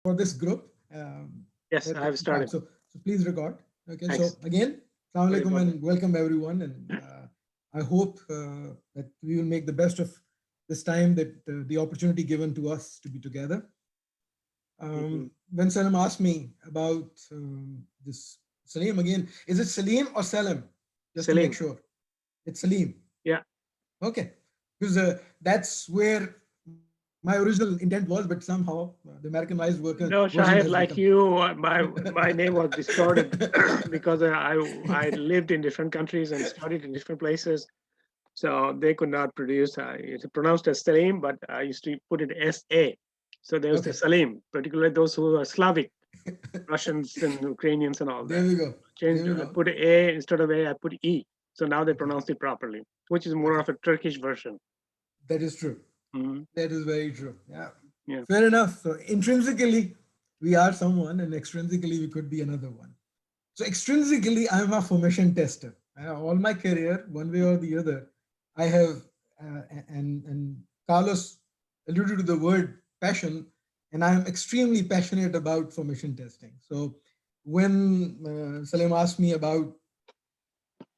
for this group. Yes, I have started. So please record. Okay, so Thanks. again, Assalamu Very alaikum important. and welcome everyone. And I hope that we will make the best of this time, that the opportunity given to us to be together. Mhm. When Salim asked me about this, Salim again, is it Salim or Salim? Just to make Salim. sure. It's Salim. Yeah. Okay. Because that's where my original intent was, but somehow the Americanized No, version has Shahid, become. like you, my name was distorted because I lived in different countries and studied in different places. So they could not produce. It's pronounced as Salim, but I used to put it S-A. So there's the Okay. Salim, particularly those who are Slavic, Russians and Ukrainians and all There that. we go. There Changed. we I go. put A instead of A. I put E. So now they Okay. pronounce it properly, which is more Okay. of a Turkish version. That is true. Mhm. That is very true. Yeah. Yeah. Fair enough. So intrinsically, we are someone, and extrinsically, we could be another one. So extrinsically, I'm a formation tester. All my career, one way or the other, I have, and Carlos alluded to the word passion, and I'm extremely passionate about formation testing. So when Salim asked me about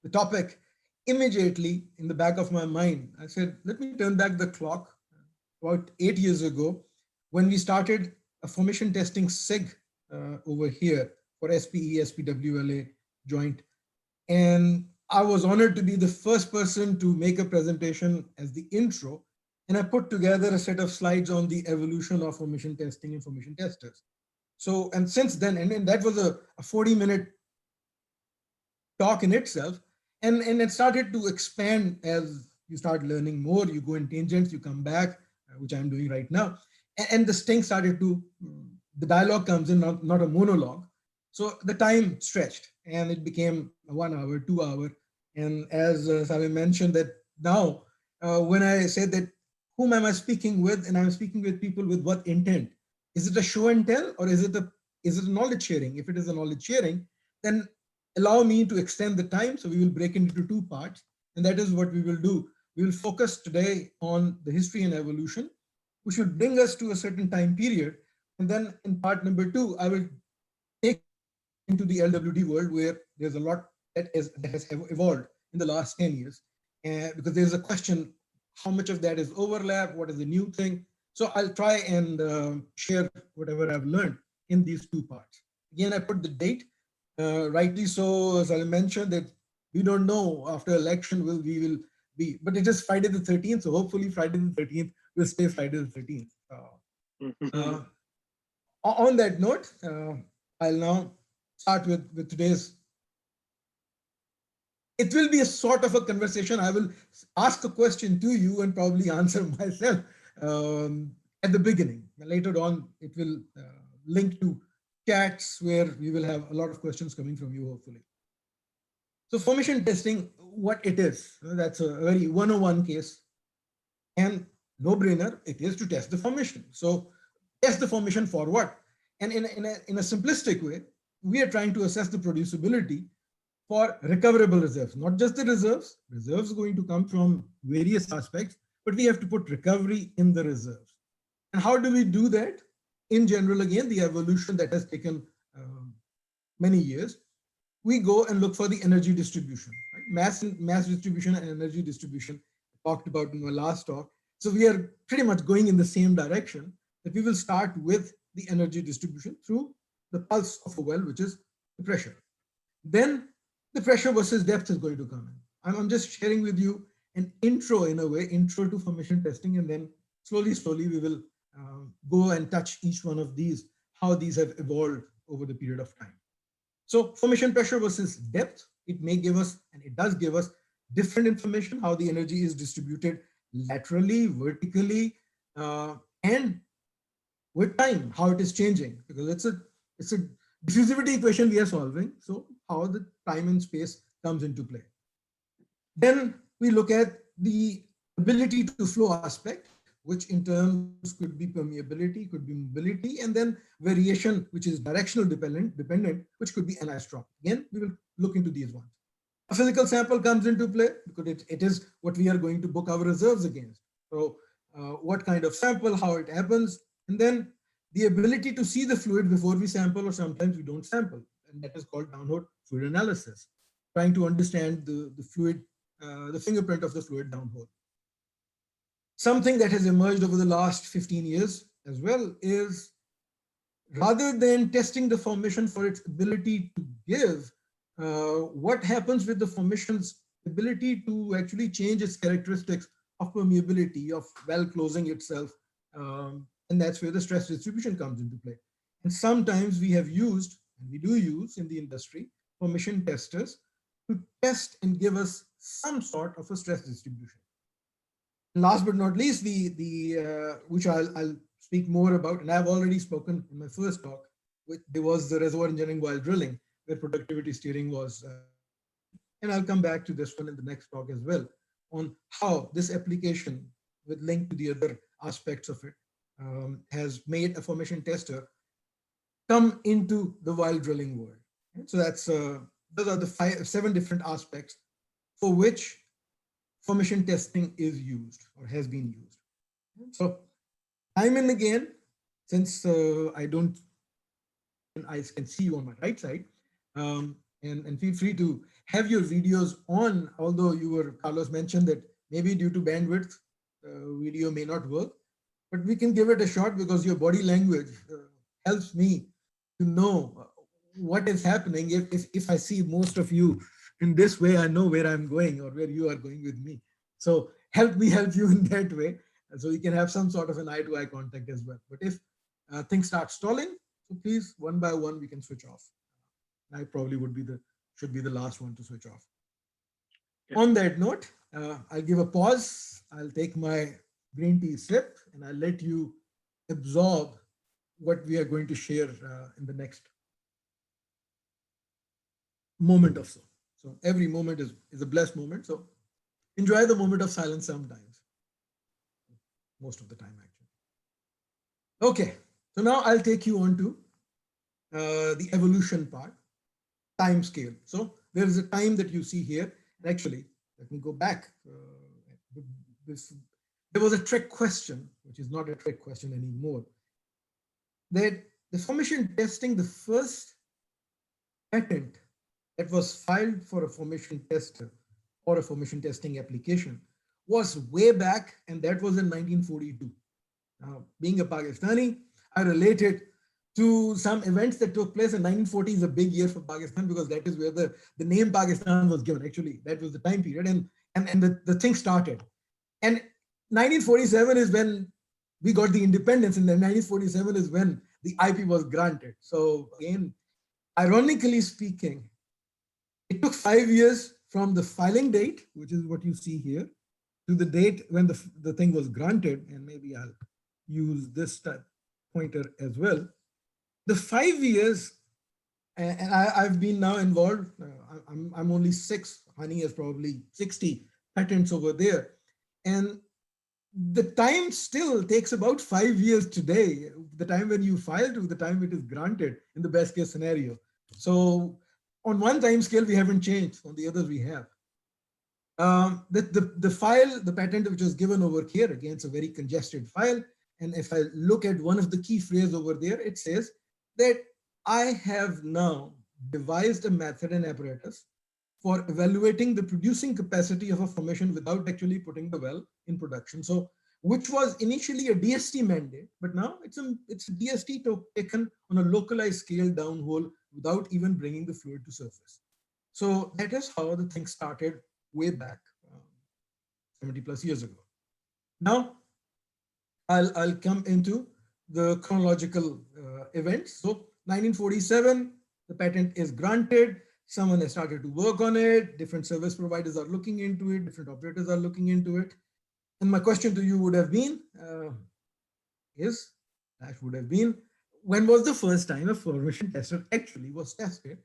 the topic, immediately in the back of my mind, I said, let me turn back the clock about 8 years ago when we started a formation testing SIG over here for SPE, SPWLA joint. And I was honored to be the first person to make a presentation as the intro. And I put together a set of slides on the evolution of formation testing and formation testers. So, and since then, and that was a 40-minute talk in itself, and it started to expand as you start learning more. You go in tangents, you come back, which I'm doing right now, and the sting started to, the dialogue comes in, not a monologue. So the time stretched and it became a 1 hour, 2 hour. And as Salim mentioned, that now when I say that, whom am I speaking with, and I'm speaking with people with what intent? Is it a show and tell, or is it a knowledge sharing? If it is a knowledge sharing, then allow me to extend the time. So we will break it into two parts, and that is what we will do. We will focus today on the history and evolution, which will bring us to a certain time period. And then in part number two, I will take you into the LWD world, where there's a lot that has evolved in the last 10 years. Because there's a question, how much of that is overlap? What is the new thing? So I'll try and share whatever I've learned in these two parts. Again, I put the date, rightly so, as I mentioned, that we don't know after election we will be, but it is Friday the 13th. So hopefully Friday the 13th will stay Friday the 13th. Uh, on that note, I'll now start with today's. It will be a sort of a conversation. I will ask a question to you and probably answer myself at the beginning. Later on, it will link to chats where we will have a lot of questions coming from you, hopefully. So formation testing, what it is, that's a very 101 case, and no brainer, it is to test the formation. So test the formation for what? And in a simplistic way, we are trying to assess the producibility for recoverable reserves, not just the reserves. Reserves are going to come from various aspects, but we have to put recovery in the reserves. And how do we do that? In general, again, the evolution that has taken many years, we go and look for the energy distribution, right? Mass distribution and energy distribution talked about in my last talk. So we are pretty much going in the same direction, that we will start with the energy distribution through the pulse of a well, which is the pressure. Then the pressure versus depth is going to come in. I'm just sharing with you an intro, in a way, intro to formation testing, and then slowly we will go and touch each one of these, how these have evolved over the period of time. So formation pressure versus depth, it may give us, and it does give us, different information, how the energy is distributed laterally, vertically, and with time, how it is changing, because it's a diffusivity equation we are solving. So how the time and space comes into play. Then we look at the ability to flow aspect, which in terms could be permeability, could be mobility, and then variation, which is directional dependent, which could be anisotropy. Again, we will look into these ones. A physical sample comes into play because it is what we are going to book our reserves against. So what kind of sample, how it happens, and then the ability to see the fluid before we sample, or sometimes we don't sample. And that is called downhole fluid analysis, trying to understand the fluid, the fingerprint of the fluid downhole. Something that has emerged over the last 15 years as well is, rather than testing the formation for its ability to give, what happens with the formation's ability to actually change its characteristics of permeability, of well closing itself. And that's where the stress distribution comes into play. And sometimes we have used, and we do use in the industry, formation testers to test and give us some sort of a stress distribution. And last but not least, which I'll speak more about, and I've already spoken in my first talk, there was the reservoir engineering while drilling, where productivity steering was, and I'll come back to this one in the next talk as well, on how this application, with link to the other aspects of it, has made a formation tester come into the while drilling world. And so those are the 7 different aspects for which formation testing is used or has been used. So time and again, since I can see you on my right side, and feel free to have your videos on, although Carlos mentioned that maybe due to bandwidth, video may not work, but we can give it a shot because your body language helps me to know what is happening. If I see most of you in this way, I know where I'm going or where you are going with me. So help me help you in that way, so we can have some sort of an eye-to-eye contact as well. But if things start stalling, so please, one by one, we can switch off. I probably should be the last one to switch off. Yeah. On that note, I'll give a pause. I'll take my green tea sip, and I'll let you absorb what we are going to share in the next moment or so. So every moment is a blessed moment. So enjoy the moment of silence sometimes. Most of the time, actually. Okay, so now I'll take you on to the evolution part, time scale. So there is a time that you see here. And actually, let me go back. There was a trick question, which is not a trick question anymore. That the formation testing, the first patent that was filed for a formation tester or a formation testing application was way back, and that was in 1942. Now, being a Pakistani, I related to some events that took place in 1940. Is a big year for Pakistan because that is where the name Pakistan was given. Actually, that was the time period, and the thing started. And 1947 is when we got the independence, and then 1947 is when the IP was granted. So again, ironically speaking, it took 5 years from the filing date, which is what you see here, to the date when the thing was granted. And maybe I'll use this pointer as well. The 5 years, and I've been now involved, I'm only 6, Hani has probably 60 patents over there. And the time still takes about 5 years today, the time when you file to the time it is granted in the best case scenario. So on one time scale, we haven't changed. On the others, we have. The patent which was given over here, again, it's a very congested file. And if I look at one of the key phrases over there, it says that I have now devised a method and apparatus for evaluating the producing capacity of a formation without actually putting the well in production. So, which was initially a DST mandate, but now it's a DST taken on a localized scale downhole without even bringing the fluid to surface. So that is how the thing started way back 70 plus years ago. Now, I'll come into the chronological events. So 1947, the patent is granted. Someone has started to work on it. Different service providers are looking into it. Different operators are looking into it. And my question to you would have been, when was the first time a formation tester actually was tested?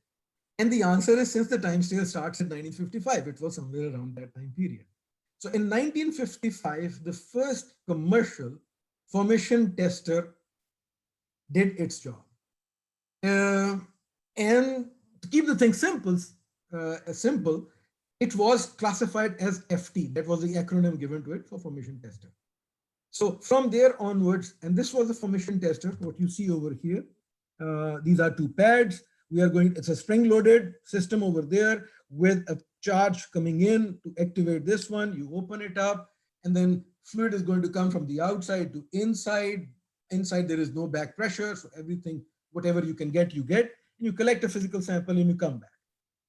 And the answer is, since the time scale starts in 1955, it was somewhere around that time period. So in 1955, the first commercial formation tester did its job. And to keep the thing simple, it was classified as FT. That was the acronym given to it for formation tester. So from there onwards, and this was the formation tester, what you see over here. These are two pads. We are going, it's a spring loaded system over there with a charge coming in to activate this one. You open it up and then fluid is going to come from the outside to inside. Inside there is no back pressure. So everything, whatever you can get, you get. You collect a physical sample and you come back.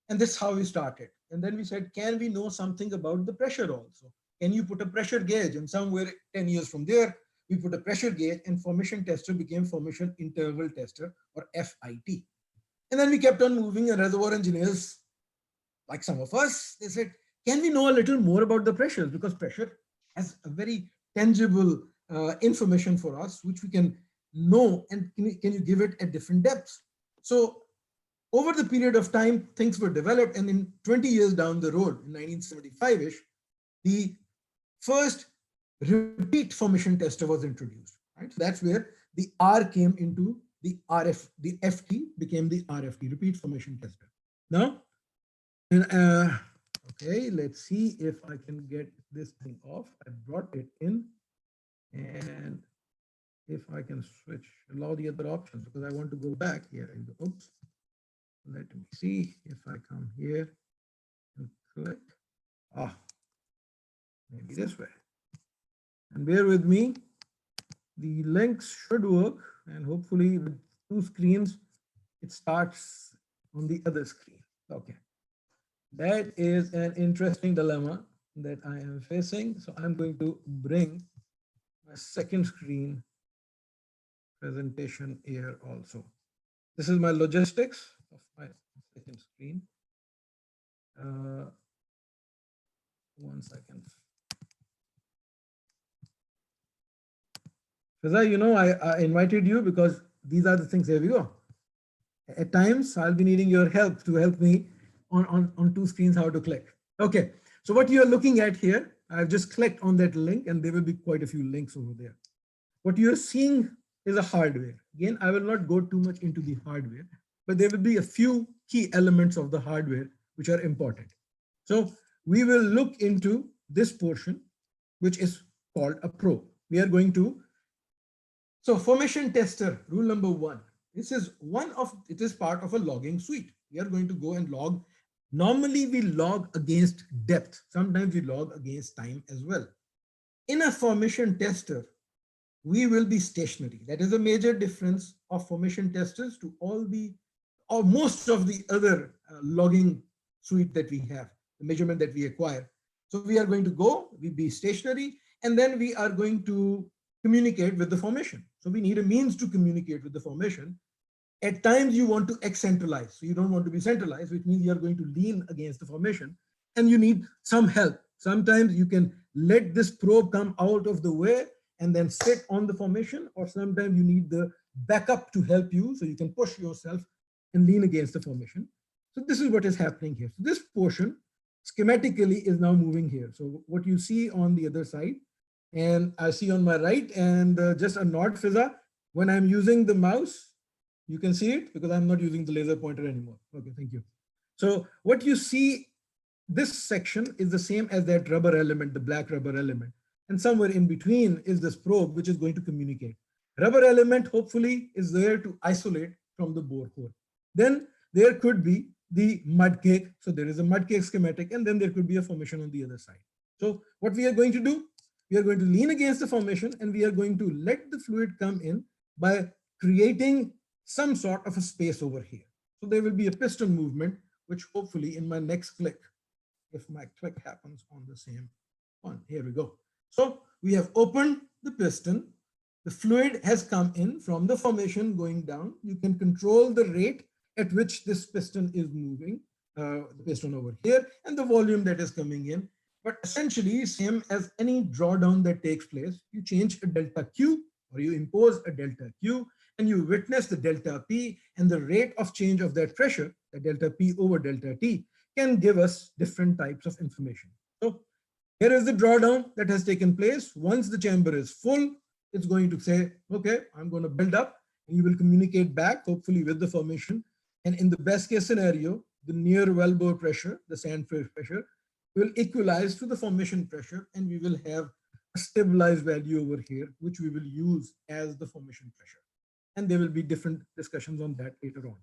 And this is how we started. And then we said, can we know something about the pressure also? Can you put a pressure gauge? And somewhere 10 years from there, we put a pressure gauge and formation tester became formation interval tester, or FIT. And then we kept on moving, and reservoir engineers, like some of us, they said, can we know a little more about the pressures? Because pressure has a very tangible information for us, which we can know, and can you give it at different depths? So over the period of time, things were developed, and in 20 years down the road, in 1975-ish, the first repeat formation tester was introduced, right? So that's where the R came into the RF, the FT became the RFT, repeat formation tester. Now, okay, let's see if I can get this thing off. I brought it in, and if I can switch, allow the other options, because I want to go back here. Oops. Let me see if I come here and click. Maybe this way. And bear with me. The links should work, and hopefully with two screens, it starts on the other screen. Okay. That is an interesting dilemma that I am facing. So I'm going to bring my second screen presentation here also. This is my logistics of my second screen. 1 second. Fiza, you know, I invited you because these are the things. Here we go. At times, I'll be needing your help to help me on two screens how to click. Okay, so what you're looking at here, I've just clicked on that link, and there will be quite a few links over there. What you're seeing is a hardware. Again, I will not go too much into the hardware, but there will be a few key elements of the hardware which are important. So we will look into this portion, which is called a probe. We are going to, so formation tester, rule number 1. This is it is part of a logging suite. We are going to go and log. Normally we log against depth. Sometimes we log against time as well. In a formation tester, we will be stationary. That is a major difference of formation testers to all the, or most of the other logging suite that we have, the measurement that we acquire. So we are going to go, we be stationary, and then we are going to communicate with the formation. So we need a means to communicate with the formation. At times you want to excentralize. So you don't want to be centralized, which means you are going to lean against the formation, and you need some help. Sometimes you can let this probe come out of the way and then sit on the formation, or sometimes you need the backup to help you, so you can push yourself and lean against the formation. So this is what is happening here. So this portion schematically is now moving here. So what you see on the other side, and I see on my right, and just a nod, Fiza, when I'm using the mouse, you can see it because I'm not using the laser pointer anymore. Okay, thank you. So what you see, this section is the same as that rubber element, the black rubber element. And somewhere in between is this probe, which is going to communicate. Rubber element hopefully is there to isolate from the borehole. Then there could be the mud cake. So there is a mud cake schematic, and then there could be a formation on the other side. So what we are going to do, we are going to lean against the formation, and we are going to let the fluid come in by creating some sort of a space over here. So there will be a piston movement, which hopefully in my next click, if my click happens on the same one, here we go. So we have opened the piston. The fluid has come in from the formation going down. You can control the rate at which this piston is moving, the piston over here, and the volume that is coming in. But essentially, same as any drawdown that takes place, you change a delta Q, or you impose a delta Q, and you witness the delta P, and the rate of change of that pressure, the delta P over delta T, can give us different types of information. So here is the drawdown that has taken place. Once the chamber is full, it's going to say, okay, I'm going to build up, and you will communicate back, hopefully with the formation. And in the best case scenario, the near wellbore pressure, the sand pressure, will equalize to the formation pressure, and we will have a stabilized value over here, which we will use as the formation pressure. And there will be different discussions on that later on,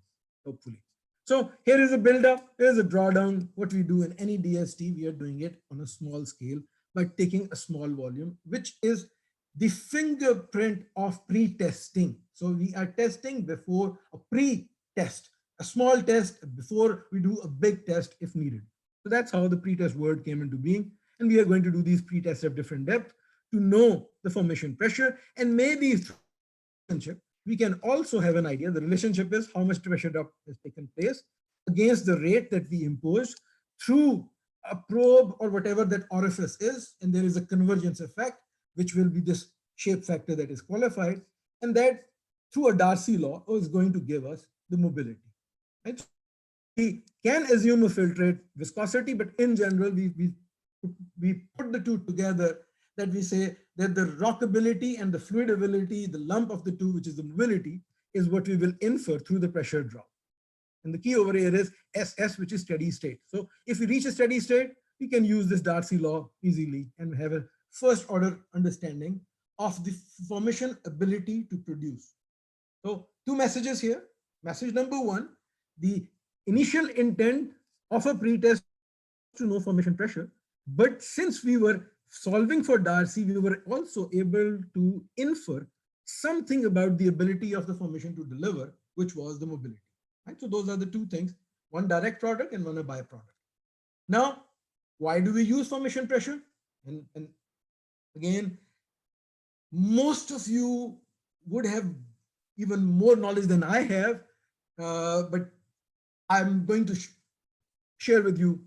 hopefully. So here is a build-up, here's a drawdown. What we do in any DST, we are doing it on a small scale by taking a small volume, which is the fingerprint of pre-testing. So we are testing before a pre-test, a small test before we do a big test if needed. So that's how the pre-test word came into being. And we are going to do these pre-tests at different depth to know the formation pressure, and maybe through relationship, we can also have an idea. The relationship is how much pressure drop has taken place against the rate that we impose through a probe or whatever that orifice is. And there is a convergence effect, which will be this shape factor that is qualified. And that through a Darcy law is going to give us the mobility. Right? We can assume a filtrate viscosity, but in general, we put the two together, that we say that the rockability and the fluidability, the lump of the two, which is the mobility, is what we will infer through the pressure drop. And the key over here is SS, which is steady state. So if we reach a steady state, we can use this Darcy law easily and have a first order understanding of the formation ability to produce. So two messages here. Message number one, the initial intent of a pretest to know formation pressure. But since we were solving for Darcy, we were also able to infer something about the ability of the formation to deliver, which was the mobility. Right? So those are the two things, one direct product and one a byproduct. Now, why do we use formation pressure? And again, most of you would have even more knowledge than I have, but I'm going to share with you.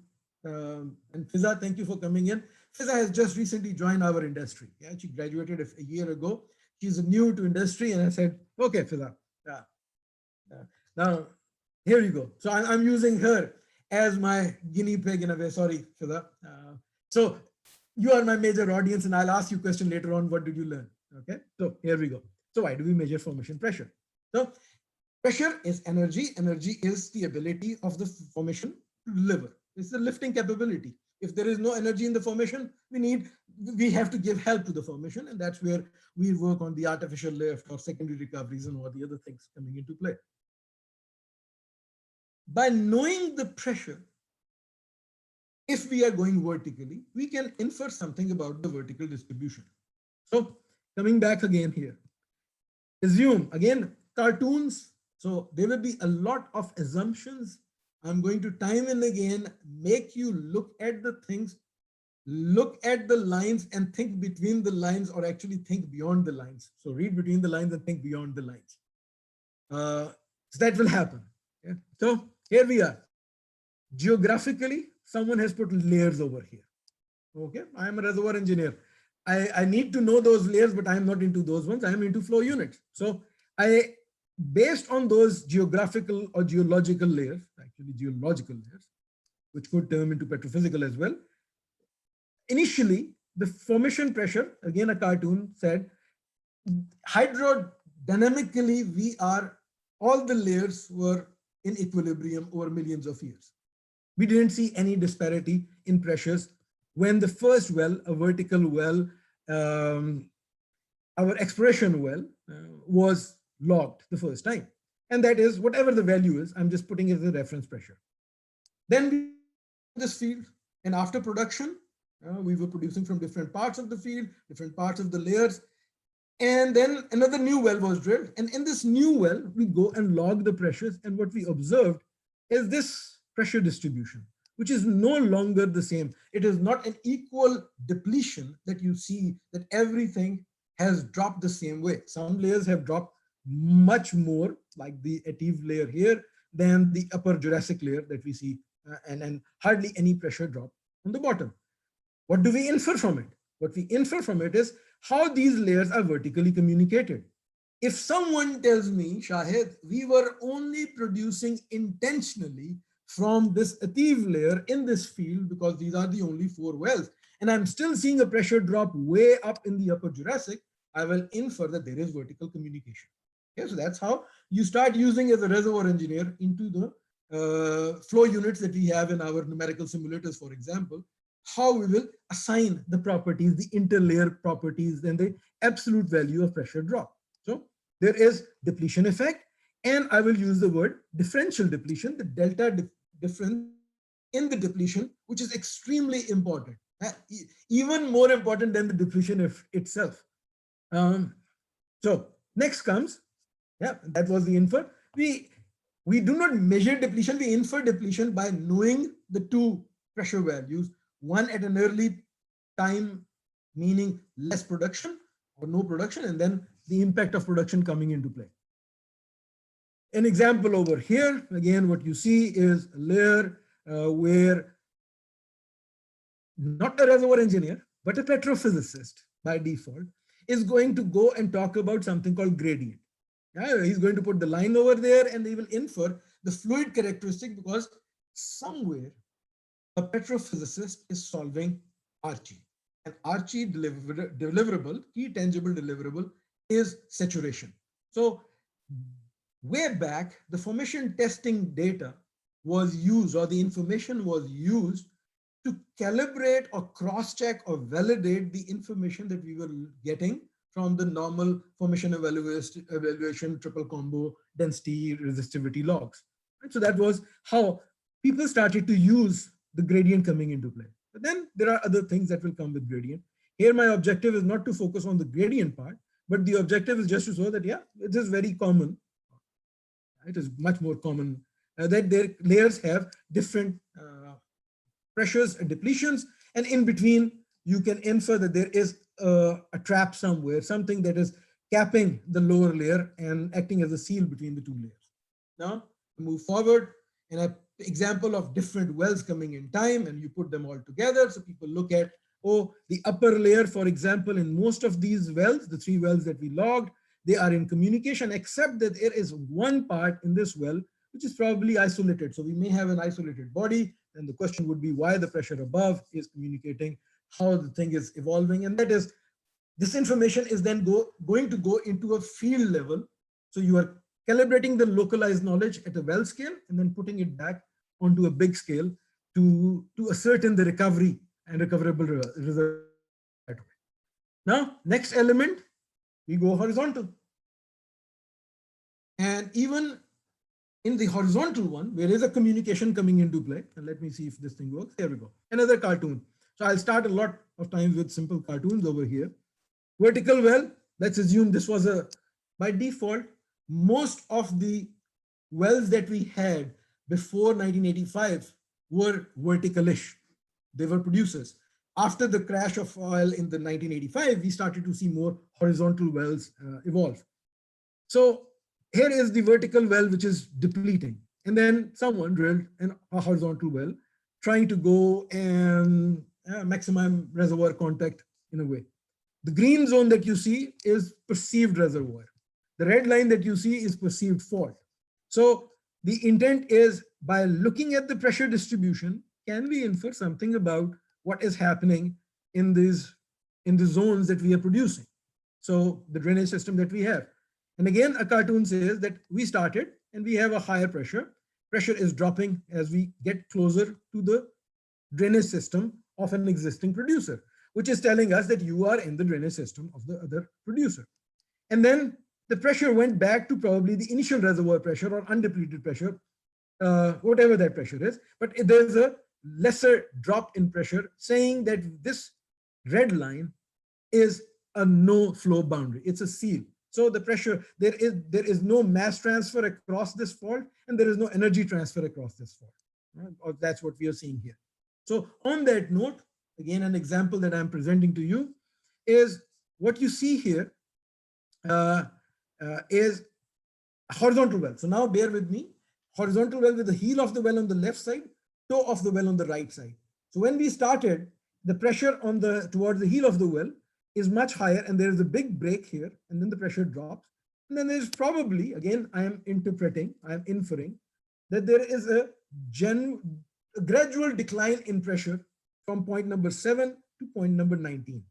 And Fiza, thank you for coming in. Fiza has just recently joined our industry. Yeah, she graduated a year ago. She's new to industry, and I said, okay, Fiza, now here you go. So I'm using her as my guinea pig in a way. Sorry, Fiza. So you are my major audience, and I'll ask you a question later on. What did you learn? Okay, so here we go. So why do we measure formation pressure? So pressure is energy. Energy is the ability of the formation to deliver. It's the lifting capability. If there is no energy in the formation, we have to give help to the formation, and that's where we work on the artificial lift or secondary recoveries and all the other things coming into play. By knowing the pressure, if we are going vertically, we can infer something about the vertical distribution. So coming back again here, assume again cartoons. So there will be a lot of assumptions. I'm going to time and again make you look at the things, look at the lines and think between the lines, or actually think beyond the lines. So read between the lines and think beyond the lines. So that will happen. Yeah. So here we are. Geographically, someone has put layers over here. Okay, I am a reservoir engineer. I need to know those layers, but I'm not into those ones. I'm into flow units. So based on those geographical or geological layers, actually geological layers, which could turn into petrophysical as well. Initially, the formation pressure, again, a cartoon said, hydrodynamically, all the layers were in equilibrium over millions of years. We didn't see any disparity in pressures when the first well, a vertical well, our exploration well was logged the first time. And that is whatever the value is, I'm just putting it as a reference pressure. Then we this field, and after production, we were producing from different parts of the field, different parts of the layers. And then another new well was drilled. And in this new well, we go and log the pressures. And what we observed is this pressure distribution, which is no longer the same. It is not an equal depletion that you see, that everything has dropped the same way. Some layers have dropped much more, like the Ative layer here, than the upper Jurassic layer that we see, and hardly any pressure drop on the bottom. What do we infer from it? What we infer from it is how these layers are vertically communicated. If someone tells me, Shahid, we were only producing intentionally from this Ative layer in this field because these are the only 4 wells, and I'm still seeing a pressure drop way up in the upper Jurassic, I will infer that there is vertical communication. Okay, so that's how you start using as a reservoir engineer into the flow units that we have in our numerical simulators, for example. how we will assign the properties, the interlayer properties, and the absolute value of pressure drop. So there is depletion effect, and I will use the word differential depletion, the delta difference in the depletion, which is extremely important, even more important than the depletion itself. So next comes, yeah, that was the infer. We do not measure depletion, we infer depletion by knowing the two pressure values, one at an early time, meaning less production or no production, and then the impact of production coming into play. An example over here, again, what you see is a layer where not a reservoir engineer, but a petrophysicist by default is going to go and talk about something called gradient. Yeah, he's going to put the line over there and they will infer the fluid characteristic because somewhere a petrophysicist is solving RG. And RG deliverable, key tangible deliverable is saturation. So way back, the formation testing data was used, or the information was used to calibrate or cross-check or validate the information that we were getting from the normal formation evaluation triple combo density resistivity logs. And so that was how people started to use the gradient coming into play. But then there are other things that will come with gradient. Here, my objective is not to focus on the gradient part, but the objective is just to show that, yeah, it is very common. It is much more common that their layers have different pressures and depletions, and in between you can infer that there is a trap somewhere, something that is capping the lower layer and acting as a seal between the two layers. Now move forward, and an example of different wells coming in time, and you put them all together so people look at, oh, the upper layer, for example, in most of these wells, the 3 wells that we logged, they are in communication, except that there is one part in this well which is probably isolated. So we may have an isolated body, and the question would be why the pressure above is communicating, how the thing is evolving. And that is, this information is then going to go into a field level. So you are calibrating the localized knowledge at a well scale and then putting it back onto a big scale to ascertain the recovery and recoverable result. Now, next element, we go horizontal. And even in the horizontal one, there is a communication coming into play. And let me see if this thing works. There we go. Another cartoon. So I'll start a lot of times with simple cartoons over here. Vertical well, let's assume this was by default, most of the wells that we had before 1985 were verticalish. They were producers. After the crash of oil in the 1985, we started to see more horizontal wells evolve. So here is the vertical well, which is depleting. And then someone drilled a horizontal well, trying to go and maximum reservoir contact in a way. The green zone that you see is perceived reservoir. The red line that you see is perceived fault. So the intent is, by looking at the pressure distribution, can we infer something about what is happening in the zones that we are producing? So the drainage system that we have. And again, a cartoon says that we started and we have a higher pressure. Pressure is dropping as we get closer to the drainage system of an existing producer, which is telling us that you are in the drainage system of the other producer. And then the pressure went back to probably the initial reservoir pressure or undepleted pressure, whatever that pressure is. But there's a lesser drop in pressure, saying that this red line is a no flow boundary. It's a seal. So the pressure, there is no mass transfer across this fault, and there is no energy transfer across this fault. Right? Or that's what we are seeing here. So on that note, again, an example that I'm presenting to you is what you see here is a horizontal well. So now bear with me. Horizontal well with the heel of the well on the left side, toe of the well on the right side. So when we started, the pressure on towards the heel of the well is much higher, and there is a big break here, and then the pressure drops. And then there's probably, again, I am inferring that there is a gradual decline in pressure from point number 7 to point number 19.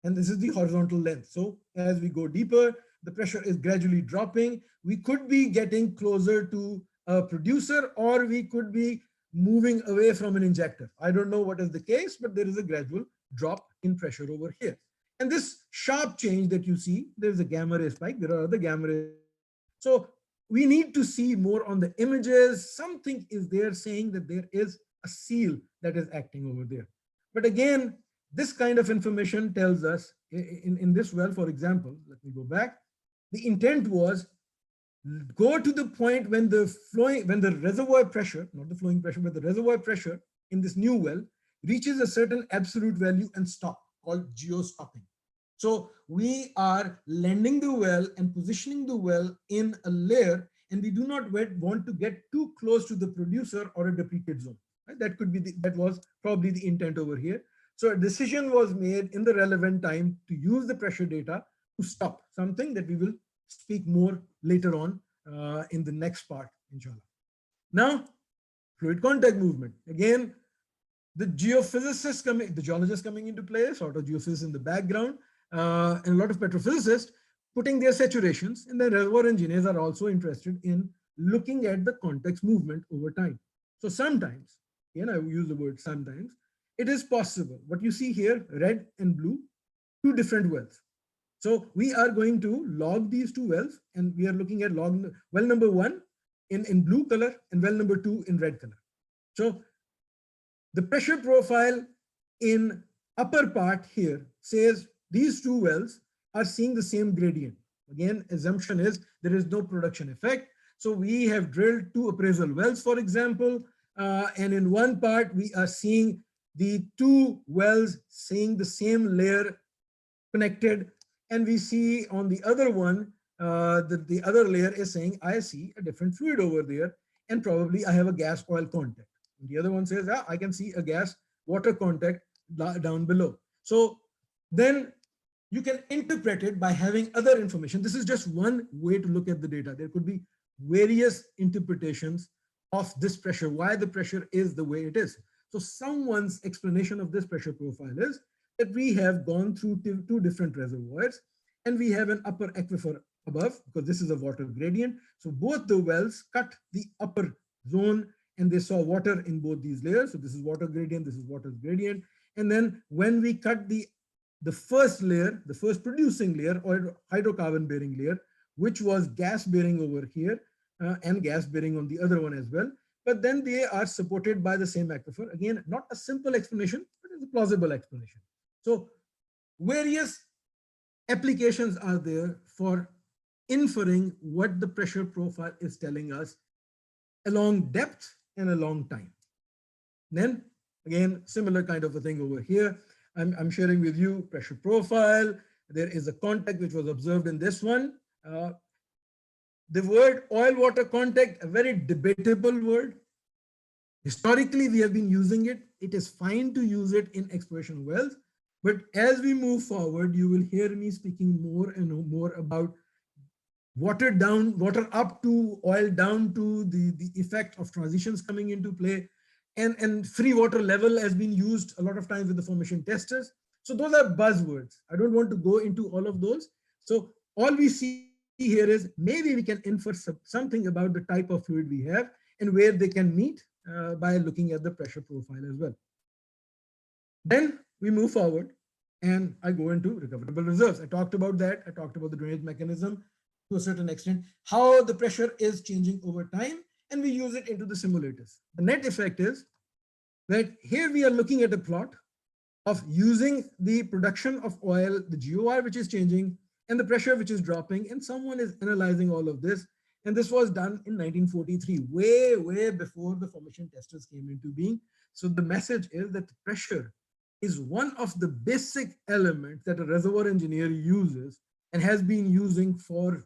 And this is the horizontal length. So as we go deeper, the pressure is gradually dropping. We could be getting closer to a producer, or we could be moving away from an injector. I don't know what is the case, but there is a gradual drop in pressure over here. And this sharp change that you see, there's a gamma ray spike, there are other gamma rays. So we need to see more on the images. Something is there saying that there is a seal that is acting over there. But again, this kind of information tells us in this well, for example, let me go back. The intent was go to the point when the reservoir pressure, not the flowing pressure, but the reservoir pressure in this new well reaches a certain absolute value and stop, called geostopping. So we are landing the well and positioning the well in a layer, and we do not want to get too close to the producer or a depleted zone. Right? That could be that was probably the intent over here. So a decision was made in the relevant time to use the pressure data to stop, something that we will speak more later on in the next part, inshallah. Now, fluid contact movement. Again, the geophysicists coming, the geologists coming into play, sort of geophysicists in the background, and a lot of petrophysicists putting their saturations, and the reservoir engineers are also interested in looking at the context movement over time. So sometimes, again, I use the word sometimes, it is possible. What you see here, red and blue, two different wells. So we are going to log these two wells, and we are looking at well number 1 in blue color and well number 2 in red color. So the pressure profile in upper part here says these two wells are seeing the same gradient. Again, assumption is there is no production effect. So we have drilled 2 appraisal wells, for example, and in one part we are seeing the 2 wells seeing the same layer connected, and we see on the other one, the other layer is saying, I see a different fluid over there, and probably I have a gas oil contact. And the other one says, I can see a gas water contact down below. So then you can interpret it by having other information. This is just one way to look at the data. There could be various interpretations of this pressure, why the pressure is the way it is. So someone's explanation of this pressure profile is that we have gone through 2 different reservoirs, and we have an upper aquifer above, because this is a water gradient. So both the wells cut the upper zone, and they saw water in both these layers. So this is water gradient, this is water gradient. And then when we cut the first layer, the first producing layer, or hydrocarbon bearing layer, which was gas bearing over here and gas bearing on the other one as well, but then they are supported by the same aquifer. Again, not a simple explanation, but it's a plausible explanation. So various applications are there for inferring what the pressure profile is telling us along depth and along time. Then again, similar kind of a thing over here. I'm sharing with you pressure profile. There is a contact which was observed in this one. The word oil-water contact, a very debatable word. Historically, we have been using it. It is fine to use it in exploration wells. But as we move forward, you will hear me speaking more and more about water down, water up to, oil down to, the effect of transitions coming into play. And free water level has been used a lot of times with the formation testers. So those are buzzwords. I don't want to go into all of those. So all we see here is maybe we can infer something about the type of fluid we have and where they can meet by looking at the pressure profile as well. Then we move forward and I go into recoverable reserves. I talked about that. I talked about the drainage mechanism to a certain extent, how the pressure is changing over time, and we use it into the simulators. The net effect is that here we are looking at a plot of using the production of oil, the GOR which is changing, and the pressure which is dropping, and someone is analyzing all of this. And this was done in 1943, way before the formation testers came into being. So the message is that pressure is one of the basic elements that a reservoir engineer uses and has been using for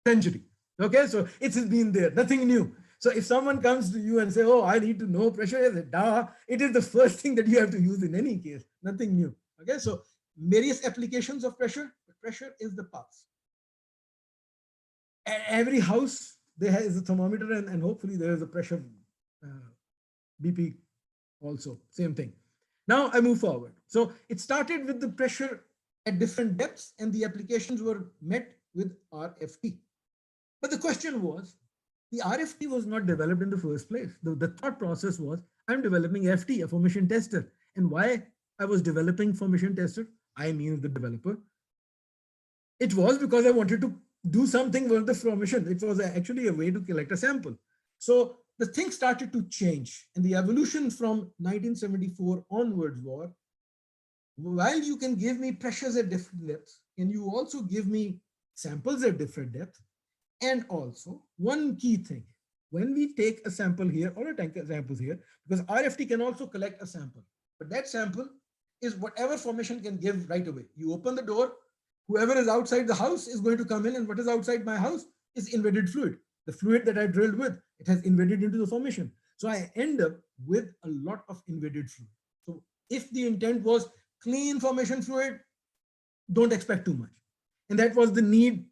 centuries. Okay, so it's been there, nothing new. So if someone comes to you and say, oh, I need to know pressure, it is the first thing that you have to use in any case, nothing new. Okay, so various applications of pressure. Pressure is the pulse. Every house, there is a thermometer, and hopefully there is a pressure BP also, same thing. Now I move forward. So it started with the pressure at different depths, and the applications were met with RFT. But the question was, The RFT was not developed in the first place. The thought process was, I'm developing FT, a formation tester. And why I was developing formation tester, I mean the developer, it was because I wanted to do something with the formation. It was actually a way to collect a sample. So the thing started to change, and the evolution from 1974 onwards was, while you can give me pressures at different depths, can you also give me samples at different depths? And also one key thing, when we take a sample here or a tank samples here, because RFT can also collect a sample, but that sample is whatever formation can give right away. You open the door, whoever is outside the house is going to come in, and what is outside my house is invaded fluid. The fluid that I drilled with, it has invaded into the formation. So I end up with a lot of invaded fluid. So if the intent was clean formation fluid, don't expect too much. And that was the need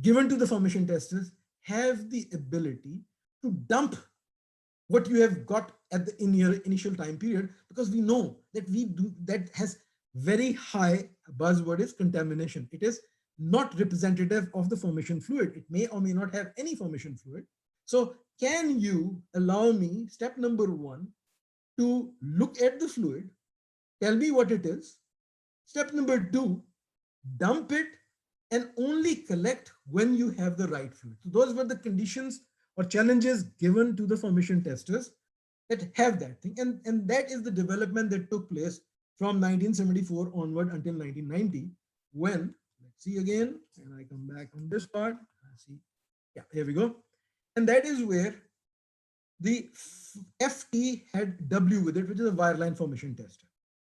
given to the formation testers, have the ability to dump what you have got at the initial time period, because we know that that has very high buzzword is contamination. It is not representative of the formation fluid. It may or may not have any formation fluid. So can you allow me, step number one, to look at the fluid, tell me what it is. Step number two, dump it and only collect when you have the right fluid. So those were the conditions or challenges given to the formation testers that have that thing. And that is the development that took place from 1974 onward until 1990, when, let's see again, and I come back on this part, see, yeah, here we go. And that is where the FT had W with it, which is a wireline formation tester.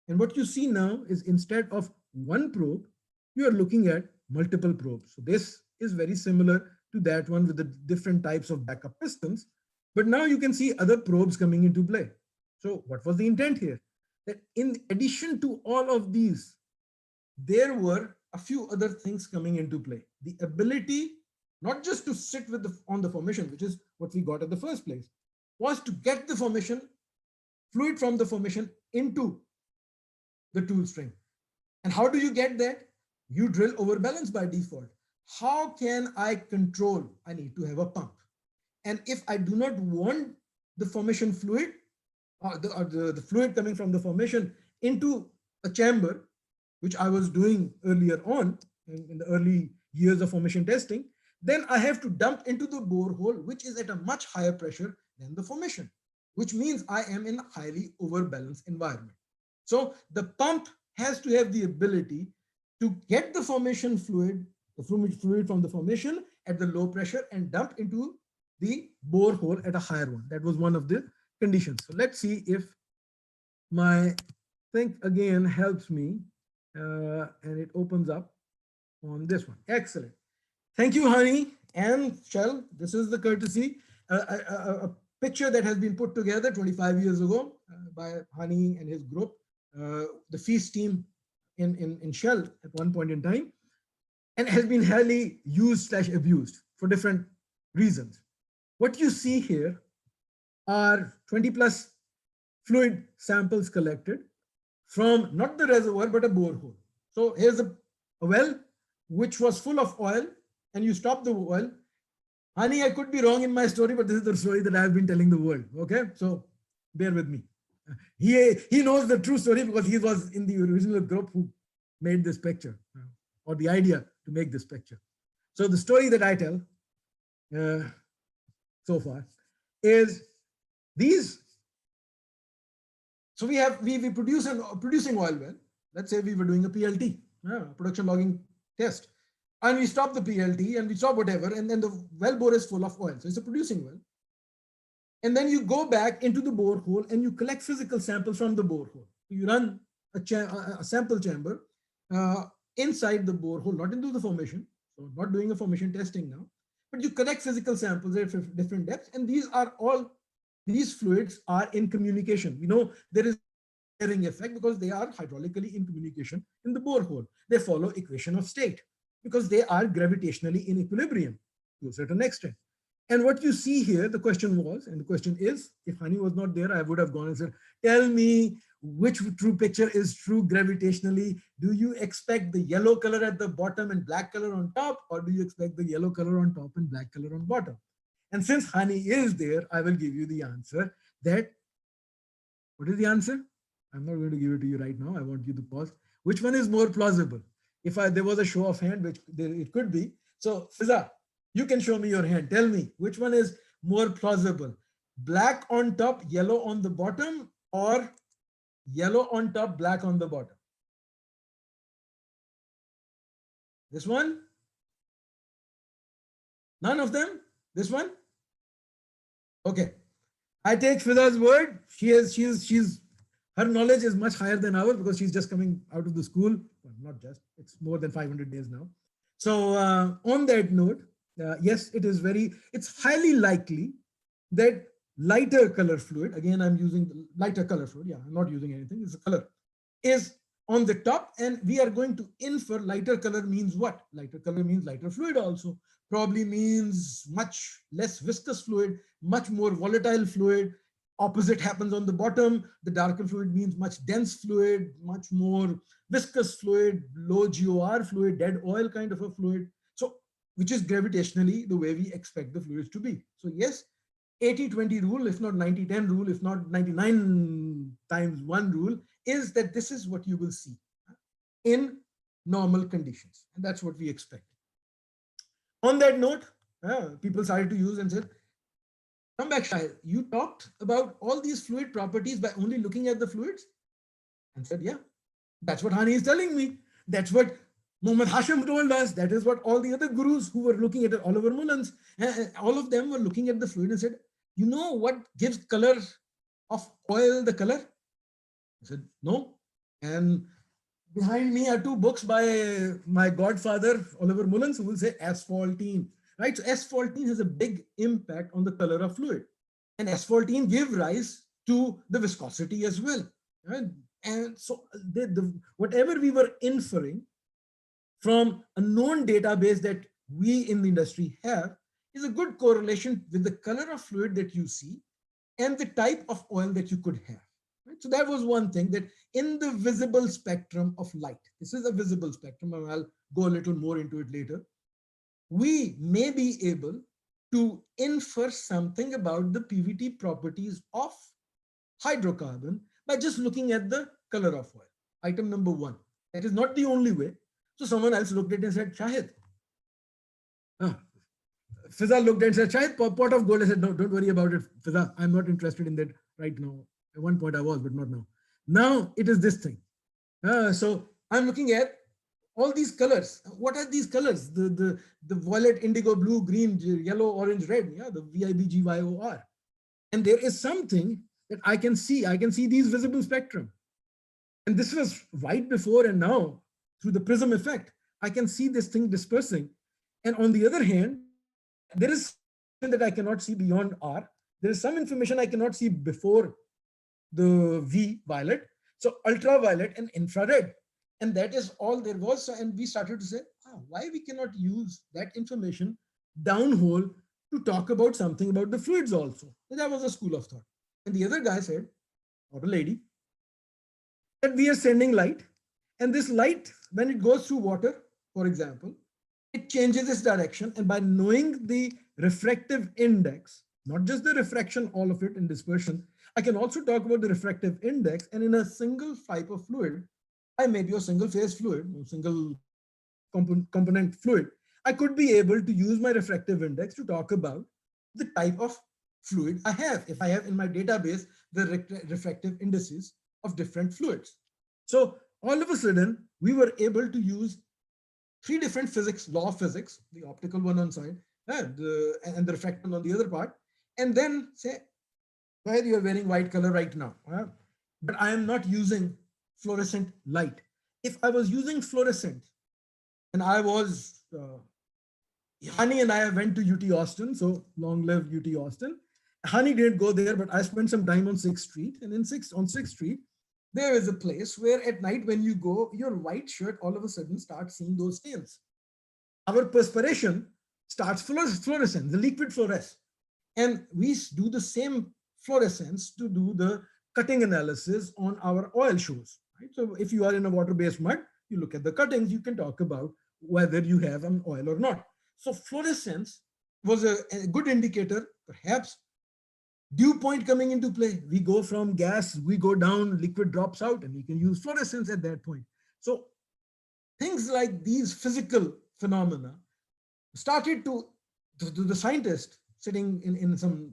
And what you see now is, instead of one probe, you are looking at multiple probes. So this is very similar to that one with the different types of backup pistons. But now you can see other probes coming into play. So what was the intent here? That in addition to all of these, there were a few other things coming into play. The ability not just to sit with on the formation, which is what we got at the first place, was to get the formation, fluid from the formation into the tool string. And how do you get that? You drill overbalance by default. How can I control? I need to have a pump. And if I do not want the formation fluid, or the fluid coming from the formation into a chamber, which I was doing earlier on in the early years of formation testing, then I have to dump into the borehole, which is at a much higher pressure than the formation, which means I am in a highly overbalanced environment. So the pump has to have the ability to get the formation fluid, the fluid from the formation at the low pressure and dump into the borehole at a higher one. That was one of the conditions. So let's see if my thing again helps me, and it opens up on this one. Excellent. Thank you, Hani and Shell. This is the courtesy, a picture that has been put together 25 years ago by Hani and his group, the FEAST team in Shell at one point in time, and has been highly used / abused for different reasons. What you see here are 20 plus fluid samples collected from not the reservoir, but a borehole. So here's a well which was full of oil, and you stop the well. Honey, I could be wrong in my story, but this is the story that I've been telling the world. Okay, so bear with me. He knows the true story because he was in the original group who made this picture, or the idea to make this picture. So the story that I tell so far is these. So we produce producing oil well. Let's say we were doing a PLT, production logging test, and we stop the PLT and we stop whatever, and then the well bore is full of oil. So it's a producing well. And then you go back into the borehole and you collect physical samples from the borehole. You run a sample chamber inside the borehole, not into the formation. So not doing a formation testing now, but you collect physical samples at different depths. And these fluids are in communication. We know there is a bearing effect because they are hydraulically in communication in the borehole. They follow equation of state because they are gravitationally in equilibrium to a certain extent. And what you see here, the question was, and the question is, if Hani was not there, I would have gone and said, tell me which true picture is true gravitationally. Do you expect the yellow color at the bottom and black color on top, or do you expect the yellow color on top and black color on bottom? And since honey is there, I will give you the answer that, what is the answer? I'm not going to give it to you right now. I want you to pause. Which one is more plausible? If there was a show of hand, which it could be. So Fiza, you can show me your hand. Tell me which one is more plausible. Black on top, yellow on the bottom, or yellow on top, black on the bottom? This one? None of them? This one? Okay. I take Fiza's word. She's her knowledge is much higher than ours because she's just coming out of the school. Well, not just, it's more than 500 days now. So on that note, yes, it's highly likely that lighter color fluid, again, I'm using lighter color fluid. Yeah, I'm not using anything. It's a color, is on the top, and we are going to infer lighter color means what? Lighter color means lighter fluid also. Probably means much less viscous fluid, much more volatile fluid. Opposite happens on the bottom. The darker fluid means much dense fluid, much more viscous fluid, low GOR fluid, dead oil kind of a fluid. So, which is gravitationally the way we expect the fluids to be. So yes, 80-20 rule, if not 90-10 rule, if not 99 times 1 rule, is that this is what you will see in normal conditions. And that's what we expect. On that note, people started to use and said, come back, Shahid, you talked about all these fluid properties by only looking at the fluids? And said, yeah, that's what Hani is telling me. That's what Muhammad Hashim told us. That is what all the other gurus who were looking at it, Oliver Mullins, all of them were looking at the fluid and said, you know what gives color of oil the color? I said, no. And behind me are 2 books by my godfather, Oliver Mullins, who will say asphaltene. Right? So asphaltene has a big impact on the color of fluid. And asphaltene gave rise to the viscosity as well. Right? And so whatever we were inferring from a known database that we in the industry have is a good correlation with the color of fluid that you see and the type of oil that you could have. Right? So that was one thing, that in the visible spectrum of light, this is a visible spectrum, and I'll go a little more into it later, we may be able to infer something about the PVT properties of hydrocarbon by just looking at the color of oil. Item number 1. That is not the only way. So someone else looked at it and said, Shahid. Fiza looked at it and said, Shahid, pot of gold. I said, no, don't worry about it, Fiza. I'm not interested in that right now. At one point I was, but not now. Now it is this thing. So I'm looking at all these colors. What are these colors? The violet, indigo, blue, green, yellow, orange, red. Yeah, the VIBGYOR. And there is something that I can see. I can see these visible spectrum. And this was right before, and now through the prism effect, I can see this thing dispersing. And on the other hand, there is something that I cannot see beyond R. There is some information I cannot see before the V violet. So ultraviolet and infrared. And that is all there was. And we started to say, why we cannot use that information downhole to talk about something about the fluids also. And that was a school of thought. And the other guy said, or a lady, that we are sending light. And this light, when it goes through water, for example, it changes its direction. And by knowing the refractive index, not just the refraction, all of it in dispersion, I can also talk about the refractive index. And in a single type of fluid, I may be a single phase fluid, single component fluid, I could be able to use my refractive index to talk about the type of fluid I have. If I have in my database the refractive indices of different fluids. So all of a sudden, we were able to use 3 different physics, law of physics, the optical one on side, and the refractive on the other part, and then say, where you are wearing white color right now, but I am not using fluorescent light. If I was using fluorescent, and I was, Hani and I went to UT Austin, so long live UT Austin. Hani didn't go there, but I spent some time on 6th Street, and on 6th Street, there is a place where at night when you go, your white shirt all of a sudden starts seeing those stains. Our perspiration starts fluorescence, the liquid fluoresce. And we do the same fluorescence to do the cutting analysis on our oil shoes. Right? So if you are in a water-based mud, you look at the cuttings, you can talk about whether you have an oil or not. So fluorescence was a good indicator. Perhaps dew point coming into play. We go from gas, we go down, liquid drops out, and we can use fluorescence at that point. So things like these physical phenomena started to the scientist sitting in some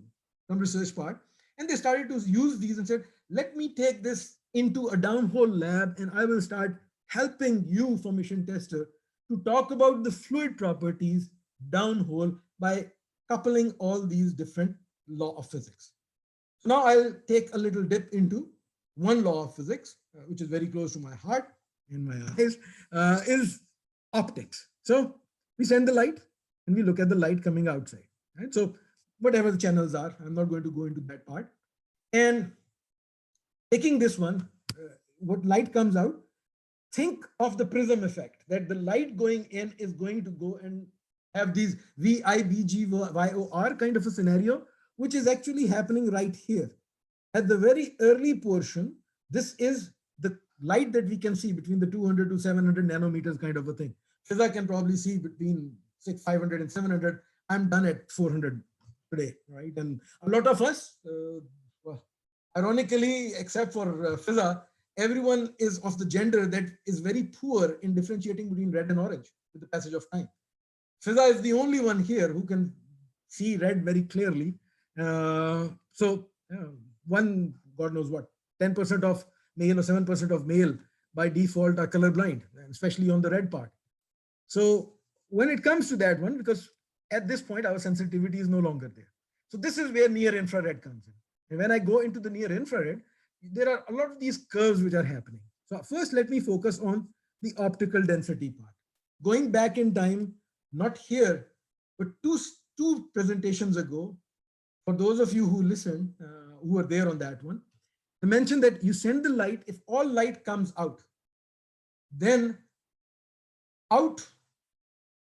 research part, and they started to use these and said, let me take this into a downhole lab and I will start helping you, formation tester, to talk about the fluid properties downhole by coupling all these different law of physics. So now I'll take a little dip into one law of physics, which is very close to my heart and my eyes, is optics. So we send the light and we look at the light coming outside, right? So whatever the channels are, I'm not going to go into that part. And taking this one, what light comes out, think of the prism effect, that the light going in is going to go and have these VIBGYOR kind of a scenario, which is actually happening right here. At the very early portion, this is the light that we can see between the 200 to 700 nanometers kind of a thing. Fiza can probably see between 500 and 700. I'm done at 400 today, right? And a lot of us, well, ironically, except for Fiza, everyone is of the gender that is very poor in differentiating between red and orange with the passage of time. Fiza is the only one here who can see red very clearly. So one, God knows what, 10% of male or 7% of male by default are colorblind, especially on the red part. So when it comes to that one, because at this point, our sensitivity is no longer there. So this is where near infrared comes in. And when I go into the near infrared, there are a lot of these curves which are happening. So first, let me focus on the optical density part. Going back in time, not here, but two presentations ago, for those of you who listened, who were there on that one, I mentioned that you send the light, if all light comes out, then out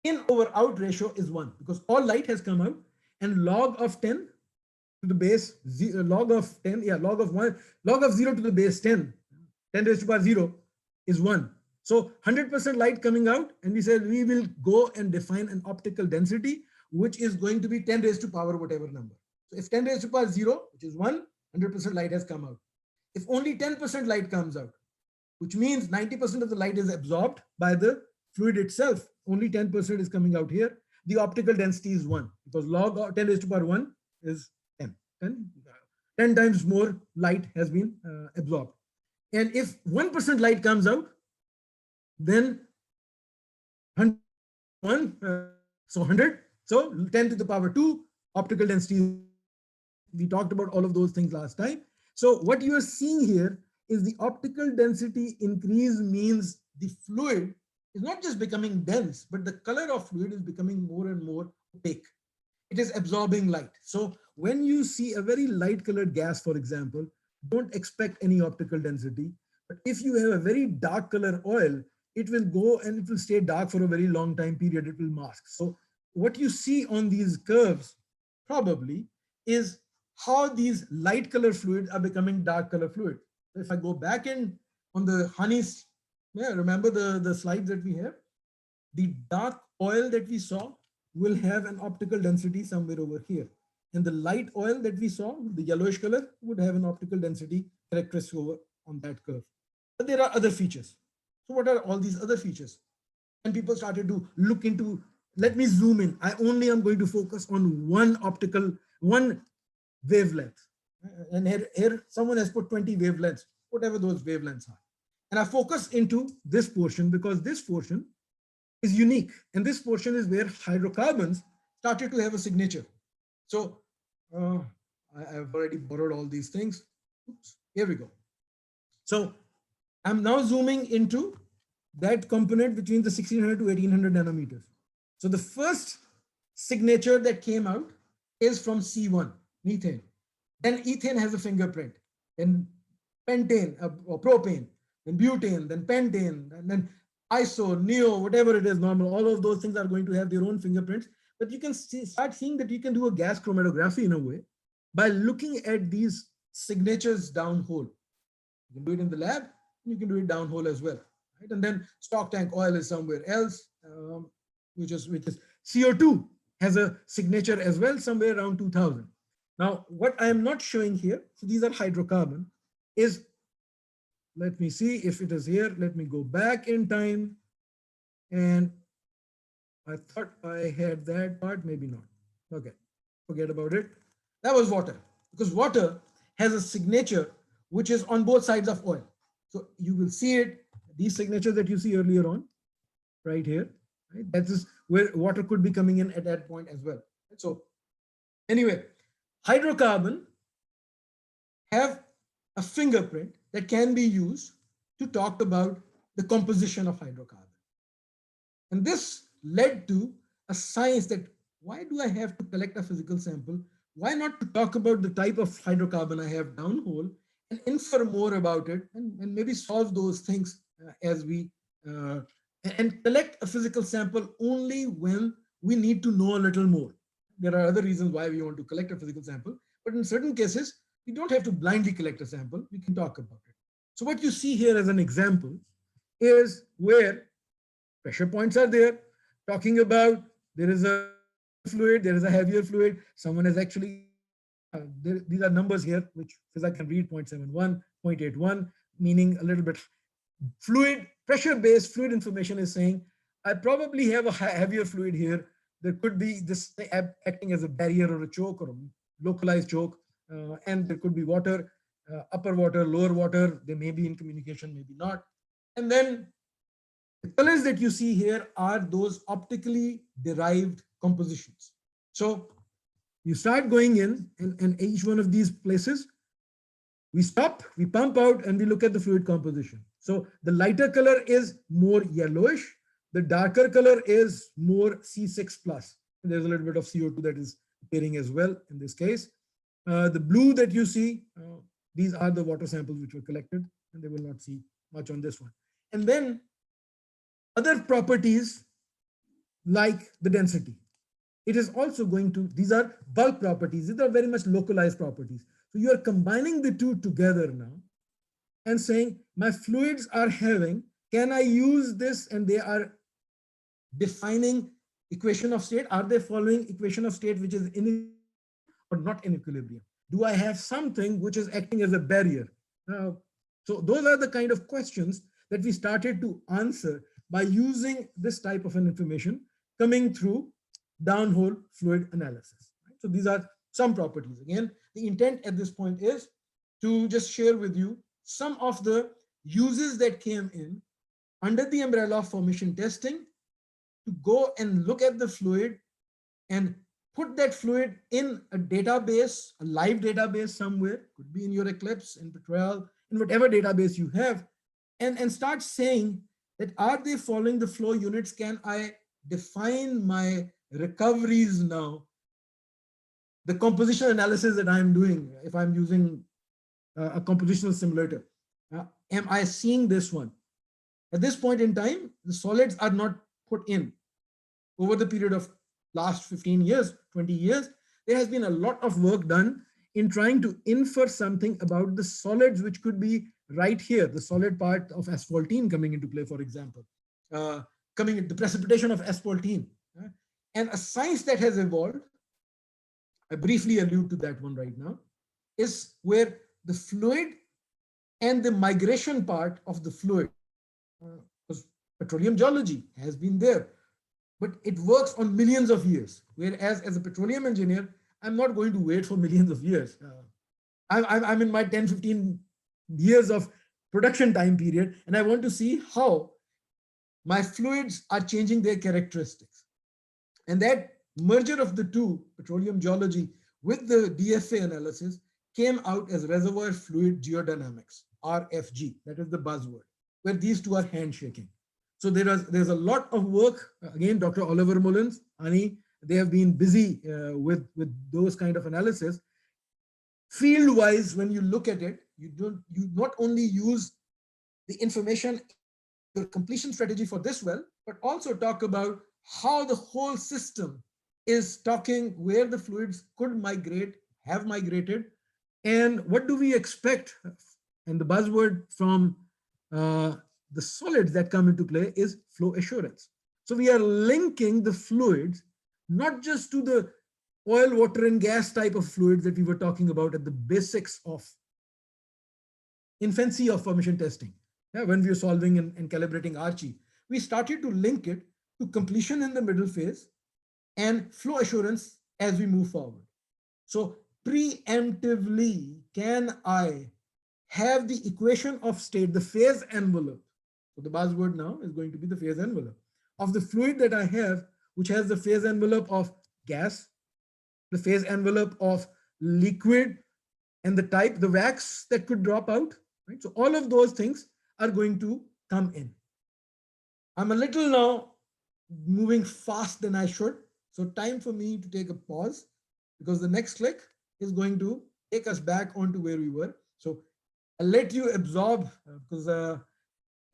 in over out ratio is 1, because all light has come out, and log of 10 to the base, log of 10, yeah, log of 1, log of 0 to the base 10, 10 raised to power 0 is 1. So 100% light coming out, and we said we will go and define an optical density, which is going to be 10 raised to power whatever number. So if 10 raised to power 0, which is 1, 100% light has come out. If only 10% light comes out, which means 90% of the light is absorbed by the fluid itself, only 10% is coming out here, the optical density is 1, because log of 10 raised to power 1 is 10. 10 times more light has been absorbed. And if 1% light comes out, then 101, so 100, so 10 to the power 2, optical density. We talked about all of those things last time. So what you are seeing here is the optical density increase means the fluid is not just becoming dense, but the color of fluid is becoming more and more opaque. It is absorbing light. So when you see a very light colored gas, for example, don't expect any optical density. But if you have a very dark color oil, it will go and it will stay dark for a very long time period. It will mask. So what you see on these curves probably is how these light color fluids are becoming dark color fluid. If I go back in on the honeys, yeah, remember the slides that we have? The dark oil that we saw will have an optical density somewhere over here. And the light oil that we saw, the yellowish color, would have an optical density characteristic over on that curve. But there are other features. So what are all these other features? And people started to look into, let me zoom in. I only am going to focus on one wavelength. And here someone has put 20 wavelengths, whatever those wavelengths are. And I focus into this portion because this portion is unique. And this portion is where hydrocarbons started to have a signature. So I've already borrowed all these things. Oops, here we go. So I'm now zooming into that component between the 1600 to 1800 nanometers. So the first signature that came out is from C1, methane. Then ethane has a fingerprint, then pentane or propane, then butane, then pentane, and then iso, neo, whatever it is, normal, all of those things are going to have their own fingerprints. But you can start seeing that you can do a gas chromatography in a way by looking at these signatures downhole. You can do it in the lab, you can do it downhole as well. Right? And then stock tank oil is somewhere else, which is CO2. has a signature as well, somewhere around 2000. Now, what I am not showing here, so these are hydrocarbon, is, let me see if it is here. Let me go back in time. And I thought I had that part, maybe not. Okay, forget about it. That was water, because water has a signature which is on both sides of oil. So you will see it, these signatures that you see earlier on, right here. Right? That is where water could be coming in at that point as well. So anyway, hydrocarbon have a fingerprint that can be used to talk about the composition of hydrocarbon. And this led to a science that, why do I have to collect a physical sample? Why not to talk about the type of hydrocarbon I have downhole and infer more about it, and maybe solve those things as we, and collect a physical sample only when we need to know a little more. There are other reasons why we want to collect a physical sample, but in certain cases, we don't have to blindly collect a sample. We can talk about it. So what you see here as an example is where pressure points are there, talking about there is a fluid, there is a heavier fluid. Someone has actually, these are numbers here, which I can read, 0.71, 0.81, meaning a little bit fluid, pressure-based fluid information is saying, I probably have a heavier fluid here. There could be this acting as a barrier or a choke or a localized choke, and there could be water, upper water, lower water. They may be in communication, maybe not. And then the colors that you see here are those optically derived compositions. So you start going in, and each one of these places, we stop, we pump out, and we look at the fluid composition. So the lighter color is more yellowish. The darker color is more C6 plus. And there's a little bit of CO2 that is appearing as well in this case. The blue that you see, these are the water samples which were collected, and they will not see much on this one. And then other properties like the density. It is also going to, these are bulk properties. These are very much localized properties. So you are combining the two together now and saying, my fluids are having, can I use this? And they are defining equation of state. Are they following equation of state which is in or not in equilibrium? Do I have something which is acting as a barrier? So those are the kind of questions that we started to answer by using this type of an information coming through downhole fluid analysis. So these are some properties. Again, the intent at this point is to just share with you some of the uses that came in under the umbrella of formation testing to go and look at the fluid and put that fluid in a database, a live database somewhere, could be in your Eclipse, in Petrel, in whatever database you have, and start saying that, are they following the flow units? Can I define my recoveries now? The composition analysis that I'm doing, if I'm using a compositional simulator, am I seeing this one? At this point in time, the solids are not put in. Over the period of last 15 years, 20 years, there has been a lot of work done in trying to infer something about the solids, which could be right here, the solid part of asphaltene coming into play, for example, the precipitation of asphaltene. And a science that has evolved, I briefly allude to that one right now, is where the fluid and the migration part of the fluid, because petroleum geology has been there, but it works on millions of years. Whereas as a petroleum engineer, I'm not going to wait for millions of years. I'm in my 10, 15 years of production time period, and I want to see how my fluids are changing their characteristics. And that merger of the two, petroleum geology with the DFA analysis, came out as reservoir fluid geodynamics, RFG. That is the buzzword, where these two are handshaking. So there's a lot of work. Again, Dr. Oliver Mullins, Ani, they have been busy with those kind of analysis. Field-wise, when you look at it, you not only use the information, your completion strategy for this well, but also talk about how the whole system is talking, where the fluids could migrate, have migrated, and what do we expect. And the buzzword from the solids that come into play is flow assurance. So we are linking the fluids not just to the oil, water, and gas type of fluids that we were talking about at the basics of infancy of formation testing. Yeah, when we were solving and calibrating Archie, we started to link it to completion in the middle phase and flow assurance as we move forward. So preemptively, can I have the equation of state, the phase envelope? So the buzzword now is going to be the phase envelope of the fluid that I have, which has the phase envelope of gas, the phase envelope of liquid, and the type, the wax that could drop out. Right? So all of those things are going to come in. I'm a little now moving fast than I should. So time for me to take a pause, because the next click is going to take us back onto where we were. So I'll let you absorb, because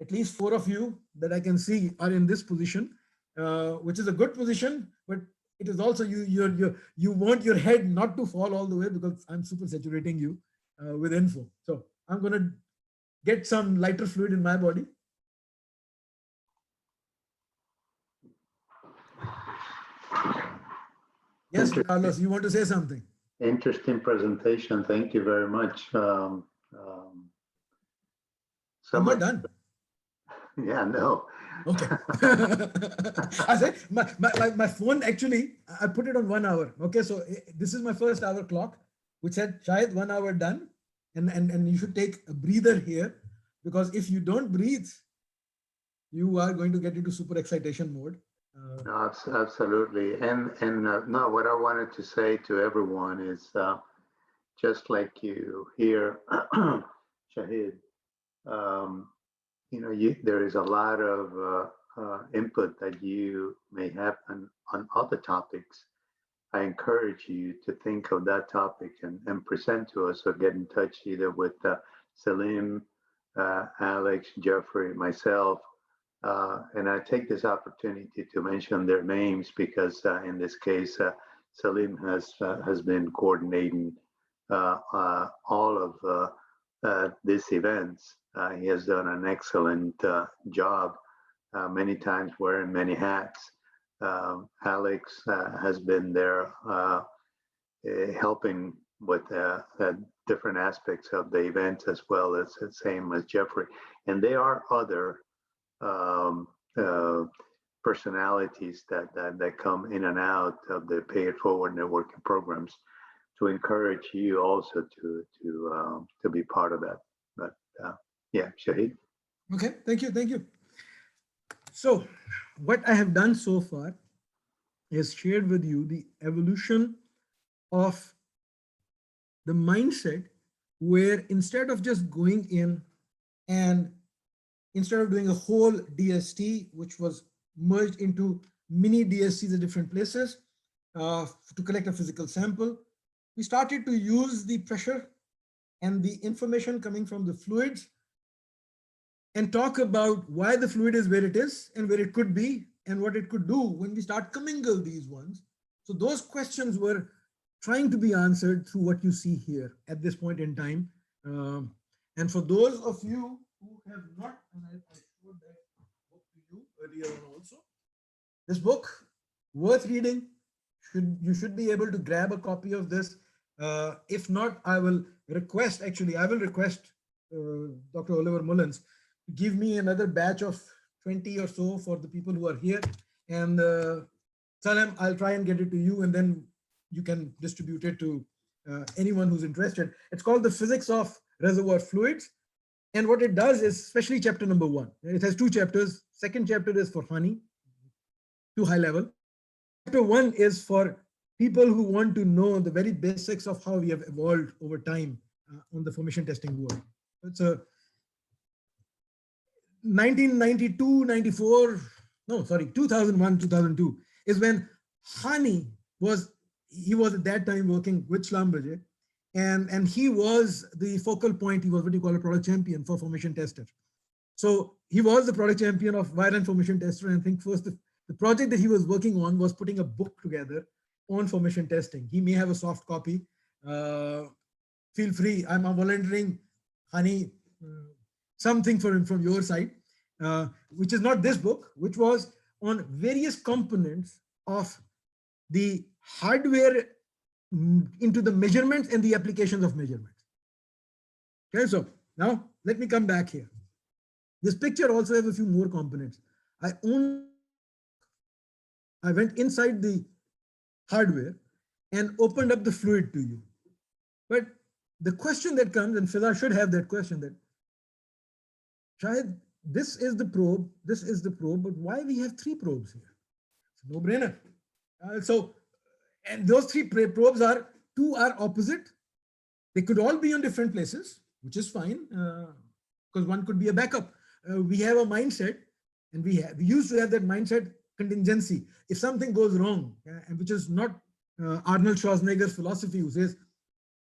at least 4 of you that I can see are in this position, which is a good position, but it is also you want your head not to fall all the way, because I'm super saturating you with info. So I'm going to get some lighter fluid in my body. Yes, Carlos, you want to say something? Interesting presentation. Thank you very much. I'm not done. Yeah, no. Okay. I say my phone, actually, I put it on 1 hour. Okay, so this is my first hour clock, which said shayad 1 hour done, and you should take a breather here, because if you don't breathe, you are going to get into super excitation mode. No, absolutely. And no, what I wanted to say to everyone is just like you hear, Shahid, you know, there is a lot of input that you may have on other topics. I encourage you to think of that topic and present to us, or get in touch either with Salim, Alex, Jeffrey, myself. And I take this opportunity to mention their names because in this case, Salim has been coordinating all of these events. He has done an excellent job, many times wearing many hats. Alex has been there helping with different aspects of the event, as well as the same as Jeffrey. And there are other personalities that come in and out of the Pay It Forward networking programs, to encourage you also to be part of that. But yeah, Shahid. Okay, thank you. So what I have done so far is shared with you the evolution of the mindset, where instead of just going in and instead of doing a whole DST, which was merged into mini DSTs at different places to collect a physical sample, we started to use the pressure and the information coming from the fluids and talk about why the fluid is where it is and where it could be and what it could do when we start commingle these ones. So those questions were trying to be answered through what you see here at this point in time. And for those of you who have not, and I showed that book to you earlier on also, this book, worth reading. You should be able to grab a copy of this. If not, I will request Dr. Oliver Mullins to give me another batch of 20 or so for the people who are here. And Salam, I'll try and get it to you, and then you can distribute it to anyone who's interested. It's called The Physics of Reservoir Fluids. And what it does is, especially chapter number 1, it has 2 chapters. Second chapter is for honey, too high level. Chapter 1 is for people who want to know the very basics of how we have evolved over time on the formation testing world. It's a 2001, 2002 is when Hani was at that time working with Schlumberger, and he was the focal point. He was what you call a product champion for formation tester. So he was the product champion of wireline formation tester. And I think first the project that he was working on was putting a book together on formation testing. He may have a soft copy. Feel free. I'm volunteering, Hani, something from your side, which is not this book, which was on various components of the hardware into the measurements and the applications of measurements. Okay, so now let me come back here. This picture also has a few more components. I went inside the hardware and opened up the fluid to you. But the question that comes, and Fiza should have that question, that Shahid, this is the probe, but why we have 3 probes here? It's a no-brainer. And those 3 probes are, 2 are opposite. They could all be on different places, which is fine, because one could be a backup. We have a mindset, and we used to have that mindset contingency. If something goes wrong, and which is not Arnold Schwarzenegger's philosophy, who says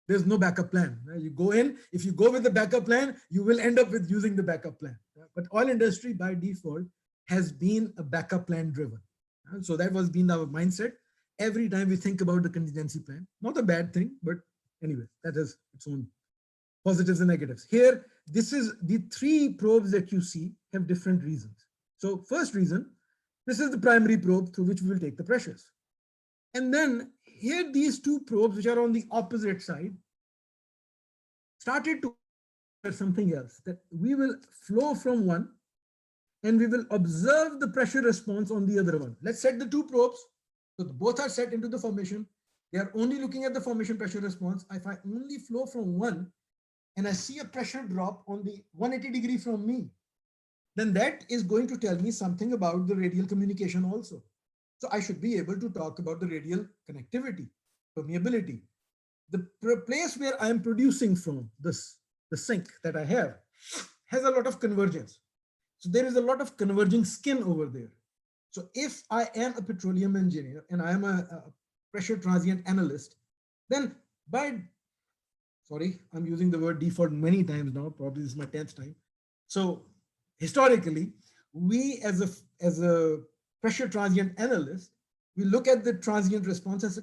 there's no backup plan. You go in, if you go with the backup plan, you will end up with using the backup plan. But oil industry by default has been a backup plan driven. So that was been our mindset. Every time we think about the contingency plan, not a bad thing, but anyway, that has its own positives and negatives. Here, this is the 3 probes that you see have different reasons. So first reason, this is the primary probe through which we will take the pressures. And then here, these 2 probes, which are on the opposite side, started to do something else, that we will flow from one and we will observe the pressure response on the other one. Let's set the 2 probes. So both are set into the formation. They are only looking at the formation pressure response. If I only flow from one and I see a pressure drop on the 180 degree from me, then that is going to tell me something about the radial communication also. So I should be able to talk about the radial connectivity, permeability. The place where I am producing from, the sink that I have, has a lot of convergence. So there is a lot of converging skin over there. So if I am a petroleum engineer and I am a pressure transient analyst, then I'm using the word default many times now, probably this is my 10th time. So historically, we as a pressure transient analyst, we look at the transient response and say,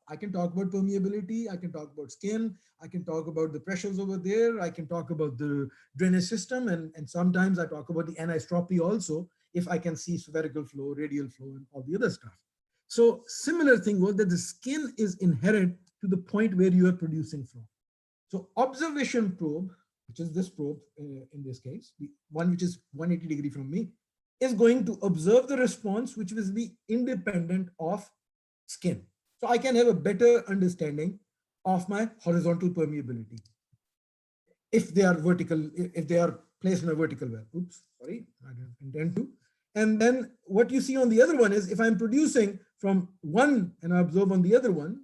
I can talk about permeability, I can talk about skin, I can talk about the pressures over there, I can talk about the drainage system, and sometimes I talk about the anisotropy also, if I can see spherical flow, radial flow, and all the other stuff. So similar thing was that the skin is inherent to the point where you are producing from. So observation probe, which is this probe in this case, the one which is 180 degree from me, is going to observe the response, which will be independent of skin. So I can have a better understanding of my horizontal permeability if they are vertical, if they are placed in a vertical well. Oops, sorry, I didn't intend to. And then what you see on the other one is if I'm producing from one and I observe on the other one,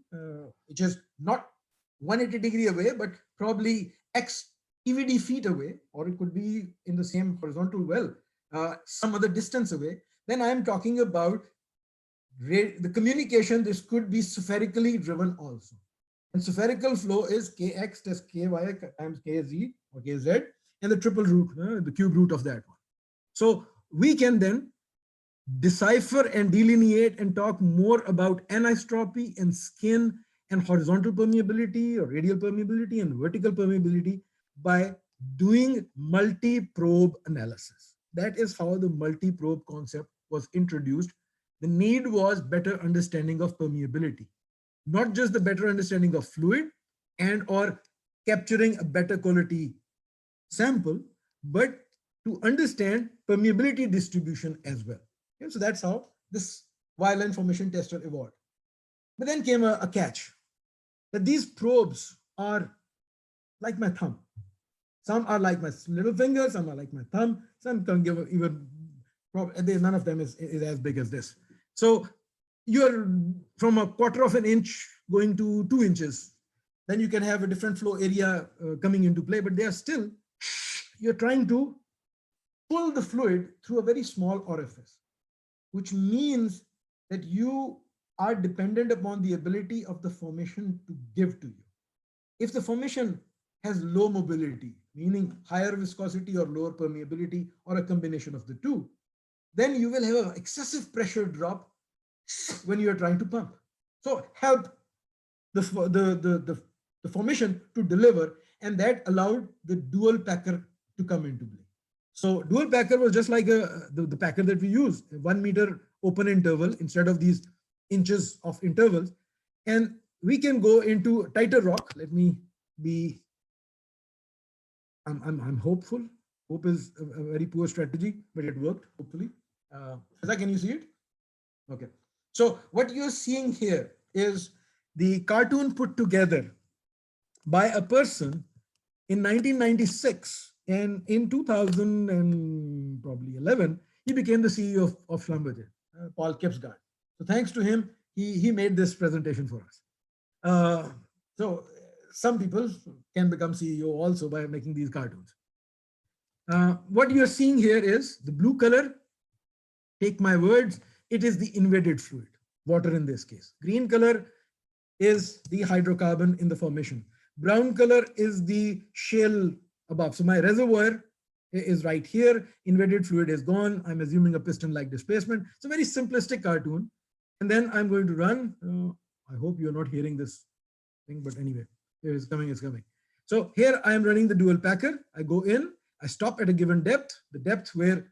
which is not 180 degree away, but probably X EVD feet away, or it could be in the same horizontal well, some other distance away, then I am talking about the communication. This could be spherically driven also. And spherical flow is Kx plus Ky times Kz or Kz, and the triple root, the cube root of that one. So we can then decipher and delineate and talk more about anisotropy and skin and horizontal permeability or radial permeability and vertical permeability by doing multi-probe analysis. That is how the multi-probe concept was introduced. The need was better understanding of permeability, not just the better understanding of fluid and or capturing a better quality sample, but to understand permeability distribution as well. Okay, so that's how this wireline formation tester evolved. But then came a catch, that these probes are like my thumb. Some are like my little finger, some are like my thumb, some can give even, none of them is as big as this. So you're from a quarter of an inch going to 2 inches. Then you can have a different flow area coming into play, but they are still, you're trying to pull the fluid through a very small orifice, which means that you are dependent upon the ability of the formation to give to you. If the formation has low mobility, meaning higher viscosity or lower permeability, or a combination of the two, then you will have an excessive pressure drop when you are trying to pump. So help the formation to deliver, and that allowed the dual packer to come into play. So dual packer was just like the packer that we use, 1 meter open interval instead of these inches of intervals. And we can go into tighter rock. Let me be, I'm hopeful. Hope is a very poor strategy, but it worked, hopefully. Fiza, can you see it? Okay. So what you're seeing here is the cartoon put together by a person in 1996, and in 2000 and probably 11, he became the CEO of Schlumberger, Paul Kipsgaard. So thanks to him, he made this presentation for us. So some people can become CEO also by making these cartoons. What you're seeing here is the blue color. Take my words, it is the invaded fluid, water in this case. Green color is the hydrocarbon in the formation. Brown color is the shale above. So my reservoir is right here. Invaded fluid is gone. I'm assuming a piston-like displacement. It's a very simplistic cartoon. And then I'm going to run. I hope you're not hearing this thing, but anyway, here it's coming, it's coming. So here I am running the dual packer. I go in, I stop at a given depth, the depth where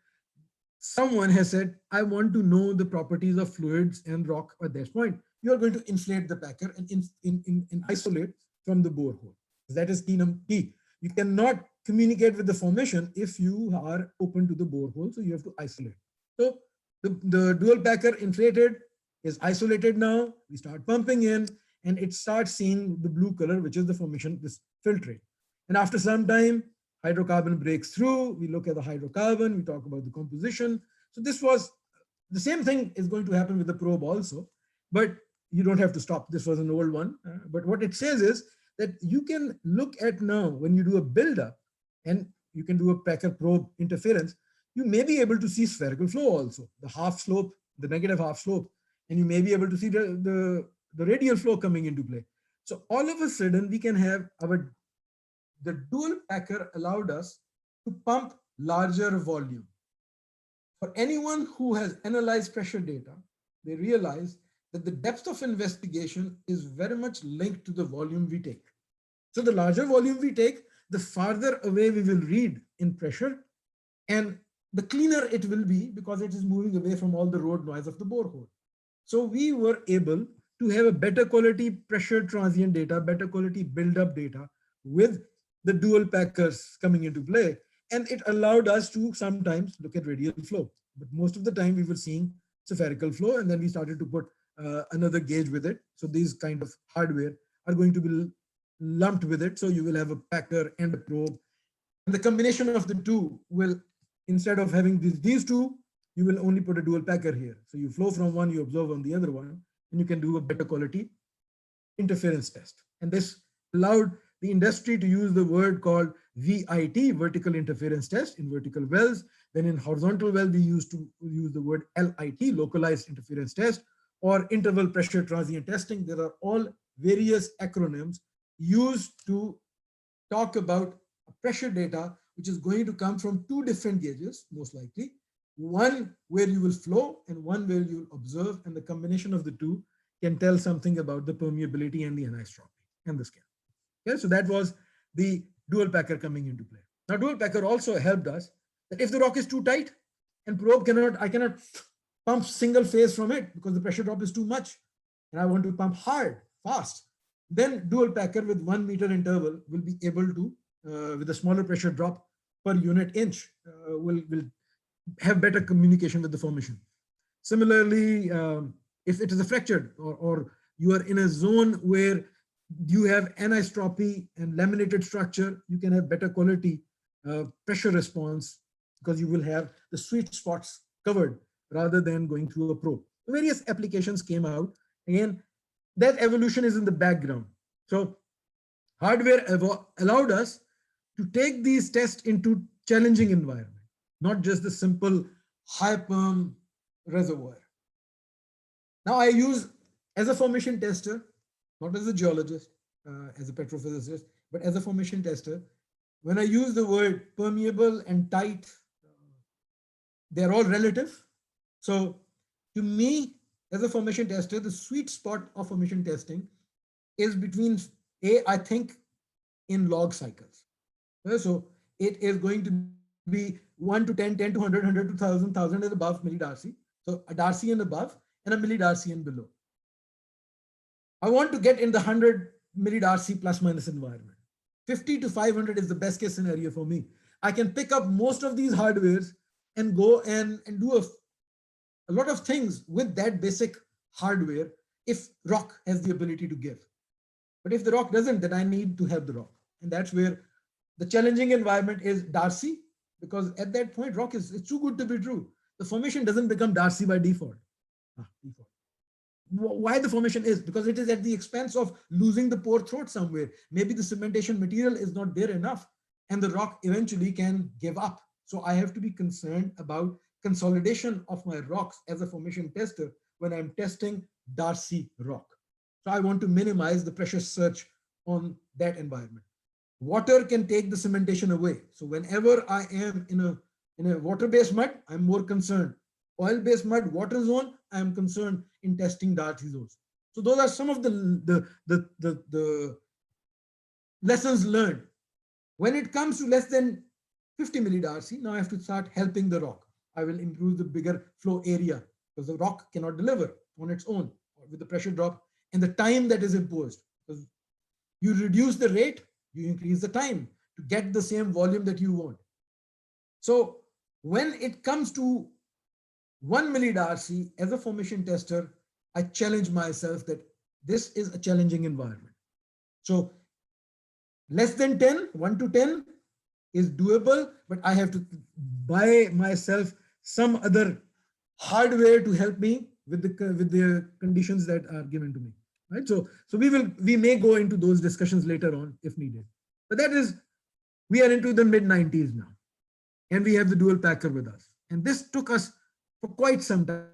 someone has said, I want to know the properties of fluids and rock at this point. You are going to inflate the packer and isolate from the borehole. That is key. You cannot communicate with the formation if you are open to the borehole, so you have to isolate. So the dual packer inflated is isolated now. We start pumping in and it starts seeing the blue color, which is the formation, this filtrate. And after some time, hydrocarbon breaks through. We look at the hydrocarbon, we talk about the composition. So this was the same thing is going to happen with the probe also, but you don't have to stop. This was an old one. But what it says is that you can look at now when you do a buildup and you can do a packer probe interference, you may be able to see spherical flow also, the half slope, the negative half slope, and you may be able to see the radial flow coming into play. So all of a sudden we can have the dual packer allowed us to pump larger volume. For anyone who has analyzed pressure data, they realize that the depth of investigation is very much linked to the volume we take. So the larger volume we take, the farther away we will read in pressure, and the cleaner it will be because it is moving away from all the road noise of the borehole. So we were able to have a better quality pressure transient data, better quality build-up data with the dual packers coming into play. And it allowed us to sometimes look at radial flow. But most of the time we were seeing spherical flow, and then we started to put another gauge with it. So these kind of hardware are going to be lumped with it. So you will have a packer and a probe. And the combination of the two will, instead of having these two, you will only put a dual packer here. So you flow from one, you observe on the other one, and you can do a better quality interference test. And this allowed the industry to use the word called VIT, vertical interference test, in vertical wells. Then in horizontal well, we used to use the word LIT, localized interference test, or interval pressure transient testing. There are all various acronyms used to talk about pressure data, which is going to come from two different gauges, most likely. One where you will flow and one where you will observe, and the combination of the two can tell something about the permeability and the anisotropy and the scale. Okay, so that was the dual packer coming into play. Now, dual packer also helped us that if the rock is too tight and probe I cannot pump single phase from it because the pressure drop is too much, and I want to pump hard, fast, then dual packer with 1 meter interval will be able to, with a smaller pressure drop per unit inch, will have better communication with the formation. Similarly, if it is a fractured or you are in a zone where you have anisotropy and laminated structure, you can have better quality pressure response because you will have the sweet spots covered rather than going through a probe. Various applications came out. Again, that evolution is in the background. So hardware allowed us to take these tests into challenging environment, not just the simple high perm reservoir. Now I use, as a formation tester, not as a geologist, as a petrophysicist, but as a formation tester, when I use the word permeable and tight, they're all relative. So to me, as a formation tester, the sweet spot of formation testing is between I think in log cycles. So it is going to be 1 to 10, 10 to 100, 100 to 1000, 1000 and above millidarcy. So a darcy and above and a millidarcy and below. I want to get in the 100 millidarcy plus minus environment. 50 to 500 is the best case scenario for me. I can pick up most of these hardwares and go and do a lot of things with that basic hardware if rock has the ability to give. But if the rock doesn't, then I need to have the rock. And that's where the challenging environment is Darcy, because at that point, rock is it's too good to be true. The formation doesn't become Darcy by default. Default. Why the formation is? Because it is at the expense of losing the pore throat somewhere. Maybe the cementation material is not there enough and the rock eventually can give up. So I have to be concerned about consolidation of my rocks as a formation tester when I'm testing Darcy rock. So I want to minimize the pressure surge on that environment. Water can take the cementation away. So whenever I am in a water-based mud, I'm more concerned. Oil-based mud, water zone, I'm concerned in testing Darcy zones. So those are some of the lessons learned. When it comes to less than 50 millidarcy, now I have to start helping the rock. I will improve the bigger flow area because the rock cannot deliver on its own with the pressure drop and the time that is imposed. Because you reduce the rate, you increase the time to get the same volume that you want. So when it comes to 1 millidarcy as a formation tester, I challenge myself that this is a challenging environment. So less than 10, 1 to 10 is doable, but I have to buy myself some other hardware to help me with the conditions that are given to me. Right. So we may go into those discussions later on if needed. But that is, we are into the mid-90s now, and we have the dual packer with us. And this took us for quite some time.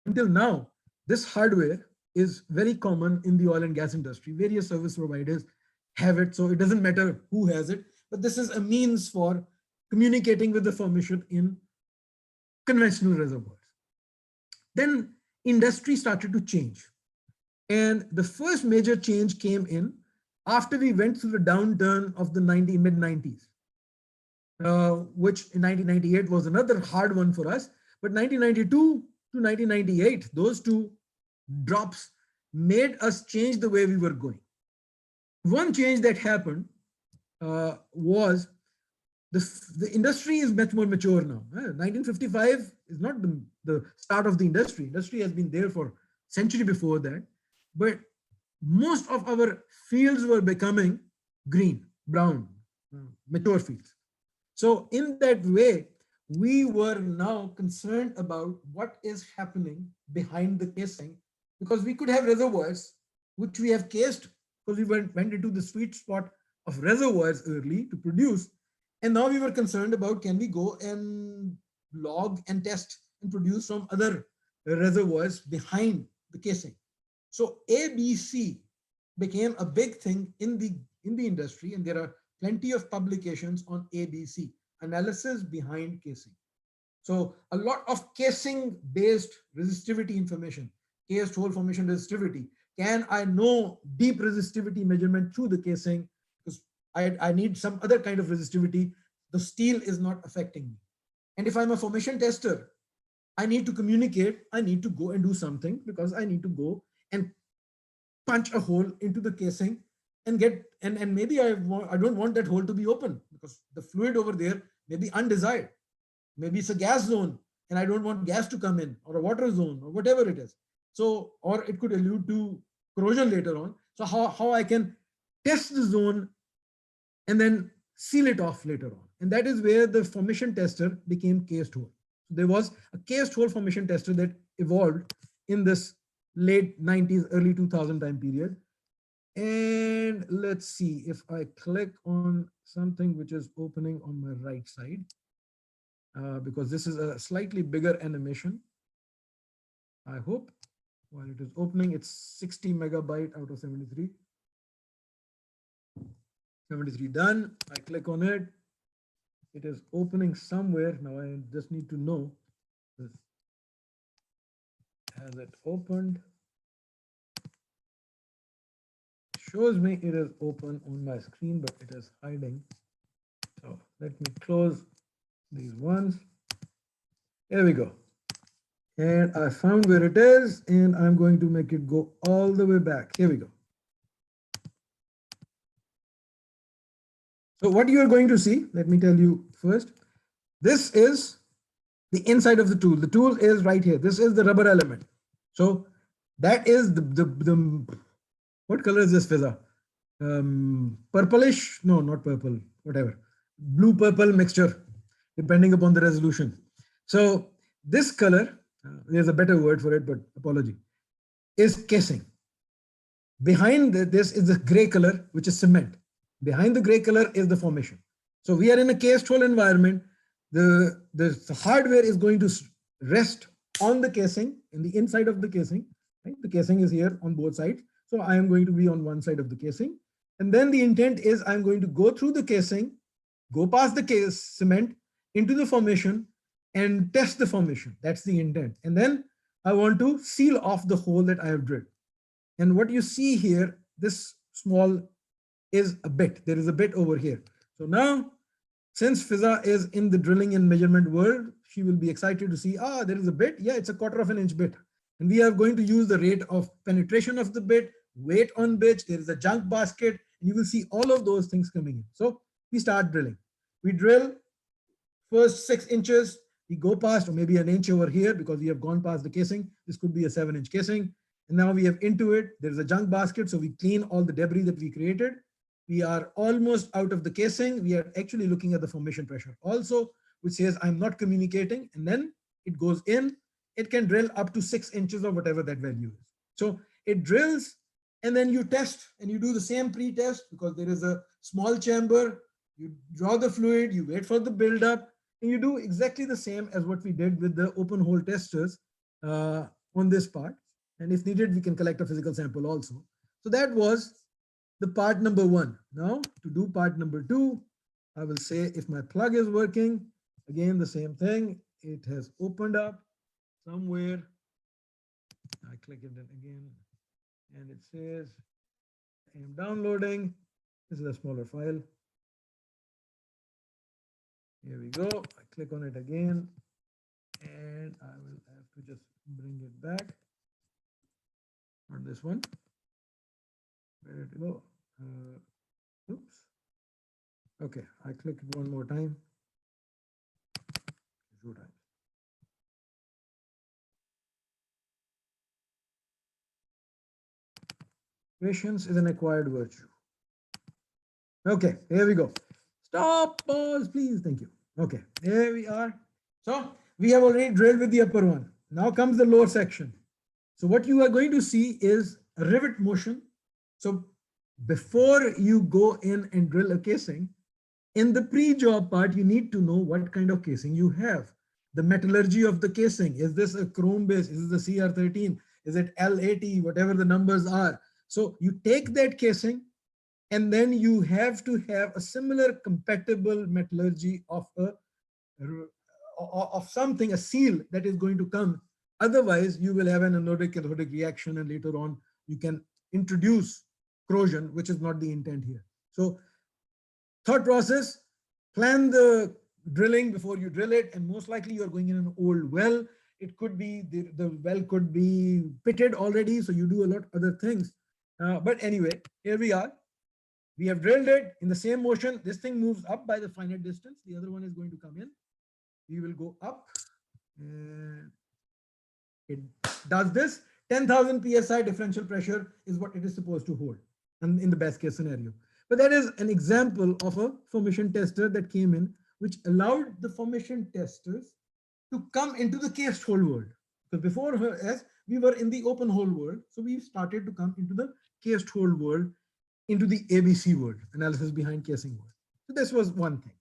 Until now, this hardware is very common in the oil and gas industry. Various service providers have it, so it doesn't matter who has it, but this is a means for communicating with the formation in conventional reservoirs. Then industry started to change. And the first major change came in after we went through the downturn of the mid-90s, which in 1998 was another hard one for us. But 1992 to 1998, those two drops made us change the way we were going. One change that happened was the industry is much more mature now. 1955 is not the start of the industry. Industry has been there for a century before that. But most of our fields were becoming green, brown, mature fields. So in that way, we were now concerned about what is happening behind the casing, because we could have reservoirs, which we have cased because we went into the sweet spot of reservoirs early to produce. And now we were concerned about, can we go and log and test and produce from other reservoirs behind the casing. So ABC became a big thing in the industry, and there are plenty of publications on ABC, analysis behind casing. So a lot of casing based resistivity information, cased hole formation resistivity. Can I know deep resistivity measurement through the casing? Because I need some other kind of resistivity. The steel is not affecting me. And if I'm a formation tester, I need to communicate. I need to go and do something, because I need to go and punch a hole into the casing and get, and maybe I don't want that hole to be open because the fluid over there may be undesired. Maybe it's a gas zone and I don't want gas to come in, or a water zone, or whatever it is. So, or it could allude to corrosion later on. So how I can test the zone and then seal it off later on. And that is where the formation tester became cased hole. So there was a cased hole formation tester that evolved in this late 90s, early 2000 time period. And let's see if I click on something which is opening on my right side, because this is a slightly bigger animation. I hope while it is opening, it's 60 megabyte out of 73. 73 done. I click on it. It is opening somewhere. Now I just need to know this. Has it opened? Shows me it is open on my screen, but it is hiding. So let me close these ones. There we go. And I found where it is, and I'm going to make it go all the way back. Here we go. So what you are going to see, let me tell you first, this is the inside of the tool. The tool is right here. This is the rubber element. So that is the what color is this, Fiza? Purplish? No, not purple, whatever. Blue purple mixture, depending upon the resolution. So this color, there's a better word for it, but apology, is casing. Behind this is the gray color, which is cement. Behind the gray color is the formation. So we are in a cased hole environment. The hardware is going to rest on the casing, in the inside of the casing. Right? The casing is here on both sides. So I am going to be on one side of the casing. And then the intent is I'm going to go through the casing, go past the case cement into the formation and test the formation. That's the intent. And then I want to seal off the hole that I have drilled. And what you see here, this small is a bit. There is a bit over here. So now, since Fiza is in the drilling and measurement world, she will be excited to see, there is a bit. Yeah, it's a 1/4 of an inch bit. And we are going to use the rate of penetration of the bit, weight on bit, there is a junk basket, and you will see all of those things coming in. So we start drilling. We drill first 6 inches, we go past, or maybe an inch over here because we have gone past the casing. This could be a 7-inch casing. And now we have into it, there's a junk basket. So we clean all the debris that we created. We are almost out of the casing. We are actually looking at the formation pressure also, which says I'm not communicating. And then it goes in. It can drill up to 6 inches or whatever that value is. So it drills, and then you test and you do the same pre-test because there is a small chamber. You draw the fluid, you wait for the buildup, and you do exactly the same as what we did with the open hole testers on this part. And if needed, we can collect a physical sample also. So that was the part number 1. Now to do part number 2, I will say if my plug is working, again, the same thing. It has opened up somewhere. I click it again and it says I am downloading. This is a smaller file. Here we go. I click on it again and I will have to just bring it back. Not this one. Where did it go? Oops. Okay, I click it one more time. 2 times. Patience is an acquired virtue. Okay, here we go. Stop, pause, please. Thank you. Okay, here we are. So we have already drilled with the upper one. Now comes the lower section. So what you are going to see is a rivet motion. So before you go in and drill a casing, in the pre-job part, you need to know what kind of casing you have. The metallurgy of the casing. Is this a chrome base? Is this a CR13? Is it L80? Whatever the numbers are. So you take that casing and then you have to have a similar compatible metallurgy of something, a seal that is going to come. Otherwise, you will have an anodic cathodic reaction, and later on you can introduce corrosion, which is not the intent here. So thought process, plan the drilling before you drill it, and most likely you're going in an old well. It could be, the well could be pitted already, so you do a lot of other things. But anyway, here we are. We have drilled it in the same motion. This thing moves up by the finite distance. The other one is going to come in. We will go up. And it does this. 10,000 psi differential pressure is what it is supposed to hold, and in the best case scenario. But that is an example of a formation tester that came in, which allowed the formation testers to come into the cased hole world. Because before her, as we were in the open hole world, so we started to come into the cased hole world, into the ABC world, analysis behind casing world. So this was one thing.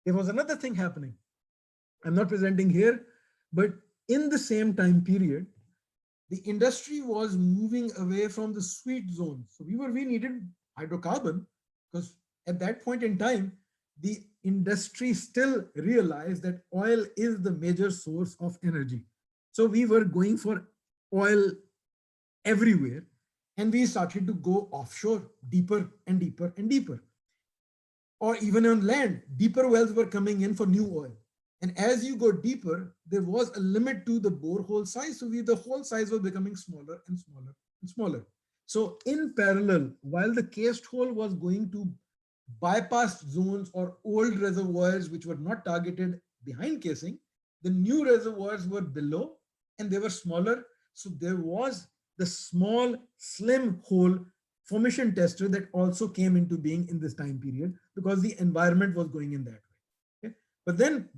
There was another thing happening. I'm not presenting here, but in the same time period, the industry was moving away from the sweet zone. So we needed hydrocarbon, because at that point in time, the industry still realized that oil is the major source of energy. So we were going for oil everywhere, and we started to go offshore deeper and deeper and deeper. Or even on land, deeper wells were coming in for new oil. And as you go deeper, there was a limit to the borehole size. So the hole size was becoming smaller and smaller and smaller. So in parallel, while the cased hole was going to bypass zones or old reservoirs which were not targeted behind casing, the new reservoirs were below and they were smaller. So there was the small slim hole formation tester that also came into being in this time period because the environment was going in that way. Okay? But then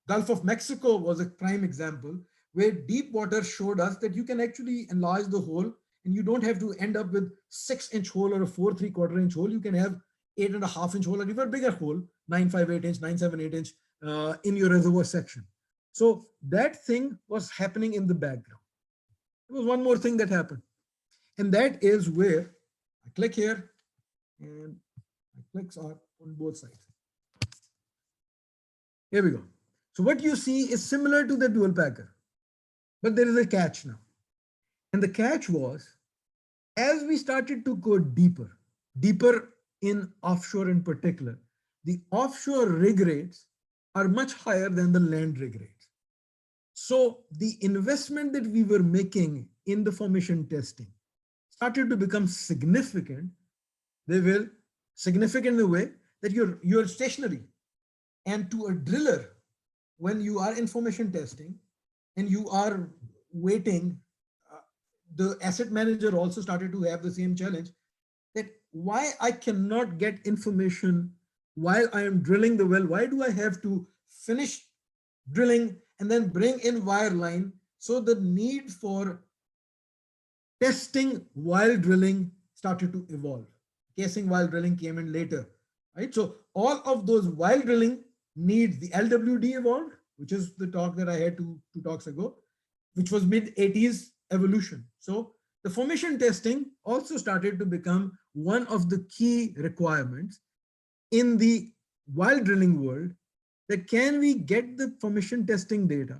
Gulf of Mexico was a prime example where deep water showed us that you can actually enlarge the hole and you don't have to end up with 6-inch hole or a 4 3/4 inch hole. You can have 8.5-inch hole or even bigger hole, 9.58 inch, 9.78 inch in your reservoir section. So that thing was happening in the background. There was one more thing that happened. And that is where I click here and my clicks are on both sides. Here we go. So what you see is similar to the dual packer, but there is a catch now. And the catch was, as we started to go deeper in offshore in particular, the offshore rig rates are much higher than the land rig rates. So the investment that we were making in the formation testing started to become significant. They will significant in the way that you're stationary. And to a driller, when you are in formation testing and you are waiting, the asset manager also started to have the same challenge, that why I cannot get information while I am drilling the well. Why do I have to finish drilling and then bring in wireline? So the need for testing while drilling started to evolve. Casing while drilling came in later, right? So all of those while drilling needs, the LWD evolved, which is the talk that I had two talks ago, which was mid-80s evolution. So the formation testing also started to become one of the key requirements in the while drilling world, that can we get the formation testing data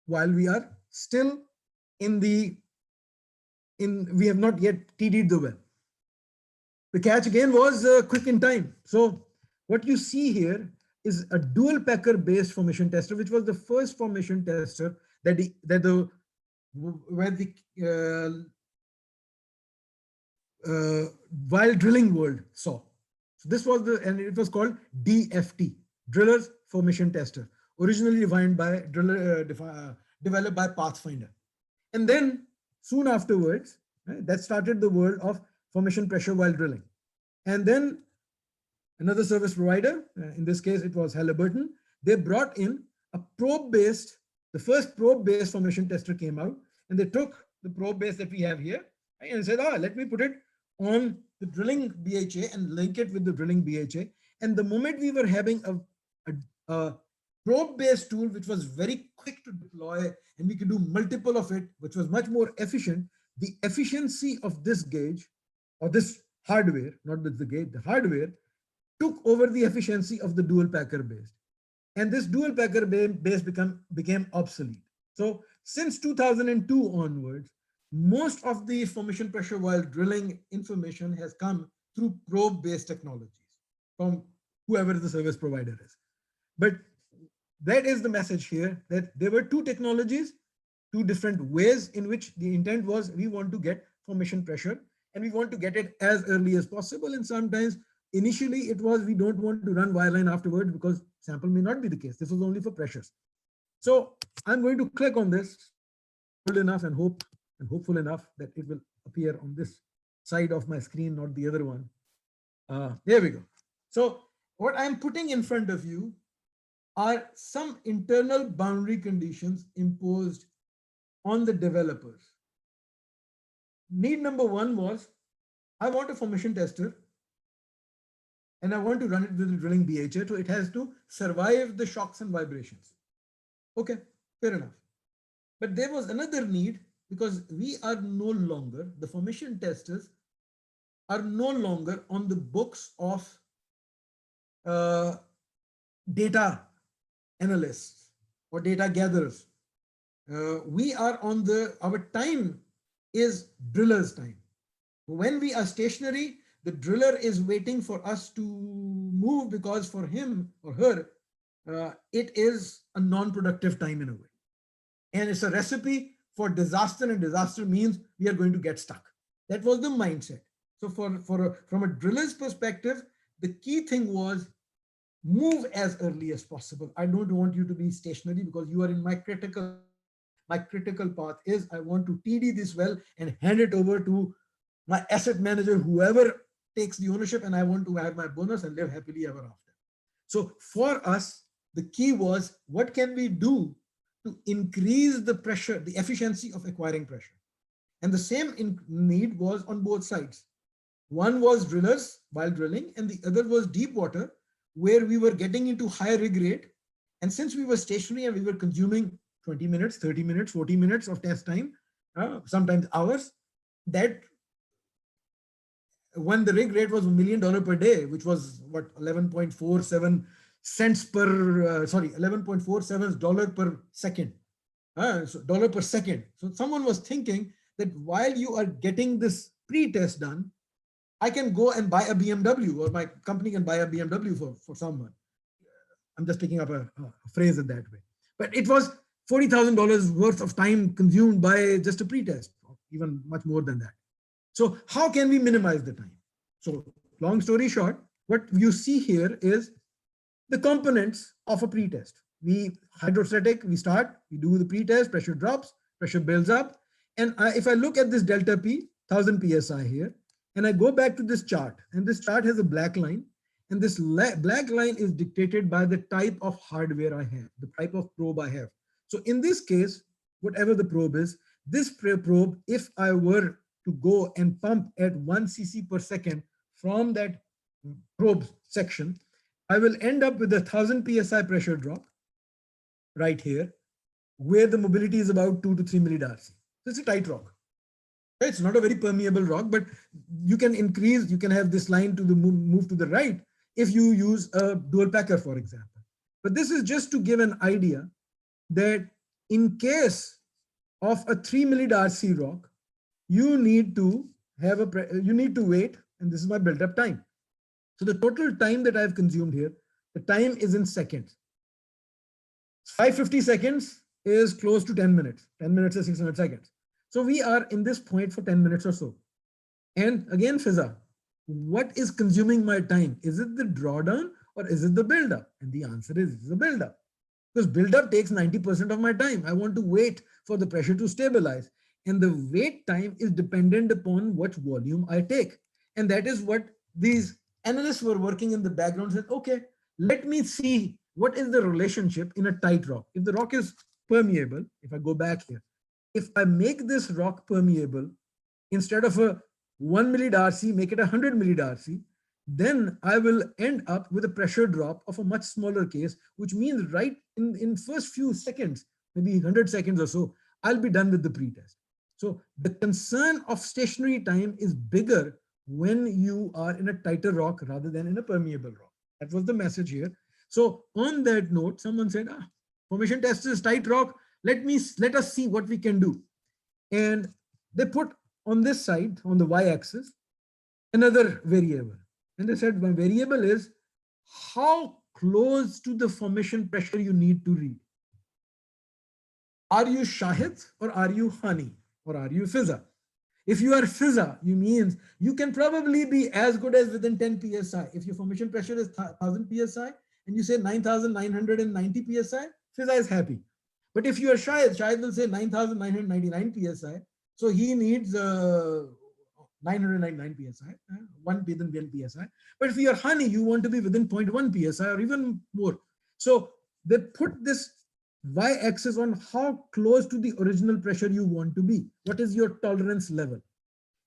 while we are still we have not yet TD'd the well. The catch again was quick in time. So what you see here is a dual packer based formation tester, which was the first formation tester that the while drilling world saw. So this was and it was called DFT, Drillers Formation Tester, originally defined by developed by Pathfinder. And then soon afterwards, right, that started the world of formation pressure while drilling. And then another service provider, in this case it was Halliburton, they brought in a probe-based, the first probe-based formation tester came out, and they took the probe base that we have here, right, and said, let me put it on the drilling BHA and link it with the drilling BHA. And the moment we were having a probe-based tool, which was very quick to deploy, and we could do multiple of it, which was much more efficient, the efficiency of this gauge, or this hardware, not the gauge, the hardware, took over the efficiency of the dual packer base. And this dual packer base became obsolete. So since 2002 onwards, most of the formation pressure while drilling information has come through probe-based technologies from whoever the service provider is. But that is the message here, that there were two technologies, two different ways in which the intent was we want to get formation pressure and we want to get it as early as possible. And sometimes initially it was we don't want to run wireline afterwards because sample may not be the case. This was only for pressures. So I'm going to click on this bold enough and hopeful enough that it will appear on this side of my screen, not the other one. There we go. So what I'm putting in front of you are some internal boundary conditions imposed on the developers. Need number one was, I want a formation tester and I want to run it with the drilling BHA, so it has to survive the shocks and vibrations. Okay, fair enough. But there was another need, because we are no longer, the formation testers are no longer on the books of data analysts or data gatherers. We are on our time is driller's time. When we are stationary, the driller is waiting for us to move, because for him or her, it is a non-productive time in a way. And it's a recipe for disaster, and disaster means we are going to get stuck. That was the mindset. So from a driller's perspective, the key thing was move as early as possible. I don't want you to be stationary because you are in my critical path. My critical path is I want to TD this well and hand it over to my asset manager, whoever takes the ownership, and I want to have my bonus and live happily ever after. So for us, the key was what can we do to increase the pressure, the efficiency of acquiring pressure. And the same need was on both sides. One was drillers while drilling, and the other was deep water, where we were getting into higher rig rate. And since we were stationary and we were consuming 20 minutes, 30 minutes, 40 minutes of test time, sometimes hours, that when the rig rate was $1 million per day, which was what, 11.47 cents per, $11.47 per second, so dollar per second. So someone was thinking that while you are getting this pre-test done, I can go and buy a BMW, or my company can buy a BMW for someone. I'm just picking up a phrase in that way. But it was $40,000 worth of time consumed by just a pre-test, even much more than that. So how can we minimize the time? So long story short, what you see here is the components of a pre-test. We hydrostatic, we start, we do the pre-test, pressure drops, pressure builds up. And if I look at this delta P, 1000 PSI here, and I go back to this chart, and this chart has a black line, and this black line is dictated by the type of hardware I have, the type of probe I have. So in this case, whatever the probe is, this probe, if I were to go and pump at 1 cc per second from that probe section, I will end up with a 1000 PSI pressure drop right here, where the mobility is about 2 to 3 millidarcy. So it's a tight rock. It's not a very permeable rock, but you can increase, you can have this line to the move to the right if you use a dual packer, for example. But this is just to give an idea that in case of a 3 millidarcy rock, you need to have you need to wait, and this is my built-up time. So the total time that I've consumed here, the time is in seconds. 550 seconds is close to 10 minutes. 10 minutes is 600 seconds. So we are in this point for 10 minutes or so. And again, Fiza, what is consuming my time? Is it the drawdown or is it the buildup? And the answer is it's the buildup. Because buildup takes 90% of my time. I want to wait for the pressure to stabilize. And the wait time is dependent upon what volume I take. And that is what these analysts were working in the background, said, okay, let me see what is the relationship in a tight rock. If the rock is permeable, if I go back here, if I make this rock permeable, instead of a 1 millidarcy, make it 100 millidarcy, then I will end up with a pressure drop of a much smaller case, which means right in first few seconds, maybe 100 seconds or so, I'll be done with the pretest. So the concern of stationary time is bigger when you are in a tighter rock rather than in a permeable rock. That was the message here. So on that note, someone said, formation test is tight rock. Let us see what we can do. And they put on this side, on the y-axis, another variable. And they said, my variable is how close to the formation pressure you need to read. Are you Shahid or are you Hani or are you Fiza? If you are Fiza, you means you can probably be as good as within 10 psi. If your formation pressure is 1000 psi and you say 9990 psi, Fiza is happy. But if you are Shahid will say 9999 psi. So he needs 999 psi, 1 within 1 psi. But if you are Hani, you want to be within 0.1 psi or even more. So they put this y-axis on how close to the original pressure you want to be. What is your tolerance level?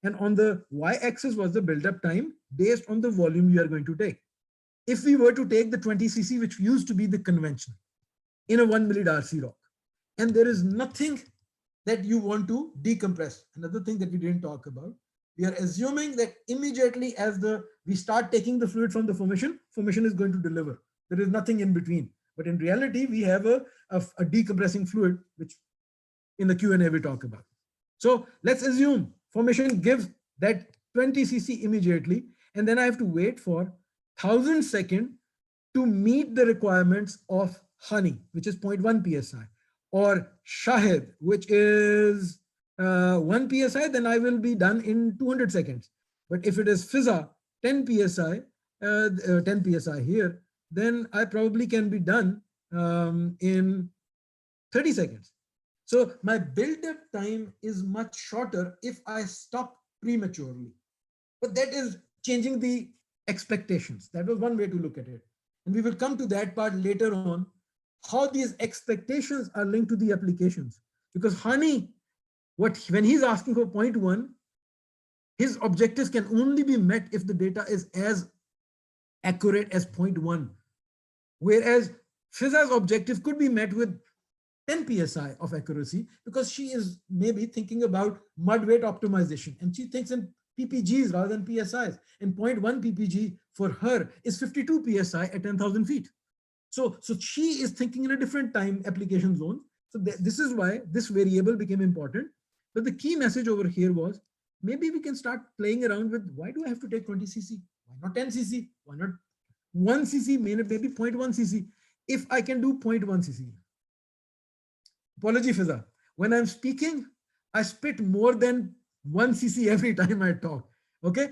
And on the y-axis was the build-up time based on the volume you are going to take. If we were to take the 20 cc, which used to be the conventional in a 1 millidarcy rock, and there is nothing that you want to decompress. Another thing that we didn't talk about, we are assuming that immediately as we start taking the fluid from the formation is going to deliver. There is nothing in between. But in reality, we have a decompressing fluid, which in the Q&A we talk about. So let's assume formation gives that 20 cc immediately, and then I have to wait for 1000 seconds to meet the requirements of honey, which is 0.1 psi, or shahid, which is 1 psi, then I will be done in 200 seconds. But if it is fizza, 10 psi, 10 psi here, then I probably can be done in 30 seconds. So my build-up time is much shorter if I stop prematurely. But that is changing the expectations. That was one way to look at it. And we will come to that part later on, how these expectations are linked to the applications. Because honey, when he's asking for 0.1, his objectives can only be met if the data is as accurate as 0.1. Whereas Fiza's objective could be met with 10 psi of accuracy, because she is maybe thinking about mud weight optimization, and she thinks in ppgs rather than psis, and 0.1 ppg for her is 52 psi at 10,000 feet. So she is thinking in a different time application zone. So this is why this variable became important. But the key message over here was, maybe we can start playing around with, why do I have to take 20 cc? Why not 10 cc? Why not 1 cc, maybe 0.1 cc? If I can do 0.1 cc. Apology, Fiza. When I'm speaking, I spit more than 1 cc every time I talk. Okay,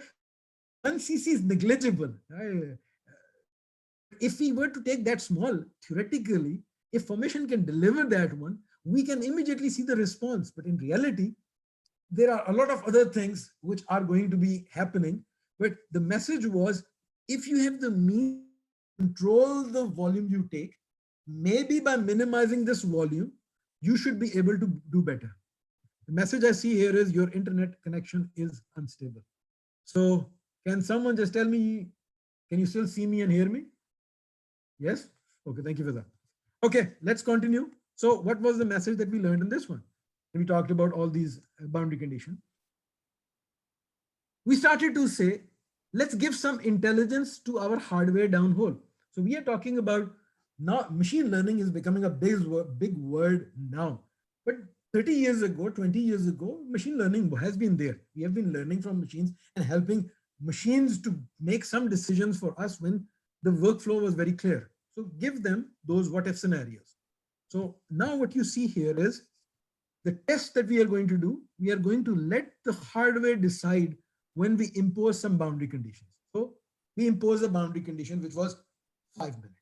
1 cc is negligible. If we were to take that small, theoretically, if formation can deliver that one, we can immediately see the response. But in reality, there are a lot of other things which are going to be happening. But the message was, if you have the means to control the volume you take, maybe by minimizing this volume, you should be able to do better. The message I see here is your internet connection is unstable. So can someone just tell me, can you still see me and hear me? Yes? Okay, thank you for that. Okay, let's continue. So what was the message that we learned in this one? We talked about all these boundary conditions. We started to say, let's give some intelligence to our hardware downhole. So we are talking about, now machine learning is becoming a big word now. But 30 years ago, 20 years ago, machine learning has been there. We have been learning from machines and helping machines to make some decisions for us when the workflow was very clear. So give them those what if scenarios. So now what you see here is the test that we are going to do. We are going to let the hardware decide when we impose some boundary conditions. So we impose a boundary condition which was 5 minutes.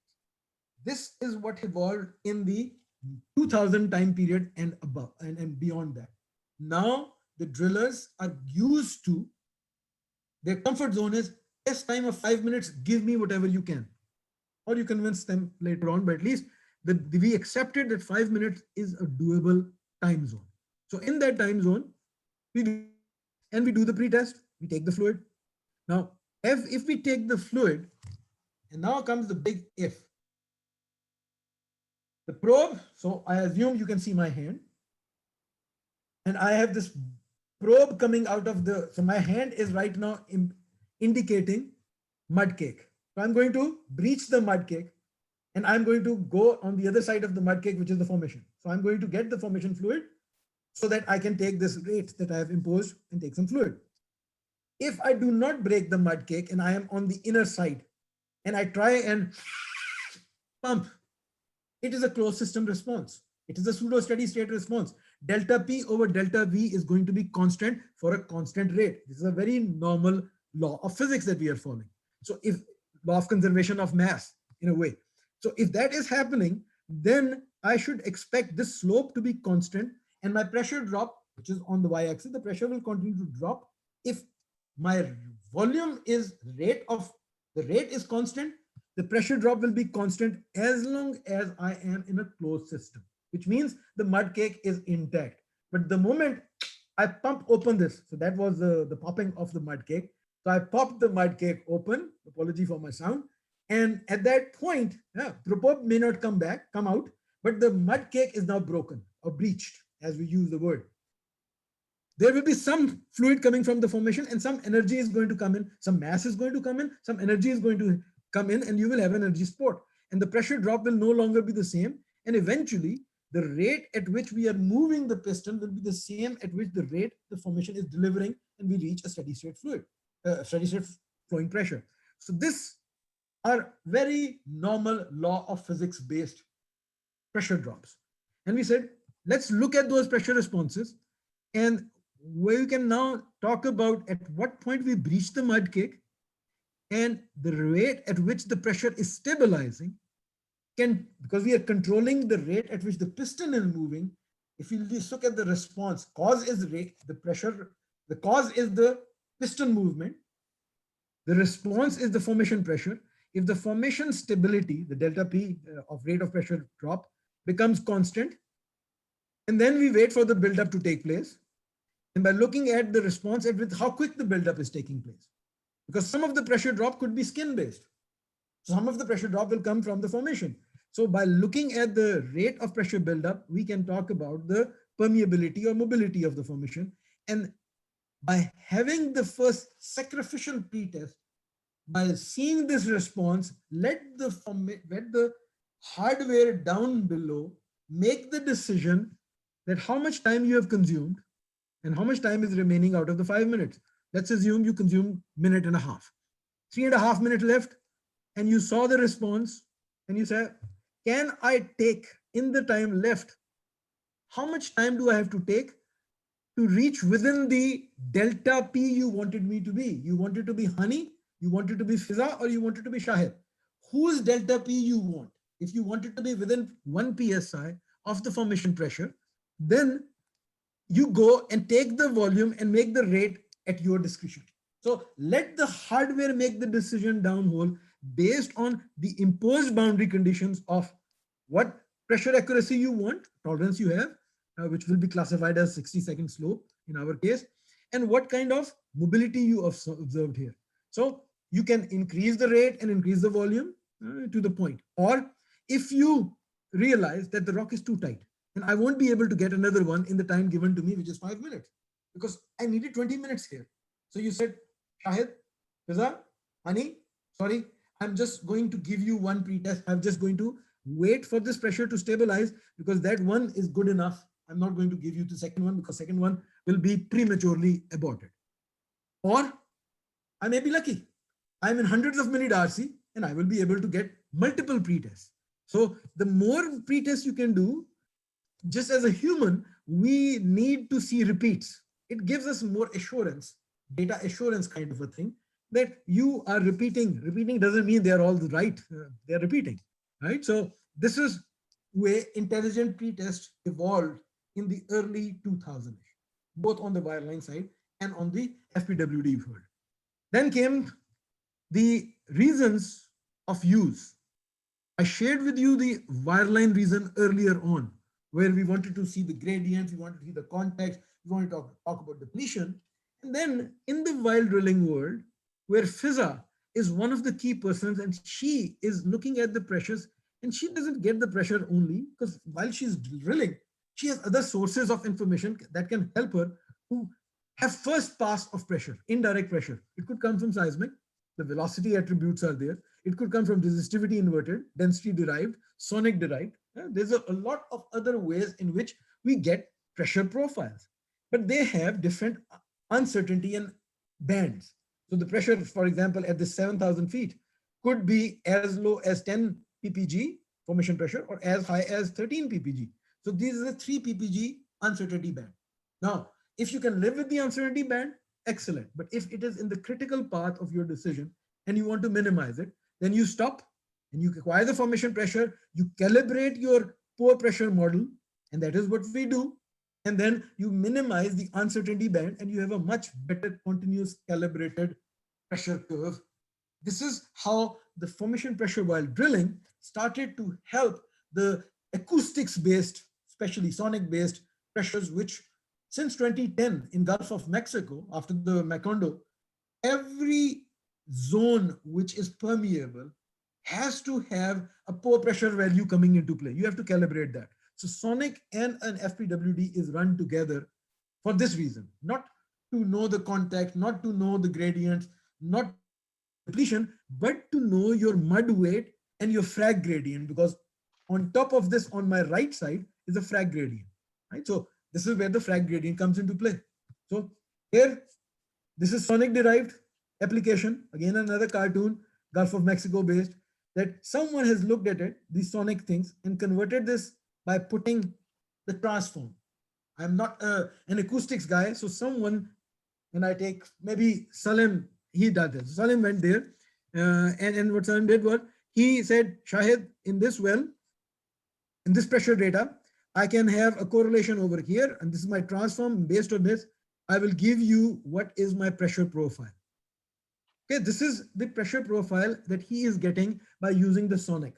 This is what evolved in the 2000 time period and above and beyond that. Now the drillers are used to, their comfort zone is test time of 5 minutes, give me whatever you can. Or you convince them later on, but at least we accepted that 5 minutes is a doable time zone. So in that time zone, we do the pre-test, we take the fluid. Now, if we take the fluid, and now comes the big if. The probe, so I assume you can see my hand. And I have this probe coming out of the, so my hand is right now indicating mud cake. So I'm going to breach the mud cake and I'm going to go on the other side of the mud cake, which is the formation. So I'm going to get the formation fluid so that I can take this rate that I have imposed and take some fluid. If I do not break the mud cake and I am on the inner side and I try and pump, it is a closed system response. It is a pseudo steady state response. Delta P over delta V is going to be constant for a constant rate. This is a very normal law of physics that we are following. So if law of conservation of mass in a way. So if that is happening, then I should expect this slope to be constant and my pressure drop, which is on the y-axis, the pressure will continue to drop. If my volume is the rate is constant, the pressure drop will be constant as long as I am in a closed system, which means the mud cake is intact. But the moment I pump open this, so that was the popping of the mud cake. So I popped the mud cake open, apology for my sound. And at that point, the probe may not come out, but the mud cake is now broken or breached, as we use the word. There will be some fluid coming from the formation and some energy is going to come in, some mass is going to come in, some energy is going to come in, and you will have an energy sport. And the pressure drop will no longer be the same. And eventually, the rate at which we are moving the piston will be the same at which the rate the formation is delivering, and we reach a steady state fluid, steady state flowing pressure. So this are very normal law of physics based pressure drops. And we said, let's look at those pressure responses, and we can now talk about at what point we breach the mud cake, and the rate at which the pressure is stabilizing can, because we are controlling the rate at which the piston is moving. If you just look at the response, cause is rate, the pressure, the cause is the piston movement, the response is the formation pressure. If the formation stability, the delta P of rate of pressure drop becomes constant, and then we wait for the buildup to take place. And by looking at the response at with how quick the buildup is taking place, because some of the pressure drop could be skin based. Some of the pressure drop will come from the formation. So by looking at the rate of pressure buildup, we can talk about the permeability or mobility of the formation. And by having the first sacrificial pretest, by seeing this response, let the hardware down below make the decision that how much time you have consumed and how much time is remaining out of the 5 minutes. Let's assume you consumed minute and a half, 3.5 minutes left, and you saw the response and you say, can I take in the time left? How much time do I have to take to reach within the delta P you wanted me to be? You wanted to be honey, you wanted to be fizza, or you wanted to be shahid? Whose delta P you want? If you want it to be within 1 psi of the formation pressure, then you go and take the volume and make the rate at your discretion. So let the hardware make the decision downhole based on the imposed boundary conditions of what pressure accuracy you want, tolerance you have, which will be classified as 60-second slope in our case, and what kind of mobility you observed here. So you can increase the rate and increase the volume to the point. Or if you realize that the rock is too tight, and I won't be able to get another one in the time given to me, which is 5 minutes, because I needed 20 minutes here. So you said, Shahid, Fiza, honey, sorry, I'm just going to give you one pretest. I'm just going to wait for this pressure to stabilize because that one is good enough. I'm not going to give you the second one because second one will be prematurely aborted. Or I may be lucky. I'm in hundreds of milli Darcy and I will be able to get multiple pretests. So the more pretests you can do, just as a human, we need to see repeats. It gives us more assurance, data assurance kind of a thing, that you are repeating. Repeating doesn't mean they're all right. They're repeating, right? So this is where intelligent pretest evolved in the early 2000s, both on the wireline side and on the FPWD world. Then came the reasons of use. I shared with you the wireline reason earlier on, where we wanted to see the gradients, we wanted to see the context, we wanted to talk about depletion. And then in the wild drilling world, where Fiza is one of the key persons and she is looking at the pressures, and she doesn't get the pressure only because while she's drilling, she has other sources of information that can help her to have first pass of pressure, indirect pressure. It could come from seismic, the velocity attributes are there. It could come from resistivity inverted, density derived, sonic derived. There's a lot of other ways in which we get pressure profiles, but they have different uncertainty and bands. So the pressure, for example, at the 7,000 feet could be as low as 10 ppg formation pressure or as high as 13 ppg. So these are the 3 ppg uncertainty band. Now, if you can live with the uncertainty band, excellent. But if it is in the critical path of your decision and you want to minimize it, then you stop and you acquire the formation pressure, you calibrate your pore pressure model, and that is what we do. And then you minimize the uncertainty band and you have a much better continuous calibrated pressure curve. This is how the formation pressure while drilling started to help the acoustics based, especially sonic based pressures, which since 2010 in Gulf of Mexico, after the Macondo, every zone which is permeable has to have a pore pressure value coming into play. You have to calibrate that. So sonic and an FPWD is run together for this reason, not to know the contact, not to know the gradients, not depletion, but to know your mud weight and your frag gradient, because on top of this, on my right side is a frag gradient, right? So this is where the frag gradient comes into play. So here, this is sonic derived application. Again, another cartoon. Gulf of Mexico based, that someone has looked at it, these sonic things, and converted this by putting the transform. I'm not an acoustics guy, so someone, and I take maybe Salim, he does this. Salim went there, and what Salim did was he said, Shahid, in this well, in this pressure data, I can have a correlation over here, and this is my transform. Based on this, I will give you what is my pressure profile. Okay, this is the pressure profile that he is getting by using the sonic.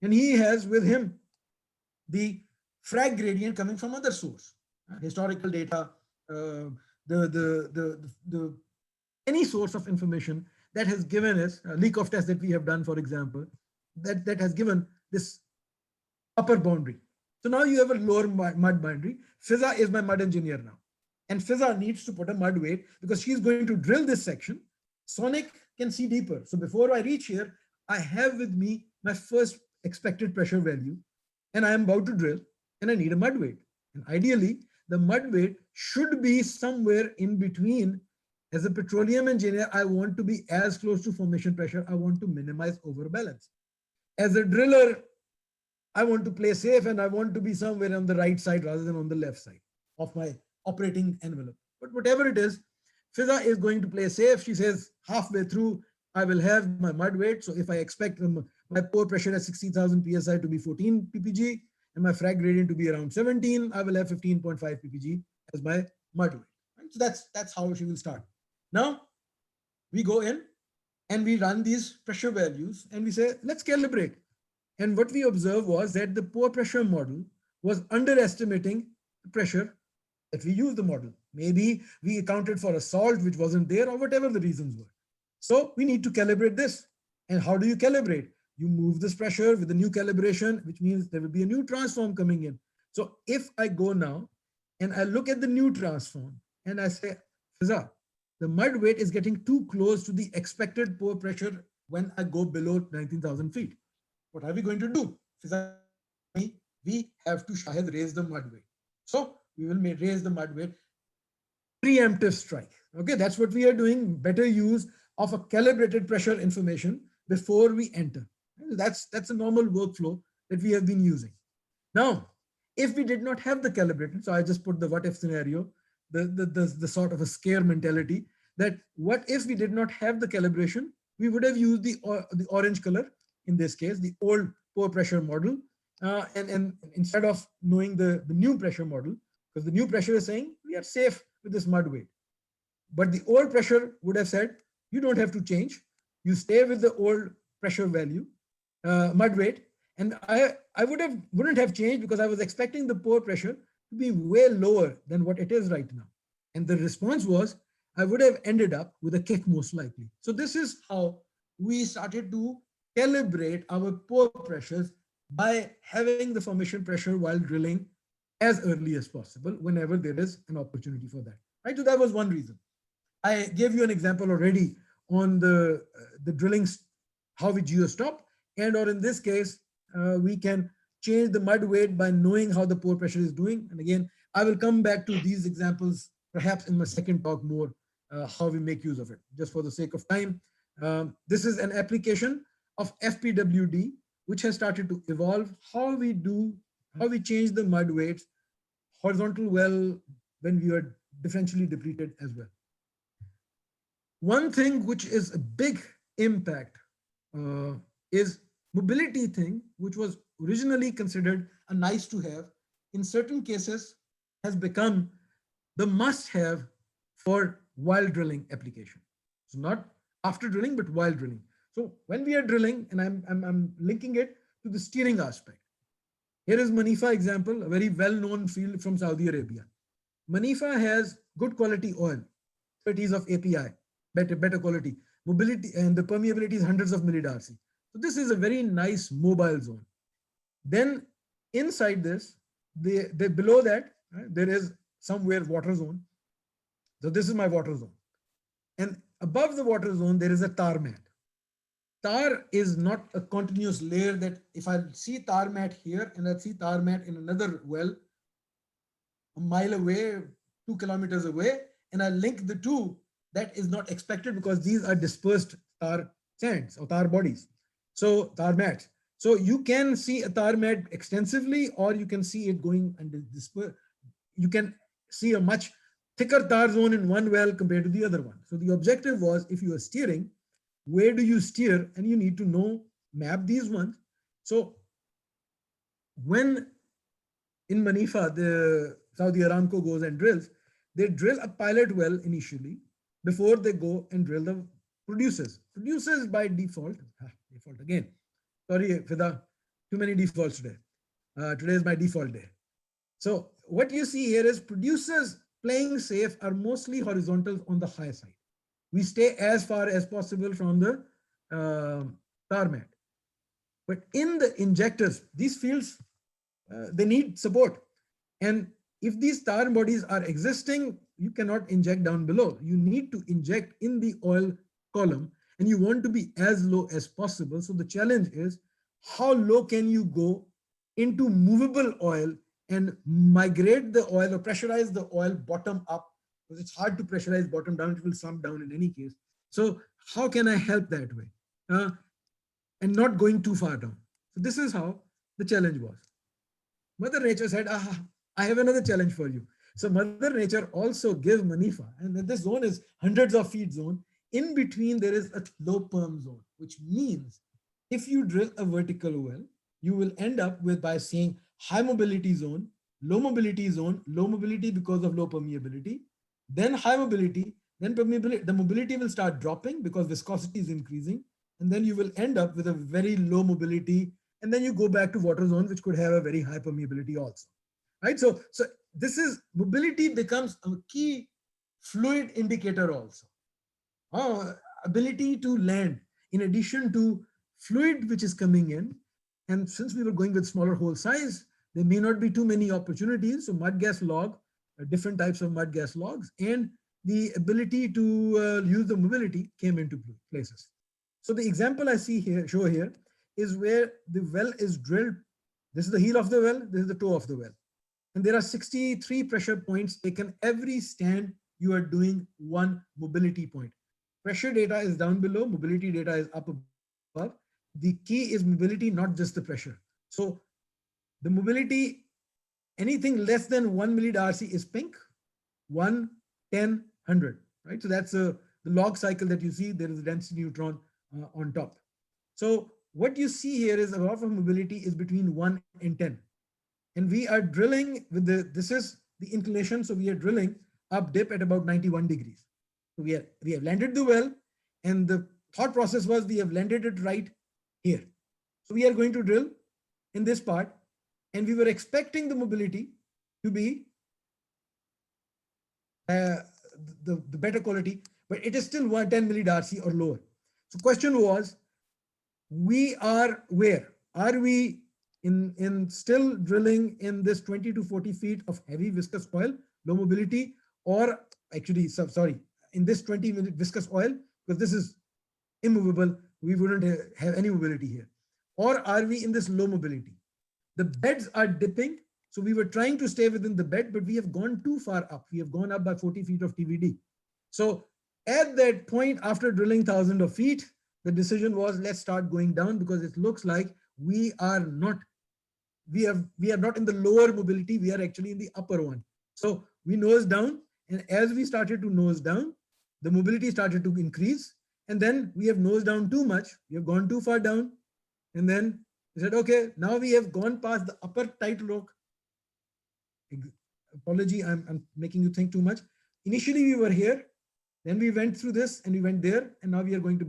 And he has with him the frag gradient coming from other source, historical data, the any source of information that has given us a leak of test that we have done, for example, that has given this upper boundary. So now you have a lower mud boundary. Fiza is my mud engineer now. And Fiza needs to put a mud weight because she's going to drill this section. Sonic can see deeper. So before I reach here, I have with me my first expected pressure value, and I am about to drill, and I need a mud weight. And ideally, the mud weight should be somewhere in between. As a petroleum engineer, I want to be as close to formation pressure. I want to minimize overbalance. As a driller, I want to play safe, and I want to be somewhere on the right side rather than on the left side of my operating envelope. But whatever it is, Fiza is going to play safe. She says halfway through, I will have my mud weight. So if I expect my pore pressure at 60,000 psi to be 14 ppg and my frag gradient to be around 17, I will have 15.5 ppg as my mud weight. Right? So that's how she will start. Now we go in and we run these pressure values and we say, let's calibrate. And what we observed was that the pore pressure model was underestimating the pressure that we use the model. Maybe we accounted for a salt which wasn't there or whatever the reasons were. So we need to calibrate this. And how do you calibrate? You move this pressure with the new calibration, which means there will be a new transform coming in. So if I go now and I look at the new transform and I say, Fiza, the mud weight is getting too close to the expected pore pressure when I go below 19,000 feet. What are we going to do? Fiza, we have to Shahid raise the mud weight. So we will raise the mud weight. Preemptive strike. Okay, that's what we are doing. Better use of a calibrated pressure information before we enter. That's a normal workflow that we have been using. Now, if we did not have the calibrated, so I just put the what if scenario, the sort of a scare mentality that what if we did not have the calibration, we would have used the orange color, in this case, the old pore pressure model, and instead of knowing the new pressure model, because the new pressure is saying we are safe with this mud weight. But the old pressure would have said, you don't have to change. You stay with the old pressure value, mud weight. And I wouldn't have changed because I was expecting the pore pressure to be way lower than what it is right now. And the response was, I would have ended up with a kick most likely. So this is how we started to calibrate our pore pressures by having the formation pressure while drilling as early as possible whenever there is an opportunity for that. Right? So that was one reason. I gave you an example already on the drilling, how we geo-stop, and or in this case, we can change the mud weight by knowing how the pore pressure is doing. And again, I will come back to these examples perhaps in my second talk more, how we make use of it. Just for the sake of time, this is an application of FPWD, which has started to evolve how we change the mud weights horizontal well when we are differentially depleted as well. One thing which is a big impact is mobility thing, which was originally considered a nice to have, in certain cases has become the must have for while drilling application. So not after drilling, but while drilling. So when we are drilling, and I'm linking it to the steering aspect. Here is Manifa example, a very well-known field from Saudi Arabia. Manifa has good quality oil, 30s of API, better quality, mobility, and the permeability is hundreds of millidarcy. So this is a very nice mobile zone. Then inside this, they below that, right, there is somewhere water zone. So this is my water zone. And above the water zone, there is a tar mat. Tar is not a continuous layer that if I see tar mat here and I see tar mat in another well, a mile away, 2 kilometers away, and I link the two, that is not expected because these are dispersed tar sands or tar bodies. So tar mats. So you can see a tar mat extensively, or you can see it going and you can see a much thicker tar zone in one well compared to the other one. So the objective was, if you are steering, where do you steer? And you need to know, map these ones. So when in Manifa, the Saudi Aramco goes and drills, they drill a pilot well initially before they go and drill the producers. Producers by default, default again. Sorry, Fida, too many defaults today. Today is my default day. So what you see here is producers playing safe are mostly horizontals on the high side. We stay as far as possible from the tarmac. But in the injectors, these fields, they need support. And if these tar bodies are existing, you cannot inject down below. You need to inject in the oil column, and you want to be as low as possible. So the challenge is, how low can you go into movable oil and migrate the oil or pressurize the oil bottom up? Because it's hard to pressurize bottom down, it will slump down in any case. So how can I help that way? And not going too far down. So this is how the challenge was. Mother Nature said, I have another challenge for you. So Mother Nature also gave Manifa, and this zone is hundreds of feet zone. In between, there is a low perm zone, which means if you drill a vertical well, you will end up with, by saying high mobility zone, low mobility because of low permeability, then high mobility, then permeability. The mobility will start dropping because viscosity is increasing. And then you will end up with a very low mobility. And then you go back to water zones, which could have a very high permeability also. Right? So this is, mobility becomes a key fluid indicator also. Ability to land in addition to fluid which is coming in. And since we were going with smaller hole size, there may not be too many opportunities. So mud gas log, different types of mud gas logs, and the ability to use the mobility came into places. So the example I see here, show here, is where the well is drilled. This is the heel of the well, this is the toe of the well. And there are 63 pressure points taken. Every stand, you are doing one mobility point. Pressure data is down below, mobility data is up above. The key is mobility, not just the pressure. So the mobility, anything less than 1 millid-RC is pink, 1, 10, 100, right? So that's the log cycle that you see. There is a density neutron on top. So what you see here is a lot of mobility is between 1 and 10. And we are drilling with this is the inclination. So we are drilling up dip at about 91 degrees. So we have landed the well, and the thought process was we have landed it right here. So we are going to drill in this part, and we were expecting the mobility to be the better quality, but it is still 110 millid-RC or lower. So question was, we are where? Are we in still drilling in this 20 to 40 feet of heavy viscous oil, low mobility, or actually, sorry, in this 20-minute viscous oil, because this is immovable, we wouldn't have any mobility here. Or are we in this low mobility? The beds are dipping. So we were trying to stay within the bed, but we have gone too far up. We have gone up by 40 feet of TVD. So at that point, after drilling thousands of feet, the decision was, let's start going down, because it looks like we are not in the lower mobility, we are actually in the upper one. So we nose down, and as we started to nose down, the mobility started to increase, and then we have nosed down too much. We have gone too far down, and then we said, okay, now we have gone past the upper tight lock. Apology, I'm making you think too much. Initially we were here, then we went through this, and we went there, and now we are going to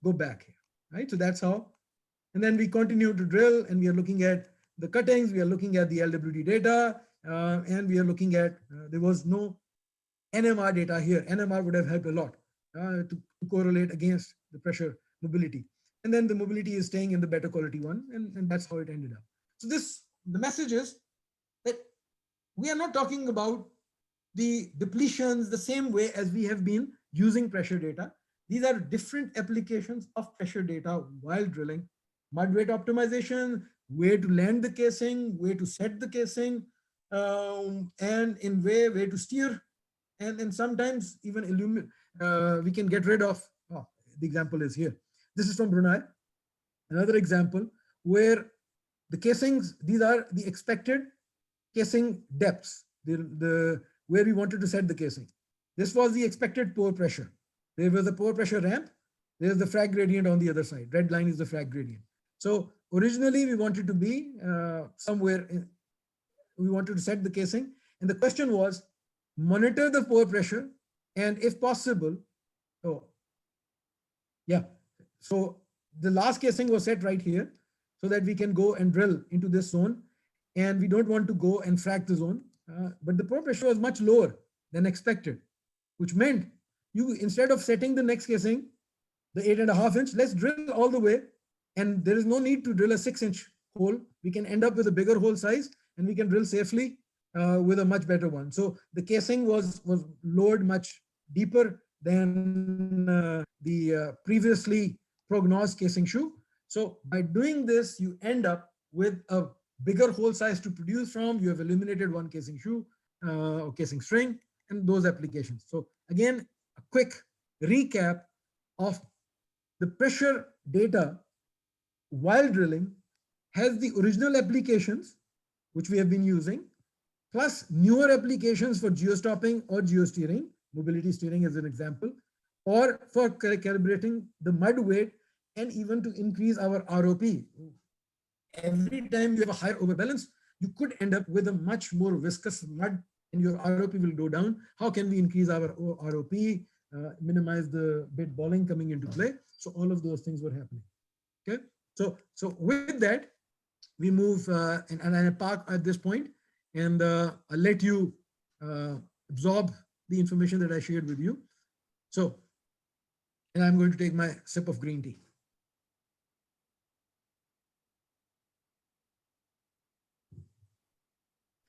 go back here, right? So that's how. And then we continue to drill, and we are looking at the cuttings, we are looking at the LWD data, and we are looking at, there was no NMR data here. NMR would have helped a lot to correlate against the pressure mobility. And then the mobility is staying in the better quality one, and that's how it ended up. So the message is that we are not talking about the depletions the same way as we have been using pressure data. These are different applications of pressure data while drilling. Mud weight optimization, where to land the casing, where to set the casing, and in where to steer, and sometimes even we can get rid of, the example is here. This is from Brunei. Another example where the casings, these are the expected casing depths, where we wanted to set the casing. This was the expected pore pressure. There was a pore pressure ramp. There's the frag gradient on the other side. Red line is the frag gradient. So originally we wanted to be somewhere, we wanted to set the casing. And the question was, monitor the pore pressure and if possible, so the last casing was set right here so that we can go and drill into this zone. And we don't want to go and frag the zone, but the pore pressure was much lower than expected, which meant you, instead of setting the next casing, the 8.5 inch, let's drill all the way. And there is no need to drill a 6-inch hole. We can end up with a bigger hole size and we can drill safely with a much better one. So the casing was lowered much deeper than the previously prognosed casing shoe. So by doing this, you end up with a bigger hole size to produce from. You have eliminated one casing shoe or casing string and those applications. So again, a quick recap of the pressure data while drilling has the original applications, which we have been using, plus newer applications for geostopping or geosteering, mobility steering as an example, or for calibrating the mud weight and even to increase our ROP. Every time you have a higher overbalance, you could end up with a much more viscous mud and your ROP will go down. How can we increase our ROP, minimize the bit balling coming into play? So all of those things were happening. Okay, so with that, we move and I park at this point, and I'll let you absorb the information that I shared with you. So, and I'm going to take my sip of green tea.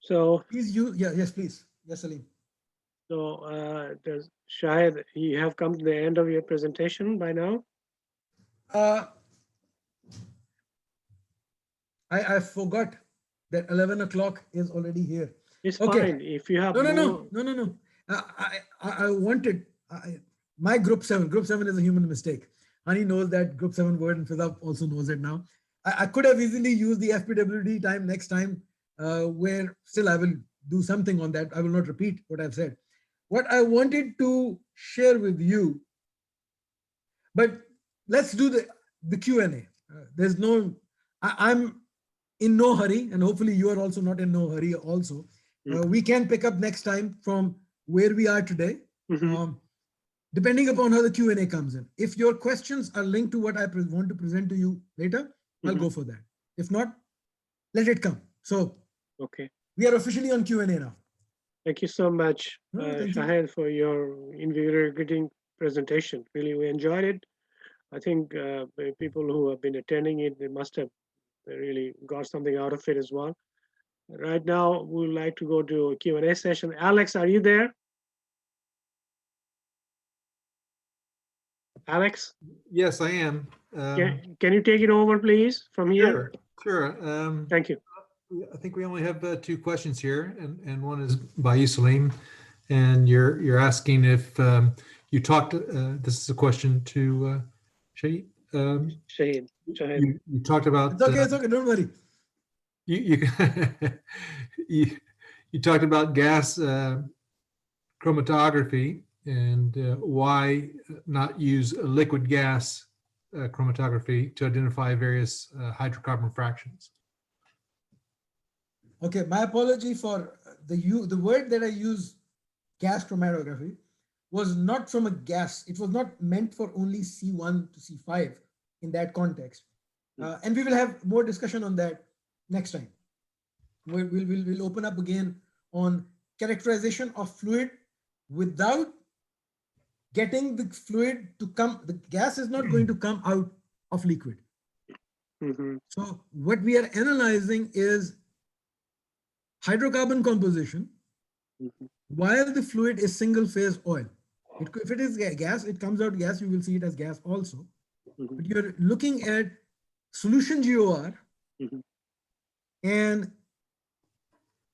So please use, yes, please. Yes, Salim. So does Shahid, you have come to the end of your presentation by now? I forgot that 11 o'clock is already here. It's okay. Fine. If you have No. I wanted my group 7. Group 7 is a human mistake. Hani knows that group 7 word and Fidab also knows it now. I could have easily used the FPWD time next time, where still I will do something on that. I will not repeat what I've said. What I wanted to share with you, but let's do the Q&A. There's no, I'm in no hurry, and hopefully you are also not in no hurry also. We can pick up next time from where we are today, depending upon how the Q&A comes in. If your questions are linked to what I want to present to you later, I'll go for that. If not, let it come. So okay, we are officially on Q&A now. Thank you so much, Shahid, for your invigorating presentation. Really, we enjoyed it. I think people who have been attending it, they must have really got something out of it as well. Right now, we would like to go to a Q&A session. Alex, are you there? Alex? Yes, I am. Can you take it over, please, from here? Sure. Thank you. I think we only have 2 questions here, and one is by you, Salim. And you're asking if you talked. This is a question to Shahid. Shahid. You talked about. It's okay. Don't worry. You talked about gas chromatography and why not use liquid gas chromatography to identify various hydrocarbon fractions. Okay, my apology for the word that I use, gas chromatography, was not from a gas. It was not meant for only C1 to C5 in that context. And we will have more discussion on that next time. We'll open up again on characterization of fluid without getting the fluid to come. The gas is not going to come out of liquid. So what we are analyzing is hydrocarbon composition while the fluid is single phase oil. If it is gas, it comes out gas, you will see it as gas also. But you're looking at solution GOR and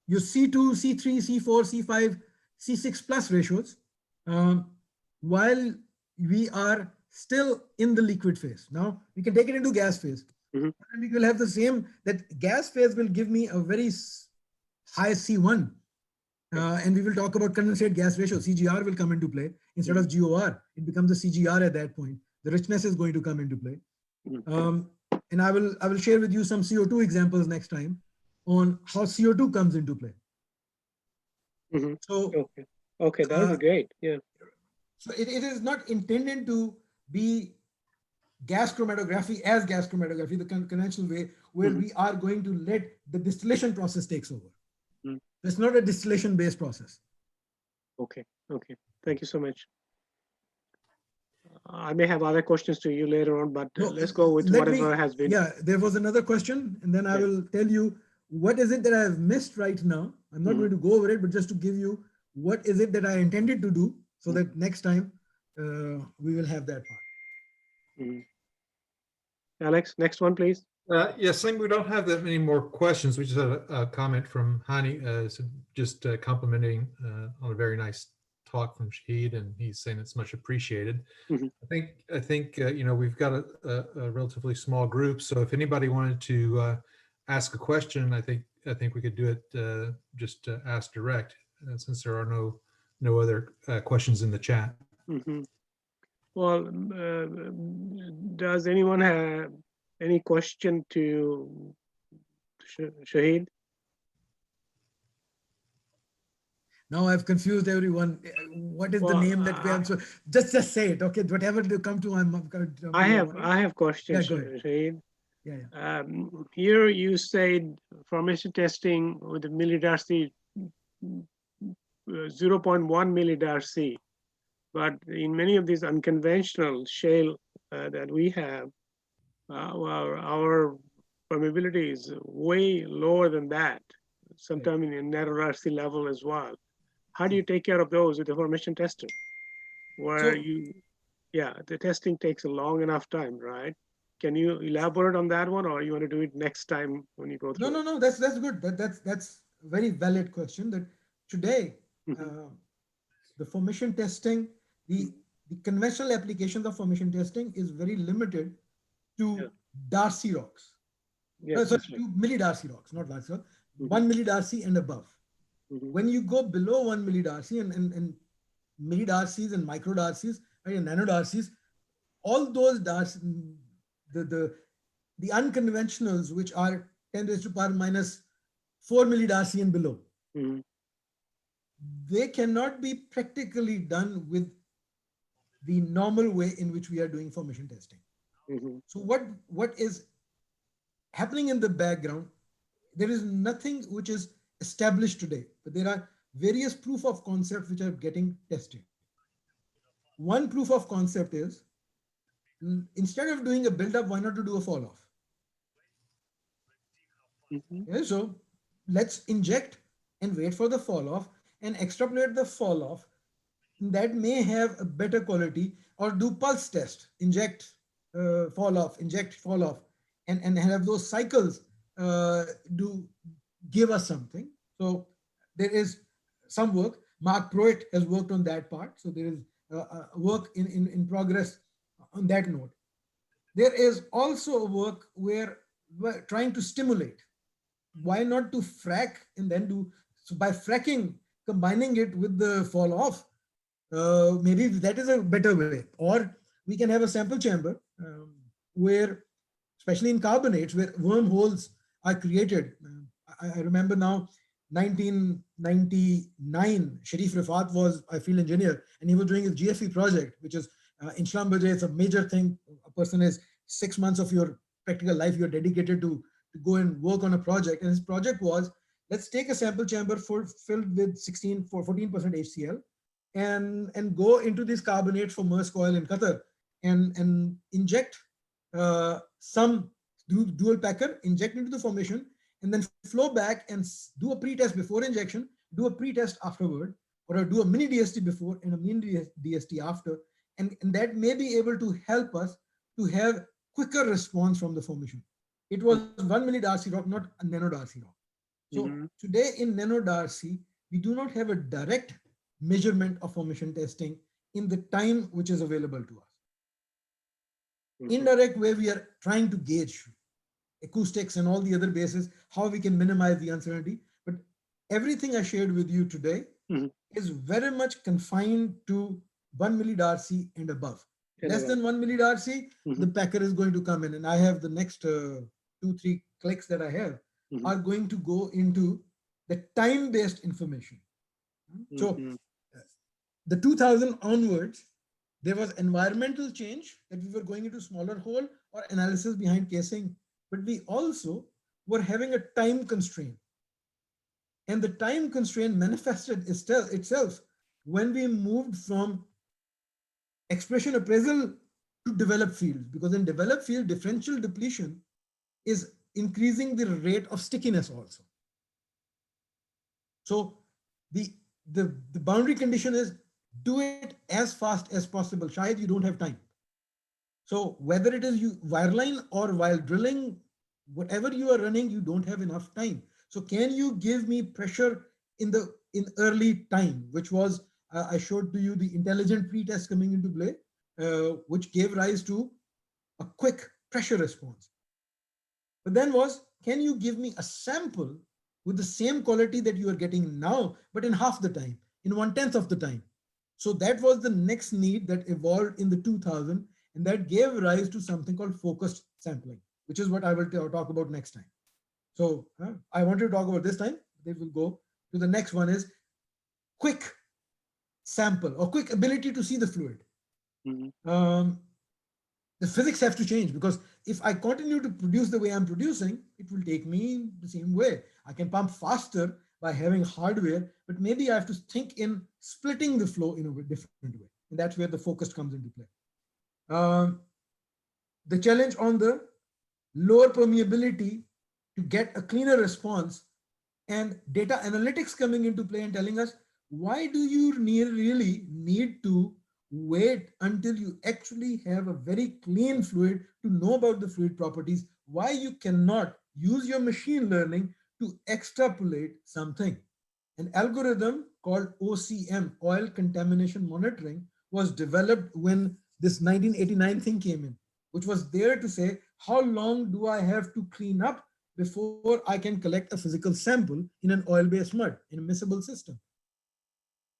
your C2, C3, C4, C5, C6 plus ratios, while we are still in the liquid phase. Now we can take it into gas phase. Mhm. And we will have the same, that gas phase will give me a very high C1. And we will talk about condensate gas ratio. CGR will come into play instead of GOR. It becomes a CGR at that point. The richness is going to come into play. And I will share with you some CO2 examples next time on how CO2 comes into play. Mhm. So, Okay, that would be great. Yeah. so it is not intended to be gas chromatography as gas chromatography, the conventional way, where we are going to let the distillation process takes over. It's not a distillation based process. Okay. Thank you so much. I may have other questions to you later on, but No, let's go with let whatever me- has been. Yeah, there was another question, and then I Yeah. will tell you what is it that I have missed right now. I'm not going to go over it, but just to give you what is it that I intended to do, so that next time we will have that part. Alex, next one, please. Yes, we don't have that many more questions. We just have a comment from Hani, just complimenting on a very nice talk from Shahid, and he's saying it's much appreciated. I think we've got a relatively small group, so if anybody wanted to ask a question, I think we could do it just ask direct, since there are no other questions in the chat. Well, does anyone have any question to Shahid? Now I've confused everyone. What is the name that we have? So just say it, okay? Whatever they come to, I have questions, Yeah, go ahead. Shahid. Yeah. Here you said formation testing with the millidarcy 0.1 millidarcy, but in many of these unconventional shale that we have, our permeability is way lower than that, sometime in nanodarcy level as well. How do you take care of those with the formation tester? Where the testing takes a long enough time, right? Can you elaborate on that one, or you want to do it next time when you go through? No. That's good. That's a very valid question. That today, the formation testing, the conventional applications of formation testing is very limited to Darcy rocks. Yes, Sorry, to millidarcy rocks, not Darcy rocks. 1 millidarcy and above. When you go below 1 millidarcy and millidarcies and microdarcies and nanodarcies, all those darcy, the unconventionals, which are 10 raised to power minus 4 millidarcy and below, they cannot be practically done with the normal way in which we are doing formation testing. So what is happening in the background? There is nothing which is established today, but there are various proof of concepts which are getting tested. One proof of concept is, instead of doing a build-up, why not to do a fall-off? So let's inject and wait for the fall-off and extrapolate the fall-off that may have a better quality, or do pulse test, inject, fall-off, inject, fall-off, and have those cycles do give us something. So there is some work. Mark Proet has worked on that part. So there is work in progress on that note. There is also a work where we're trying to stimulate. Why not to frack and then do, so by fracking, combining it with the fall off, maybe that is a better way. Or we can have a sample chamber where, especially in carbonates, where wormholes are created. I remember now, 1999, Sharif Rifat was a field engineer, and he was doing his GFE project, which is in Schlumberger. It's a major thing. A person is 6 months of your practical life you're dedicated to go and work on a project. And his project was, let's take a sample chamber filled with 14% HCl and go into these carbonates for Maersk Oil in Qatar and inject some dual packer, inject into the formation, and then flow back and do a pre-test before injection, do a pre-test afterward, or do a mini DST before and a mini DST after. And that may be able to help us to have quicker response from the formation. It was 1 millidarcy rock, not a nanodarcy rock. So today in nanodarcy, we do not have a direct measurement of formation testing in the time which is available to us. Indirect way, we are trying to gauge acoustics and all the other bases, how we can minimize the uncertainty. But everything I shared with you today is very much confined to 1 millidarcy and above. Less than 1 millidarcy, the packer is going to come in. And I have the next 2-3 clicks that I have are going to go into the time-based information. So the 2000 onwards, there was environmental change that we were going into smaller hole or analysis behind casing, but we also were having a time constraint. And the time constraint manifested itself when we moved from expression appraisal to developed fields, because in developed field, differential depletion is increasing the rate of stickiness also. So the boundary condition is do it as fast as possible. Shayad, you don't have time. So whether it is you wireline or while drilling, whatever you are running, you don't have enough time. So can you give me pressure in early time, which was, I showed to you the intelligent pretest coming into play, which gave rise to a quick pressure response. But then was, can you give me a sample with the same quality that you are getting now, but in half the time, in 1/10 of the time? So that was the next need that evolved in the 2000, and that gave rise to something called focused sampling, which is what I will talk about next time. So I want to talk about this time. They will go to the next one is quick sample or quick ability to see the fluid. The physics have to change, because if I continue to produce the way I'm producing, it will take me the same way. I can pump faster by having hardware, but maybe I have to think in splitting the flow in a different way. And that's where the focus comes into play. The challenge on the lower permeability to get a cleaner response, and data analytics coming into play and telling us, why do you really need to wait until you actually have a very clean fluid to know about the fluid properties? Why you cannot use your machine learning to extrapolate something? An algorithm called OCM, oil contamination monitoring, was developed when this 1989 thing came in, which was there to say, how long do I have to clean up before I can collect a physical sample in an oil-based mud, in a miscible system?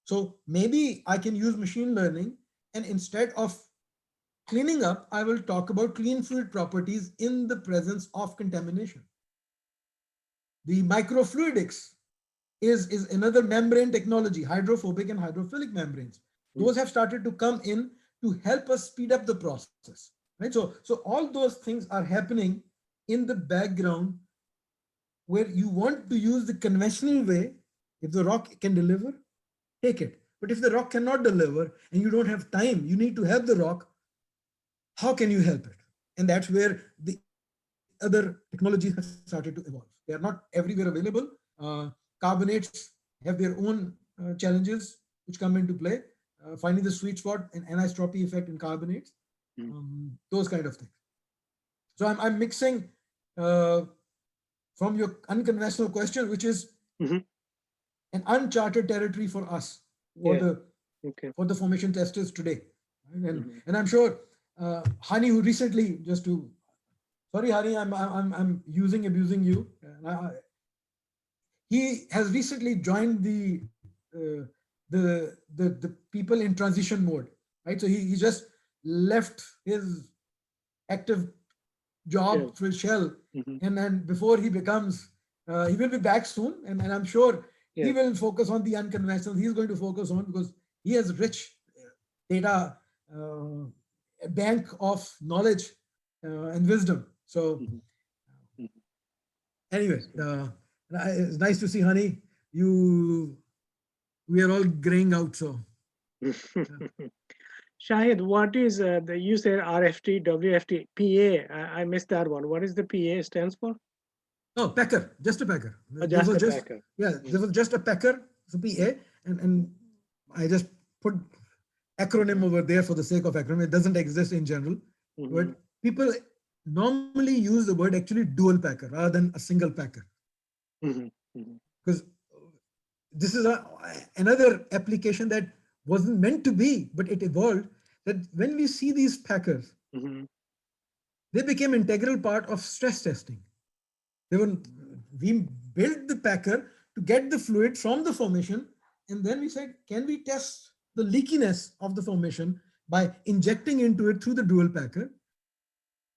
So maybe I can use machine learning, and instead of cleaning up, I will talk about clean fluid properties in the presence of contamination. The microfluidics is another membrane technology, hydrophobic and hydrophilic membranes. Those have started to come in to help us speed up the process, right? So all those things are happening in the background, where you want to use the conventional way. If the rock can deliver, take it. But if the rock cannot deliver and you don't have time, you need to help the rock, how can you help it? And that's where the other technologies have started to evolve. They are not everywhere available. Carbonates have their own challenges which come into play. Finding the sweet spot and anisotropy effect in carbonates, those kind of things. So I'm mixing from your unconventional question, which is an uncharted territory for us, for the formation testers today. And I'm sure Hani, who recently, sorry Hani, I'm abusing you. He has recently joined the people in transition mode, right? So he just left his active job for Shell, and then before he becomes, he will be back soon, and I'm sure he will focus on the unconventional. He's going to focus on, because he has rich data bank of knowledge and wisdom. So anyway, it's nice to see, Hani. We are all graying out, so. Shahid, what is you said RFT, WFT, PA? I missed that one. What is the PA stands for? Oh, packer, just a packer. Packer. Yeah, there was just a packer, so PA, and I just put acronym over there for the sake of acronym. It doesn't exist in general, but people normally use the word actually dual packer rather than a single packer. Because this is another application that wasn't meant to be, but it evolved, that when we see these packers, they became integral part of stress testing. We built the packer to get the fluid from the formation, and then we said, can we test the leakiness of the formation by injecting into it through the dual packer?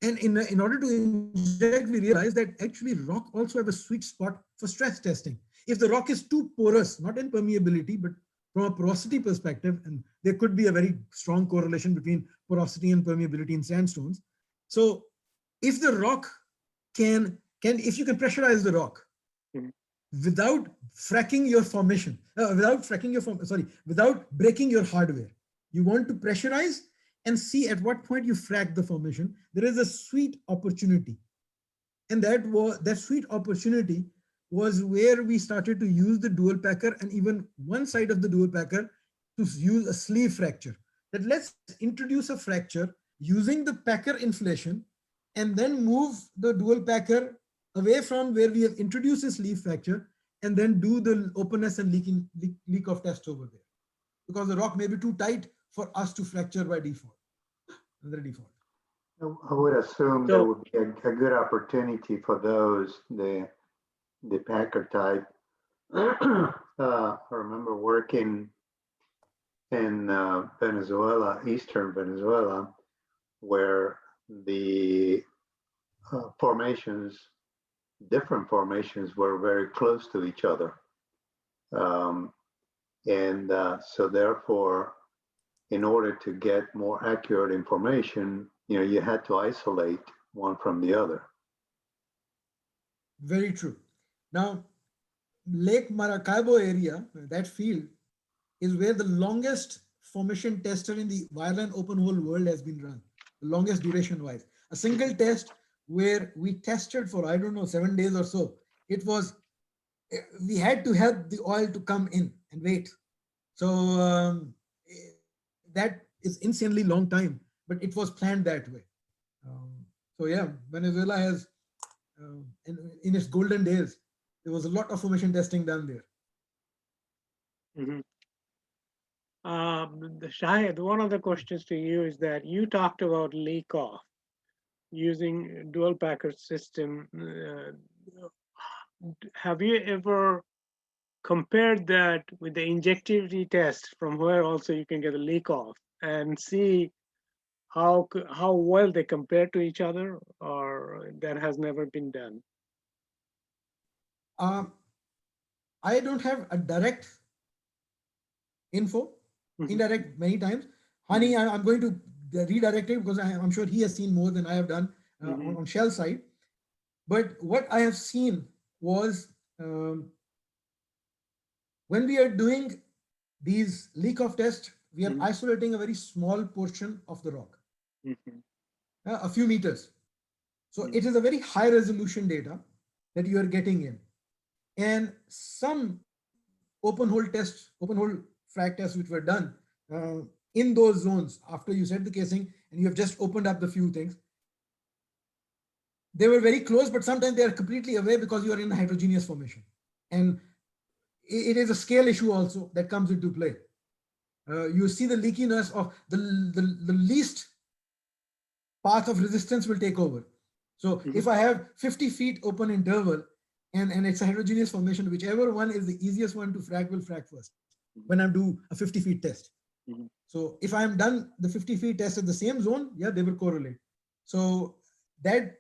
And in order to inject, we realized that actually rock also have a sweet spot for stress testing. If the rock is too porous, not in permeability, but from a porosity perspective, and there could be a very strong correlation between porosity and permeability in sandstones. So if the rock if you can pressurize the rock without fracking your formation, without breaking your hardware, you want to pressurize and see at what point you frack the formation, there is a sweet opportunity. And that sweet opportunity was where we started to use the dual packer, and even one side of the dual packer to use a sleeve fracture. That let's introduce a fracture using the packer inflation and then move the dual packer away from where we have introduced a sleeve fracture and then do the openness and leak off test over there. Because the rock may be too tight for us to fracture by default. Under default. I would assume there would be a good opportunity for those, the packer type. I remember working in Venezuela, Eastern Venezuela, where the different formations were very close to each other. So therefore, in order to get more accurate information, you had to isolate one from the other. Very true. Now, Lake Maracaibo area, that field, is where the longest formation tester in the wireline open hole world has been run, the longest duration wise. A single test where we tested for, 7 days or so. We had to help the oil to come in and wait. So that is insanely long time, but it was planned that way. So yeah, Venezuela has, in its golden days, there was a lot of formation testing done there. Shahid, one of the questions to you is that you talked about leak off using dual packer system. Have you ever compared that with the injectivity test, from where also you can get a leak off, and see how well they compare to each other, or that has never been done? I don't have a direct info, indirect many times. Hani, I'm going to redirect it because I'm sure he has seen more than I have done on Shell side. But what I have seen was when we are doing these leak off tests, we are isolating a very small portion of the rock, a few meters. So it is a very high resolution data that you are getting in. And some open hole frac tests which were done in those zones after you set the casing and you have just opened up the few things, they were very close, but sometimes they are completely away because you are in a heterogeneous formation. And it is a scale issue also that comes into play. You see the leakiness of the least path of resistance will take over. So if I have 50 feet open interval and it's a heterogeneous formation, whichever one is the easiest one to frac will frac first when I do a 50 feet test. So if I'm done the 50 feet test at the same zone, yeah, they will correlate. So that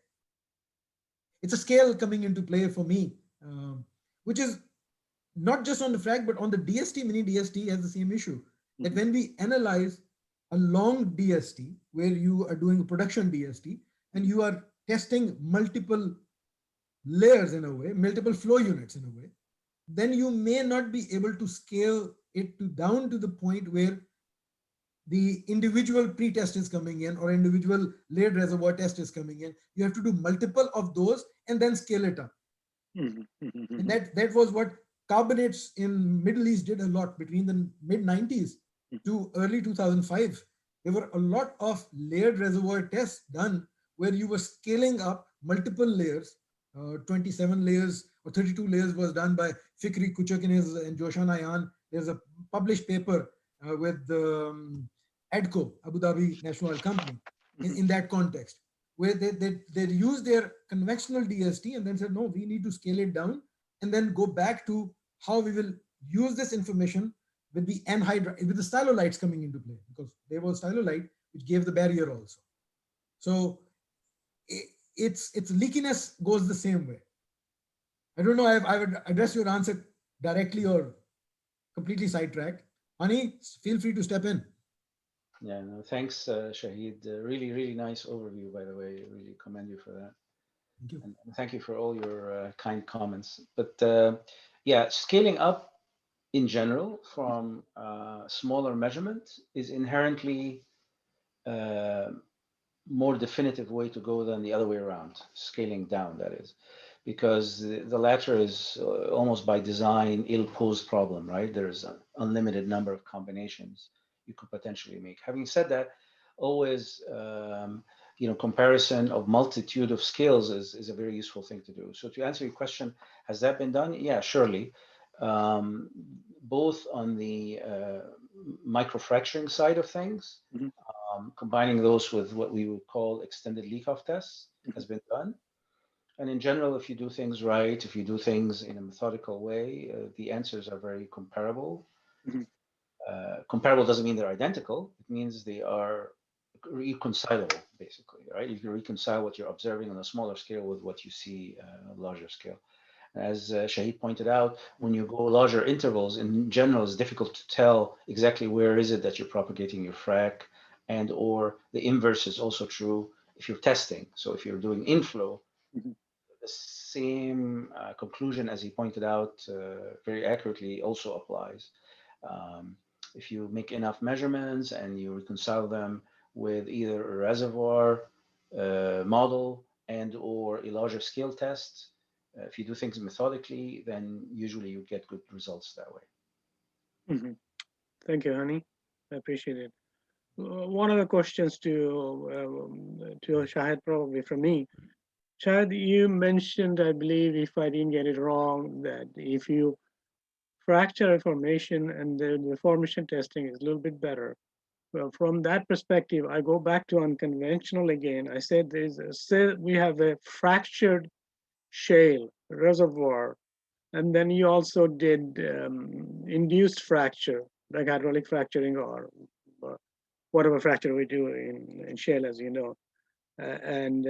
it's a scale coming into play for me, which is not just on the frac, but on the DST, mini DST has the same issue. That when we analyze a long DST, where you are doing a production DST, and you are testing multiple layers in a way, multiple flow units in a way, then you may not be able to scale it down to the point where the individual pre-test is coming in or individual layered reservoir test is coming in. You have to do multiple of those and then scale it up. And that was what carbonates in Middle East did a lot between the mid 90s to early 2005. There were a lot of layered reservoir tests done where you were scaling up multiple layers. 27 layers or 32 layers was done by Fikri Kuchak and Joshan Ayan. There's a published paper with ADCO, Abu Dhabi National Oil Company, in that context. where they use their conventional DST and then said, no, we need to scale it down and then go back to how we will use this information with the with the stylolites coming into play, because there was stylolite which gave the barrier also. So its leakiness goes the same way. I don't know if I would address your answer directly or completely sidetracked. Hani, feel free to step in. Yeah, no, thanks, Shahid. Really nice overview, by the way. Really commend you for that. Thank you. And thank you for all your kind comments. But yeah, scaling up in general from smaller measurement is inherently more definitive way to go than the other way around, scaling down, that is, because the latter is almost by design ill-posed problem, right? There's an unlimited number of combinations you could potentially make. Having said that, always comparison of multitude of scales is a very useful thing to do. So to answer your question, has that been done? Yeah, surely. Both on the microfracturing side of things, combining those with what we would call extended leak-off tests has been done. And in general, if you do things right, if you do things in a methodical way, the answers are very comparable. Comparable doesn't mean they're identical. It means they are reconcilable, basically, right? You can reconcile what you're observing on a smaller scale with what you see on a larger scale. As Shahid pointed out, when you go larger intervals, in general, it's difficult to tell exactly where is it that you're propagating your frac, and or the inverse is also true if you're testing. So if you're doing inflow, the same conclusion, as he pointed out very accurately, also applies. If you make enough measurements and you reconcile them with either a reservoir model and or a larger scale test, if you do things methodically, then usually you get good results that way. Thank you, Hani. I appreciate it. One of the questions to Shahid, probably from me. Shahid, you mentioned, I believe, if I didn't get it wrong, that if you fracture a formation and the formation testing is a little bit better. Well, from that perspective, I go back to unconventional again. I said we have a fractured shale reservoir, and then you also did induced fracture, like hydraulic fracturing or whatever fracture we do in shale, as you know, and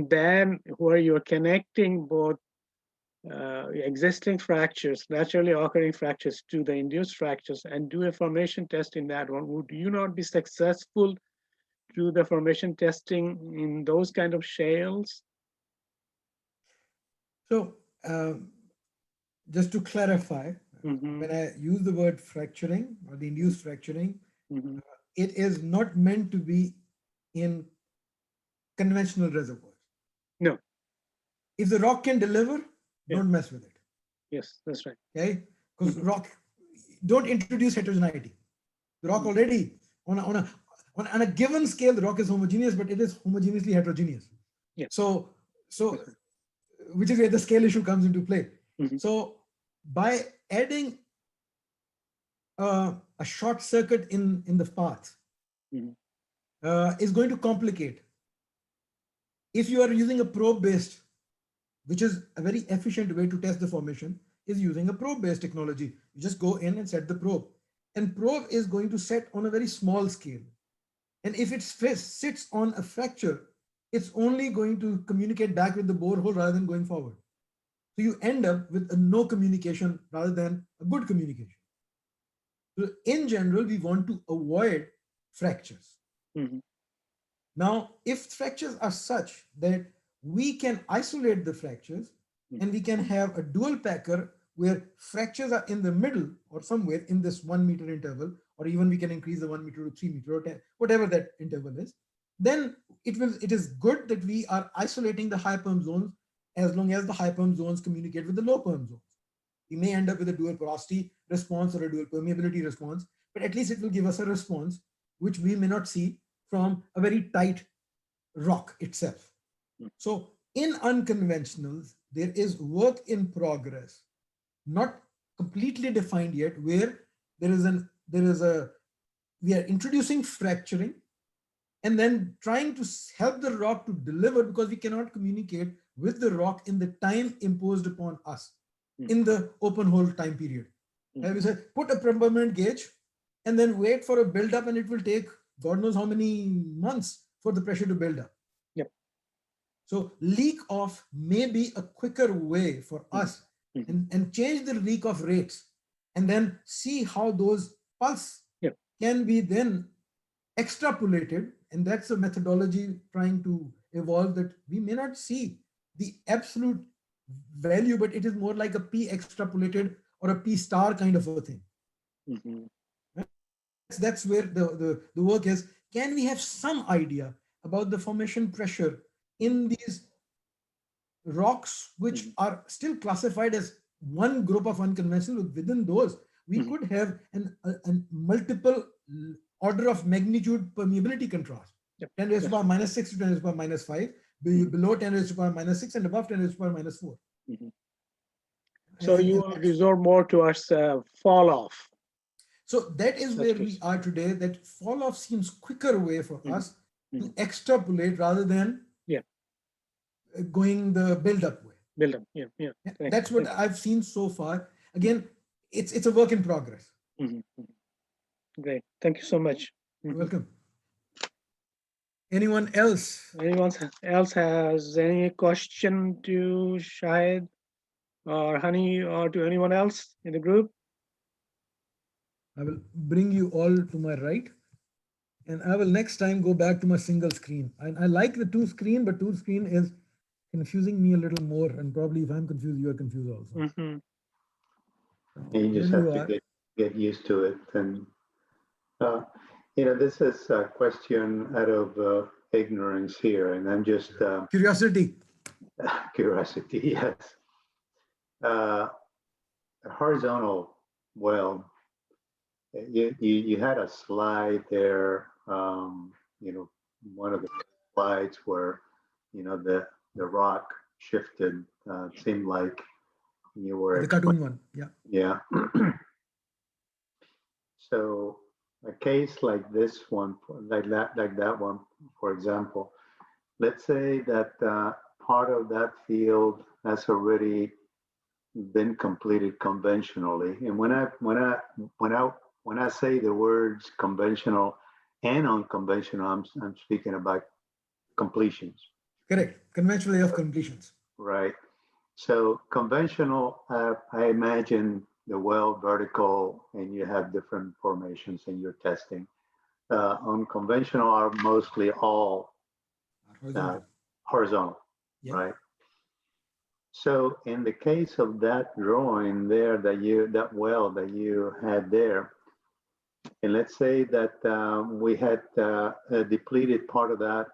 then where you're connecting both existing fractures, naturally occurring fractures, to the induced fractures, and do a formation test in that one. Would you not be successful through the formation testing in those kind of shales? So just to clarify, when I use the word fracturing or the induced fracturing, it is not meant to be in conventional reservoirs. No. If the rock can deliver, don't mess with it. Yes, that's right. Okay, because rock, don't introduce heterogeneity. The rock already on a given scale, the rock is homogeneous, but it is homogeneously heterogeneous. Yeah. So which is where the scale issue comes into play. So by adding a short circuit in the path is going to complicate. If you are using a probe-based, which is a very efficient way to test the formation, is using a probe-based technology. You just go in and set the probe. And probe is going to set on a very small scale. And if it sits on a fracture, it's only going to communicate back with the borehole rather than going forward. So you end up with a no communication rather than a good communication. So in general, we want to avoid fractures. Now, if fractures are such that we can isolate the fractures and we can have a dual packer where fractures are in the middle or somewhere in this 1 meter interval, or even we can increase the 1 meter to 3 meter or 10, whatever that interval is, then it is good that we are isolating the high perm zones as long as the high perm zones communicate with the low perm zones. We may end up with a dual porosity response or a dual permeability response, but at least it will give us a response which we may not see from a very tight rock itself. So in unconventionals, there is work in progress, not completely defined yet, where we are introducing fracturing and then trying to help the rock to deliver, because we cannot communicate with the rock in the time imposed upon us in the open hole time period. We said, put a permanent gauge and then wait for a build-up, and it will take God knows how many months for the pressure to build up. Yep. So leak off may be a quicker way for us, and change the leak off rates, and then see how those pulse can be then extrapolated. And that's a methodology trying to evolve, that we may not see the absolute value, but it is more like a P extrapolated or a P star kind of a thing. That's where the work is. Can we have some idea about the formation pressure in these rocks, which are still classified as one group of unconventional? Within those, we could have a multiple order of magnitude permeability contrast. 10 raised to the power -6 to 10 raised to the power -5, below 10 raised to the power -6, and above 10 raised to the power -4. So you will resort more towards fall off. So that is where we are today. That fall off seems quicker way for us to extrapolate rather than going the build-up way. Build-up, yeah. That's what I've seen so far. Again, it's a work in progress. Great, thank you so much. You're welcome. Anyone else? Anyone else has any question to Shahid or Hani, or to anyone else in the group? I will bring you all to my right, and I will next time go back to my single screen. I like the two screen, but two screen is confusing me a little more, and probably if I'm confused, you are confused also. You just have to get used to it. And this is a question out of ignorance here, and I'm just curiosity. Curiosity, yes. Horizontal well. You had a slide there. One of the slides where the rock shifted. It seemed like you were the cartoon one. Yeah. So a case like this one, like that one, for example, let's say that part of that field has already been completed conventionally. And when I say the words conventional and unconventional, I'm speaking about completions. Correct. Conventional way of completions. Right. So conventional, I imagine the well vertical, and you have different formations in your testing. Unconventional are mostly all horizontal, right? So in the case of that drawing there, that well that you had there, and let's say that we had depleted part of that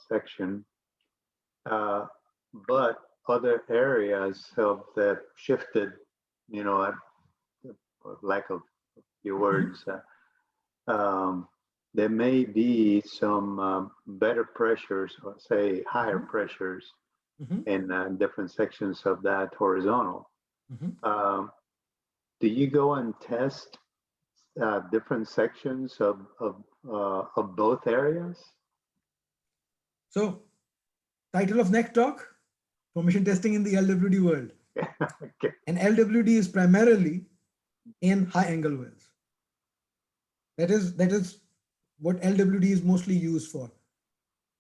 section, but other areas of that shifted, lack of few words, there may be some better pressures, or say higher pressures in different sections of that horizontal. Do you go and test different sections of both areas? So, title of next talk: formation testing in the LWD world. Okay. And LWD is primarily in high angle wells. That is what LWD is mostly used for.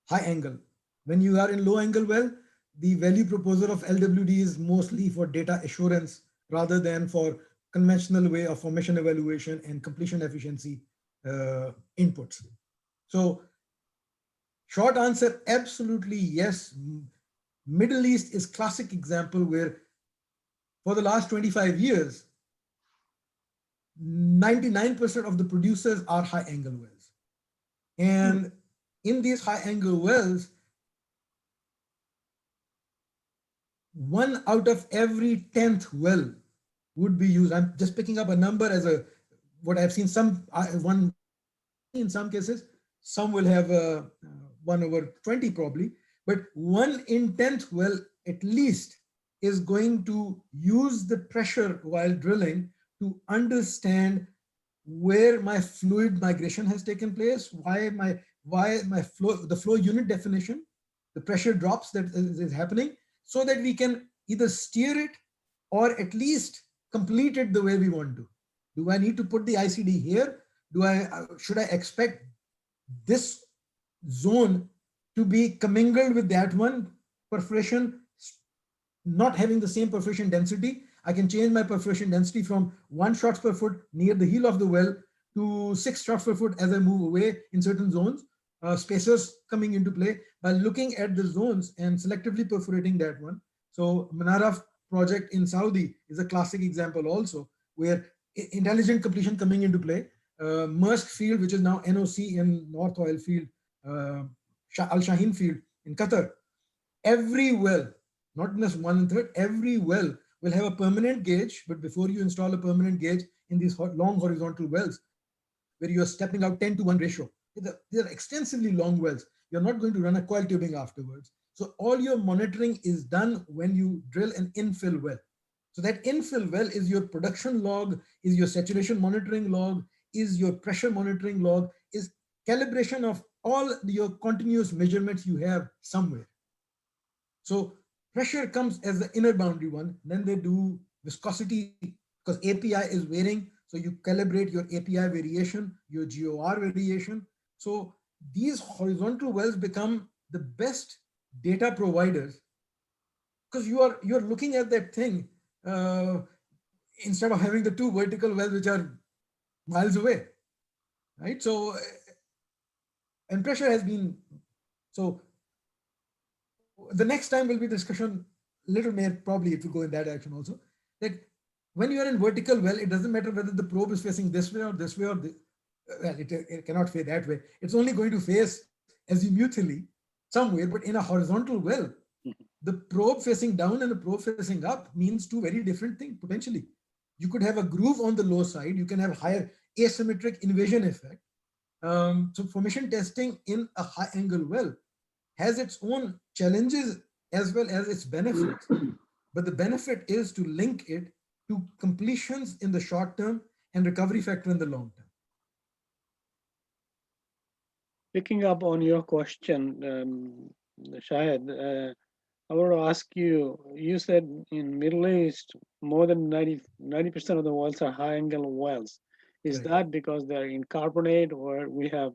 High angle. When you are in low angle well, the value proposal of LWD is mostly for data assurance rather than for conventional way of formation evaluation and completion efficiency inputs. So short answer, absolutely yes. Middle East is classic example where for the last 25 years, 99% of the producers are high angle wells. And in these high angle wells, 1 out of every 10th well would be used. I'm just picking up a number as what I've seen, one in some cases, some will have 1/20 probably, but 1 in 10th well at least is going to use the pressure while drilling to understand where my fluid migration has taken place, why my why the flow unit definition, the pressure drops that is happening, so that we can either steer it or at least complete it the way we want to. Do I need to put the ICD here? Should I expect this zone to be commingled with that one perforation, not having the same perforation density? I can change my perforation density from 1 shots per foot near the heel of the well to 6 shots per foot as I move away in certain zones. Spacers coming into play by looking at the zones and selectively perforating that one. So Manara project in Saudi is a classic example also, where intelligent completion coming into play. Maersk field, which is now NOC in North Oil field, Al Shaheen field in Qatar. Every well, not just 1 1/3, every well will have a permanent gauge. But before you install a permanent gauge in these long horizontal wells, where you are stepping out 10:1 ratio, they're extensively long wells. You're not going to run a coil tubing afterwards. So all your monitoring is done when you drill an infill well. So that infill well is your production log, is your saturation monitoring log, is your pressure monitoring log, is calibration of all your continuous measurements you have somewhere. So pressure comes as the inner boundary one. Then they do viscosity, because API is varying. So you calibrate your API variation, your GOR variation. So these horizontal wells become the best data providers, because you're looking at that thing instead of having the 2 vertical wells which are miles away, right? So, and pressure has been, so the next time will be discussion, little more probably it will go in that direction also, that when you are in vertical well, it doesn't matter whether the probe is facing this way or this way or this, well, it cannot face that way. It's only going to face azimuthally somewhere, but in a horizontal well, the probe facing down and the probe facing up means 2 very different things potentially. You could have a groove on the low side, you can have higher asymmetric invasion effect. So formation testing in a high angle well has its own challenges as well as its benefits. But the benefit is to link it to completions in the short term and recovery factor in the long term. Picking up on your question, Shahid, I want to ask you, you said in Middle East, more than 90% of the wells are high angle wells. Is Correct. that because they're in carbonate, or we have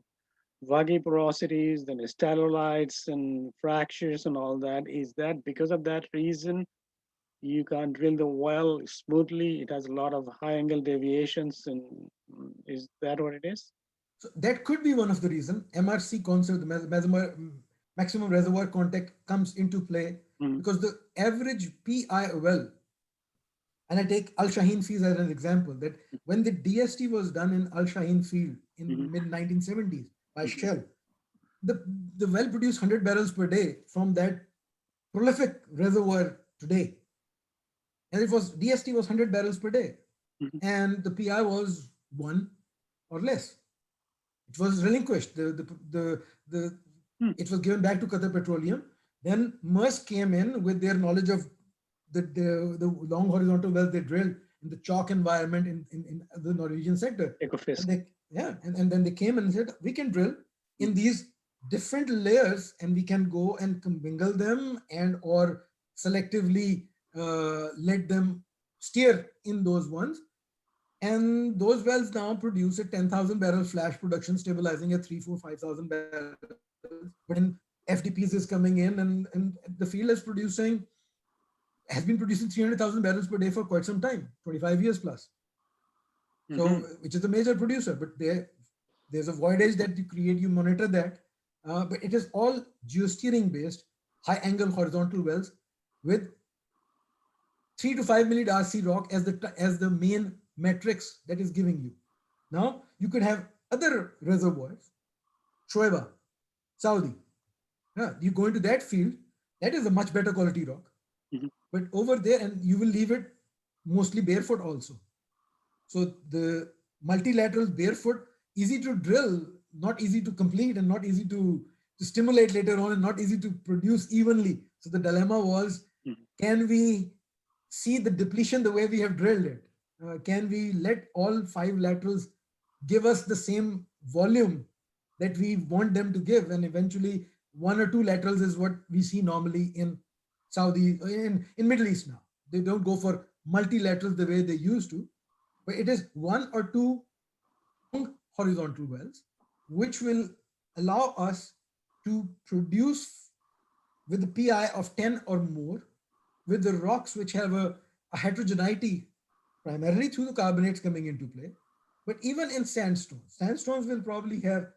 vuggy porosities, then stalolites and fractures and all that? Is that because of that reason you can't drill the well smoothly? It has a lot of high angle deviations, and is that what it is? So that could be one of the reasons. MRC concept, the maximum reservoir contact, comes into play because the average PI well, and I take Al Shaheen field as an example, that when the DST was done in Al Shaheen field in mid 1970s by Shell, the well produced 100 barrels per day from that prolific reservoir today. And it was, DST was 100 barrels per day. And the PI was 1 or less. It was relinquished. It was given back to Qatar Petroleum. Then Maersk came in with their knowledge of the long horizontal wells they drilled in the chalk environment in the Norwegian sector. And then they came and said, we can drill in these different layers and we can go and commingle them and or selectively let them steer in those ones. And those wells now produce a 10,000 barrel flash production, stabilizing at 3, 4, 5,000 barrels. But in FDPs is coming in, and the field is producing, has been producing 300,000 barrels per day for quite some time, 25 years plus. So, which is a major producer, but there's a voidage that you create, you monitor that. But it is all geosteering based, high angle horizontal wells with 3 to 5 minute RC rock as the main metrics that is giving you. Now you could have other reservoirs, Shoaiba, Saudi. You go into that field, that is a much better quality rock. But over there, and you will leave it mostly barefoot also. So the multilaterals barefoot, easy to drill, not easy to complete, and not easy to stimulate later on, and not easy to produce evenly. So the dilemma was, can we see the depletion the way we have drilled it? Can we let all 5 laterals give us the same volume that we want them to give. And eventually 1 or 2 laterals is what we see normally in Saudi, in Middle East now. They don't go for multilaterals the way they used to, but it is 1 or 2 horizontal wells, which will allow us to produce with the PI of 10 or more, with the rocks which have a heterogeneity primarily through the carbonates coming into play. But even in sandstones will probably have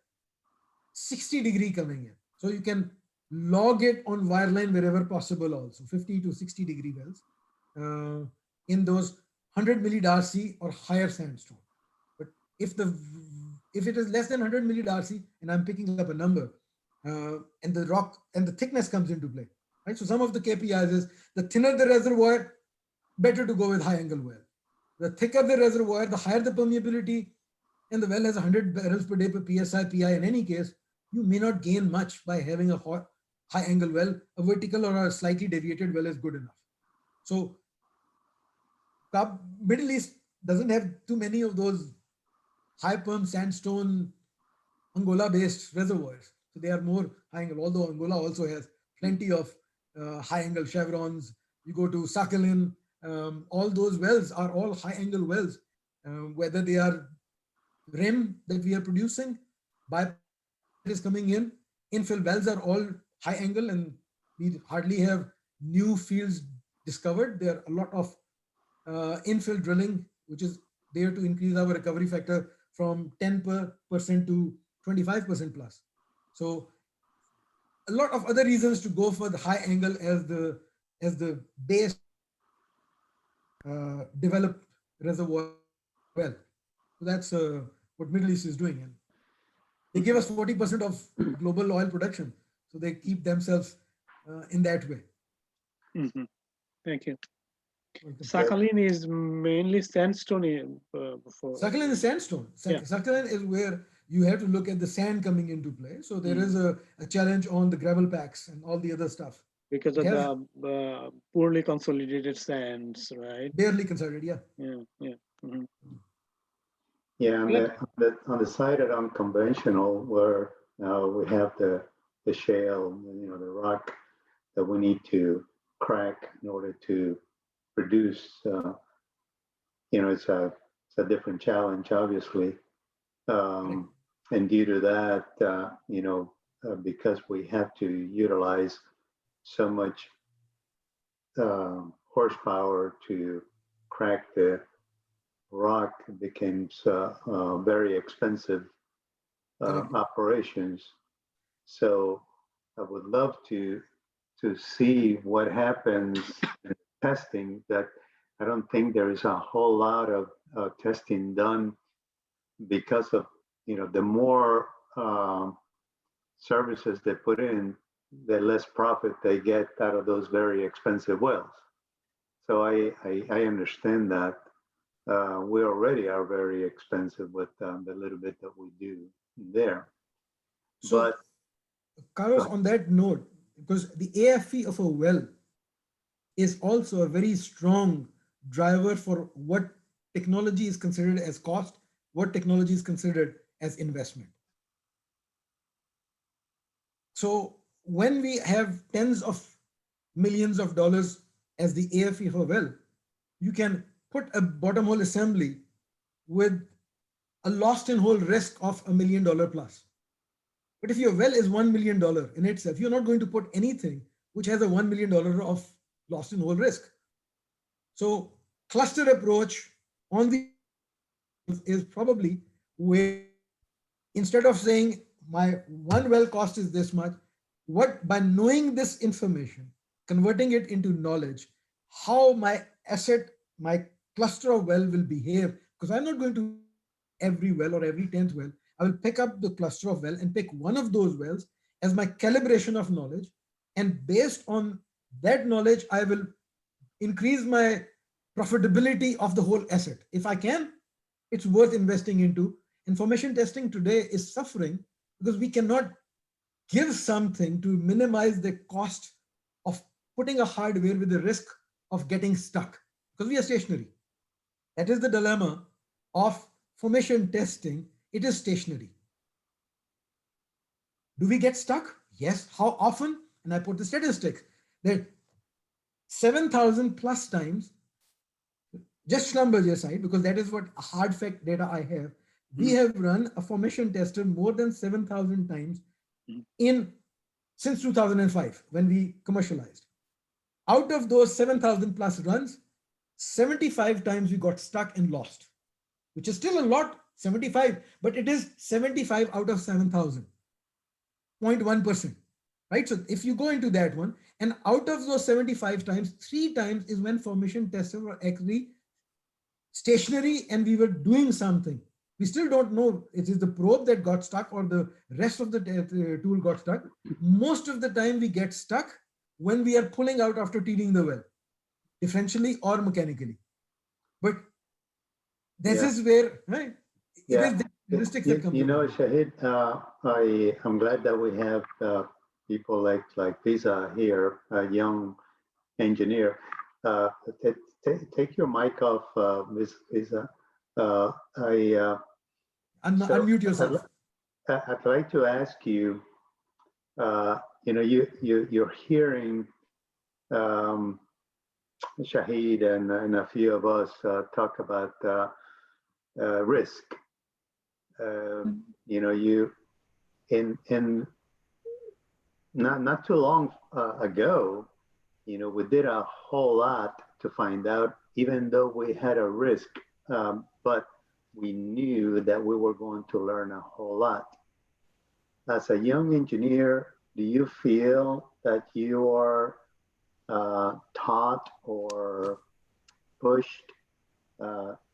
60-degree coming in. So you can log it on wireline wherever possible also, 50 to 60-degree wells in those 100 millidarcy or higher sandstone. But if it is less than 100 millidarcy, and I'm picking up a number, and the rock and the thickness comes into play, right? So some of the KPIs is the thinner the reservoir, better to go with high angle well. The thicker the reservoir, the higher the permeability, and the well has 100 barrels per day per PSI, PI. In any case, you may not gain much by having a high angle well. A vertical or a slightly deviated well is good enough. So Middle East doesn't have too many of those high perm sandstone Angola-based reservoirs. So they are more high angle, although Angola also has plenty of high angle chevrons. You go to Sakhalin, all those wells are all high angle wells, whether they are rim that we are producing, by is coming in, infill wells are all high angle, and we hardly have new fields discovered. There are a lot of infill drilling, which is there to increase our recovery factor from 10% to 25% plus. So a lot of other reasons to go for the high angle as the base developed reservoir well. So that's what Middle East is doing. And they give us 40% of global oil production. So they keep themselves in that way. Mm-hmm. Thank you. Sakhalin is mainly sandstone. Sakhalin is sandstone. Sakhalin is where you have to look at the sand coming into play. So there is a challenge on the gravel packs and all the other stuff. Because of the poorly consolidated sands, right? Barely consolidated, yeah. Yeah. Mm-hmm. Yeah, on the side of unconventional, where we have the shale, the rock that we need to crack in order to produce. It's a different challenge, obviously, and due to that, because we have to utilize so much horsepower to crack the rock, becomes very expensive operations. So I would love to see what happens in testing. That I don't think there is a whole lot of testing done, because of the more services they put in, the less profit they get out of those very expensive wells. So I understand that. We already are very expensive with the little bit that we do there. So, but Carlos, on that note, because the AFE of a well is also a very strong driver for what technology is considered as cost, what technology is considered as investment. So when we have tens of millions of dollars as the AFE of a well, you can put a bottom hole assembly with a lost in hole risk of $1 million plus. But if your well is $1 million in itself, you're not going to put anything which has a $1 million of lost in hole risk. So cluster approach on the is probably where, instead of saying my one well cost is this much, what, by knowing this information, converting it into knowledge, how my asset, my cluster of well will behave, because I'm not going to every well or every 10th well. I will pick up the cluster of well and pick one of those wells as my calibration of knowledge. And based on that knowledge, I will increase my profitability of the whole asset. If I can, it's worth investing into. Information testing today is suffering because we cannot give something to minimize the cost of putting a hardware with the risk of getting stuck, because we are stationary. That is the dilemma of formation testing. It is stationary. Do we get stuck? Yes. How often? And I put the statistics that 7,000 plus times, just numbers aside, because that is what hard fact data I have. We have run a formation tester more than 7,000 times since 2005 when we commercialized. Out of those 7,000 plus runs, 75 times we got stuck and lost, which is still a lot, 75, but it is 75 out of 7,000, 0.1%, right? So if you go into that one, and out of those 75 times, 3 times is when formation testers were actually stationary and we were doing something. We still don't know it is the probe that got stuck or the rest of the tool got stuck. Most of the time we get stuck when we are pulling out after teeding the well, differentially or mechanically. But this is where, right? It is the statistics that come. You know, Shahid, I'm glad that we have people like Visa here, a young engineer. Take your mic off, Ms. Visa. Unmute yourself. I'd like to ask you, you know, you're hearing Shahid and a few of us talk about risk. You know, you in not too long ago, you know, we did a whole lot to find out, even though we had a risk, but we knew that we were going to learn a whole lot. As a young engineer, do you feel that you are taught or pushed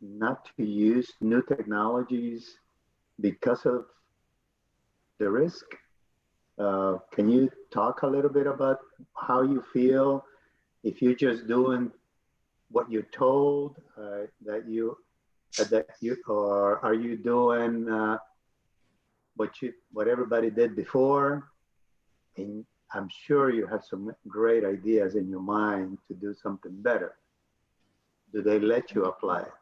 not to use new technologies because of the risk? Can you talk a little bit about how you feel if you're just doing what you're told that you or are you doing what everybody did before? And I'm sure you have some great ideas in your mind to do something better. Do they let you apply it?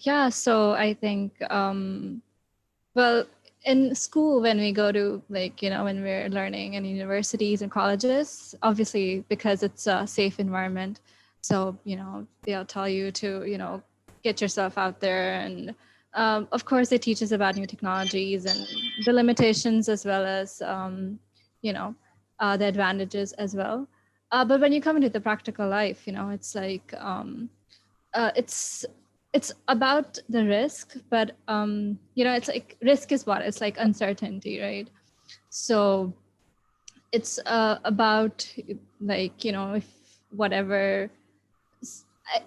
Yeah, so I think, well, in school, when we go to, like, you know, when we're learning in universities and colleges, obviously, because it's a safe environment, so, you know, they'll tell you to, you know, get yourself out there. And of course, they teach us about new technologies and the limitations as well as, you know, the advantages as well. But when you come into the practical life, you know, it's like, it's about the risk, but you know, it's like risk is what? It's like uncertainty, right? So it's about, like, you know, if whatever,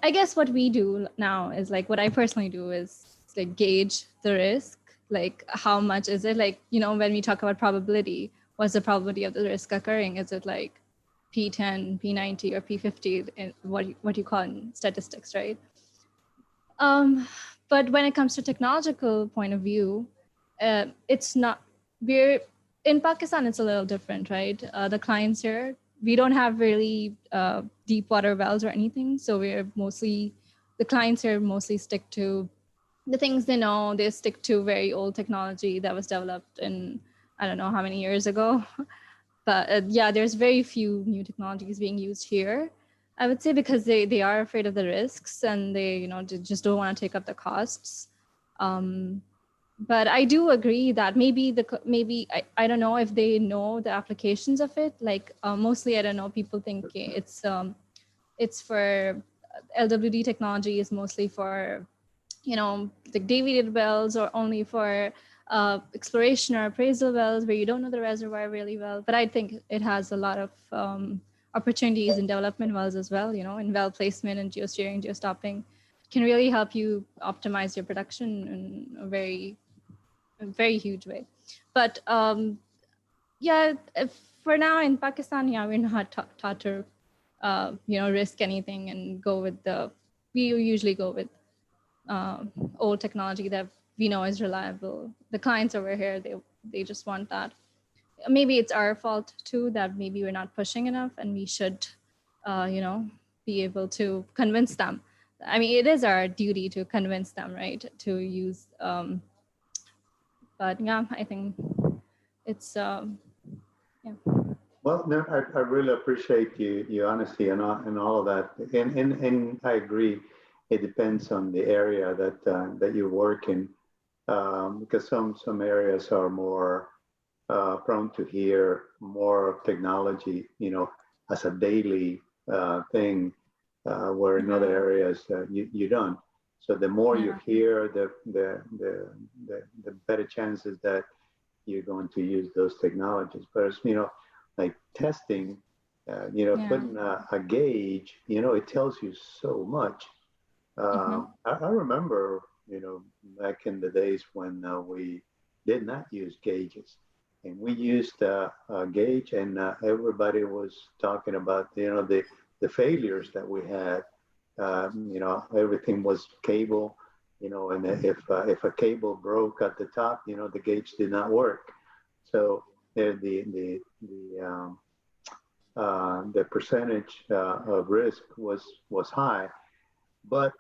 I guess what we do now is, like, what I personally do is like gauge the risk, like how much is it, like, you know, when we talk about probability, what's the probability of the risk occurring? Is it like P10, P90, or P50, in what you call in statistics, right? But when it comes to technological point of view, it's not, we're in Pakistan, it's a little different, right? The clients here, we don't have really deep water wells or anything. So the clients here mostly stick to the things they know. They stick to very old technology that was developed in, I don't know how many years ago. But yeah, there's very few new technologies being used here, I would say, because they are afraid of the risks and they, you know, just don't want to take up the costs. But I do agree that maybe I don't know if they know the applications of it. Like mostly, I don't know, people think it's for LWD technology is mostly for, you know, the deviated wells, or only for exploration or appraisal wells where you don't know the reservoir really well. But I think it has a lot of opportunities in development wells as well, you know, in well placement and geosteering, geostopping can really help you optimize your production in a very huge way. But yeah, for now in Pakistan, yeah, we're not taught to, you know, risk anything and go with we usually go with old technology that we know is reliable. The clients over here, they just want that. Maybe it's our fault too, that maybe we're not pushing enough, and we should, you know, be able to convince them. I mean, it is our duty to convince them, right, to use. But yeah, I think it's Well, no, I really appreciate your honesty and all of that. And I agree. It depends on the area that you work in, because some areas are more prone to hear more of technology, as a daily thing, where in other areas you don't. So the more you hear, the better chances that you're going to use those technologies. But like testing, putting a gauge, it tells you so much. I remember, back in the days when we did not use gauges, and we used a gauge, and everybody was talking about, the failures that we had. Everything was cable, and if a cable broke at the top, the gauge did not work. So the percentage of risk was high, but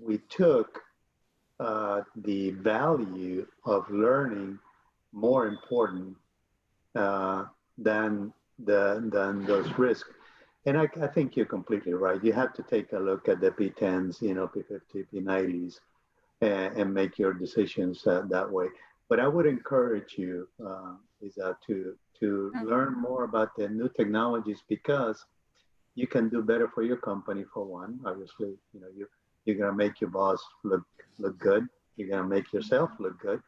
we took the value of learning more important than those risks. And I think you're completely right. You have to take a look at the P10s, P50, P90s, and make your decisions that way. But I would encourage you, Isa, to learn more about the new technologies, because you can do better for your company, for one. Obviously, you're going to make your boss look good. You're going to make yourself look good.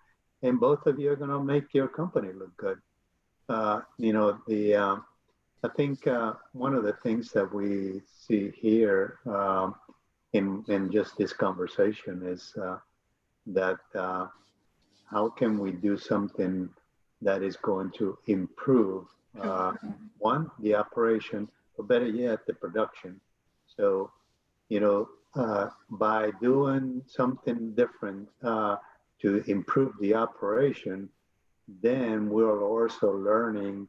And both of you are going to make your company look good. I think one of the things that we see here in just this conversation is that how can we do something that is going to improve, one, the operation, or better yet, the production. So, by doing something different to improve the operation, then we're also learning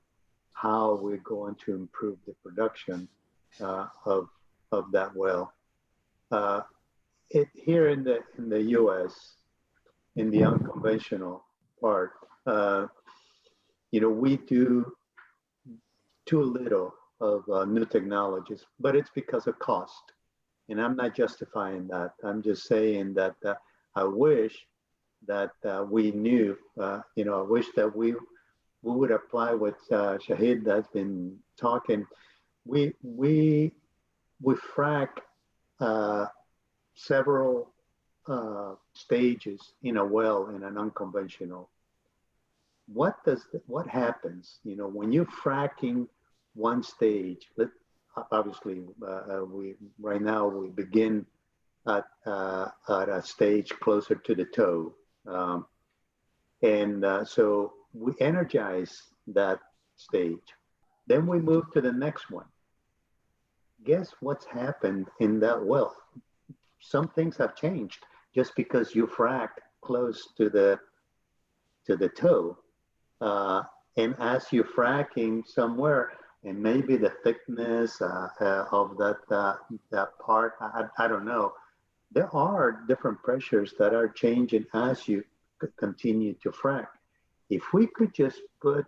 how we're going to improve the production of that well. Here in the U.S., in the unconventional part, we do too little of new technologies, but it's because of cost. And I'm not justifying that. I'm just saying that I wish that we knew, I wish that we would apply what Shahid has been talking. We frack several stages in a well in an unconventional. What happens, when you're fracking one stage? Obviously, right now we begin at a stage closer to the toe, so we energize that stage. Then we move to the next one. Guess what's happened in that well? Some things have changed just because you fracked close to the toe, and as you're fracking somewhere, and maybe the thickness of that part, I don't know. There are different pressures that are changing as you continue to frack. If we could just put,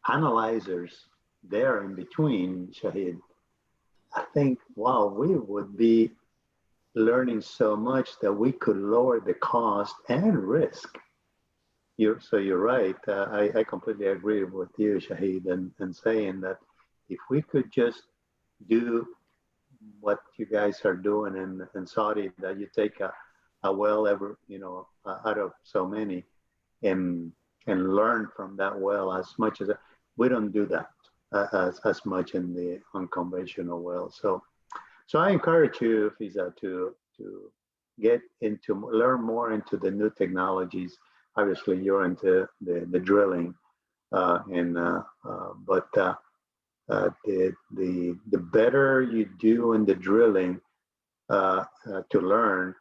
analyzers there in between, Shahid, I think, wow, we would be learning so much that we could lower the cost and risk. So you're right. I completely agree with you, Shahid, and saying that if we could just do what you guys are doing in Saudi, that you take a well out of so many and learn from that well as much as we don't do that as much in the unconventional well. So I encourage you, Fiza, to get learn more into the new technologies. Obviously, you're into the drilling, but the better you do in the drilling to learn,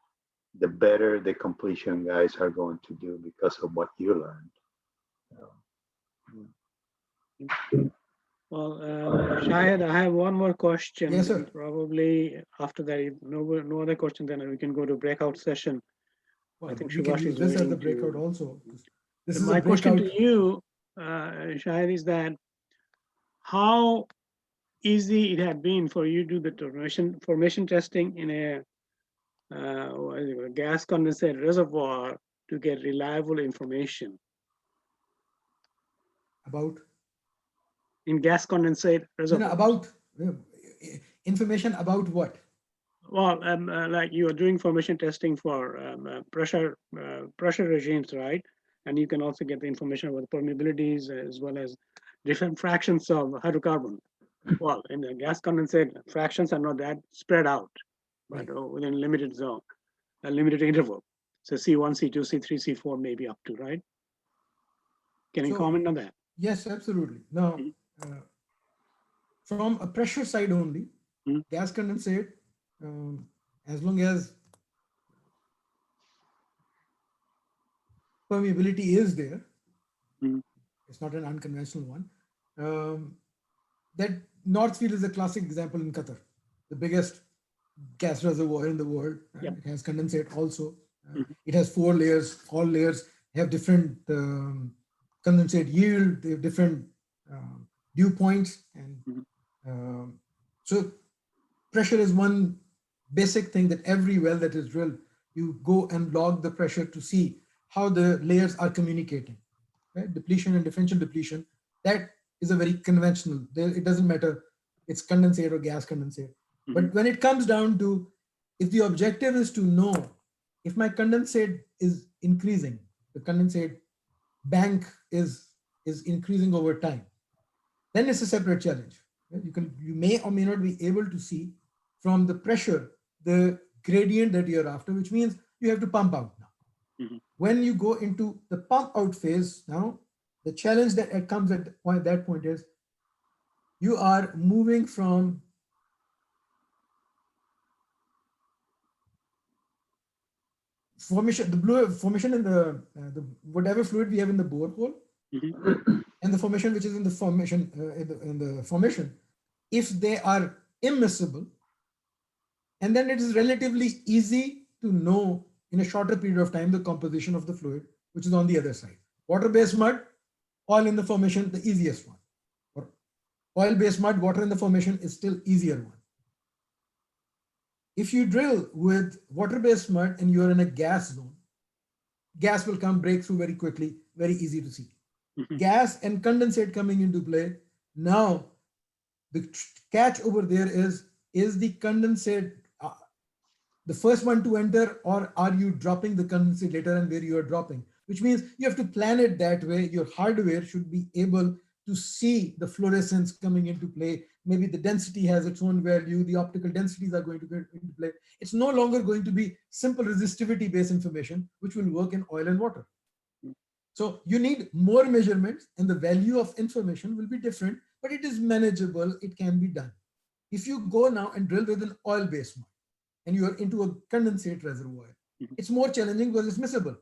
the better the completion guys are going to do because of what you learned. Well, Shahid, I have one more question. Yes, sir. Probably after that, if no other question, then we can go to breakout session. Well, I think we can Subhash use is this as waiting the breakout to. also. This And is a my question breakout. to you, Shahid, is that how easy it had been for you to do the formation testing in a gas condensate reservoir to get reliable information About in gas condensate no, reservoir. about information about what? Well, like you are doing formation testing for pressure regimes, right? And you can also get the information about the permeabilities as well as different fractions of hydrocarbon. Well, in the gas condensate, fractions are not that spread out, but within a limited zone, a limited interval. So C1, C2, C3, C4 maybe up to, right? Can you comment on that? Yes, absolutely. Now, from a pressure side only, gas condensate, as long as permeability is there, it's not an unconventional one. That North Field is a classic example in Qatar, the biggest gas reservoir in the world. It has condensate also. It has 4 layers. All layers have different condensate yield. They have different dew points, and so pressure is one basic thing that every well that is drilled, you go and log the pressure to see how the layers are communicating. Right? Depletion and differential depletion, that is a very conventional. It doesn't matter, it's condensate or gas condensate. But when it comes down to, if the objective is to know if my condensate is increasing, the condensate bank is increasing over time, then it's a separate challenge. You may or may not be able to see from the pressure the gradient that you're after, which means you have to pump out now. When you go into the pump out phase, now the challenge that comes at that point is you are moving from formation, the blue formation in the whatever fluid we have in the borehole, and the formation which is in the formation in the formation, if they are immiscible, and then it is relatively easy to know in a shorter period of time the composition of the fluid which is on the other side. Water-based mud, oil in the formation, the easiest one. Or oil-based mud, water in the formation is still easier one. If you drill with water-based mud and you're in a gas zone, gas will come break through very quickly, very easy to see. Gas and condensate coming into play. Now, the catch over there is the condensate the first one to enter, or are you dropping the condensate later and where you are dropping? Which means you have to plan it that way. Your hardware should be able to see the fluorescence coming into play. Maybe the density has its own value. The optical densities are going to get into play. It's no longer going to be simple resistivity based information, which will work in oil and water. So you need more measurements and the value of information will be different, but it is manageable. It can be done. If you go now and drill with an oil-based mud and you are into a condensate reservoir, it's more challenging because it's miscible.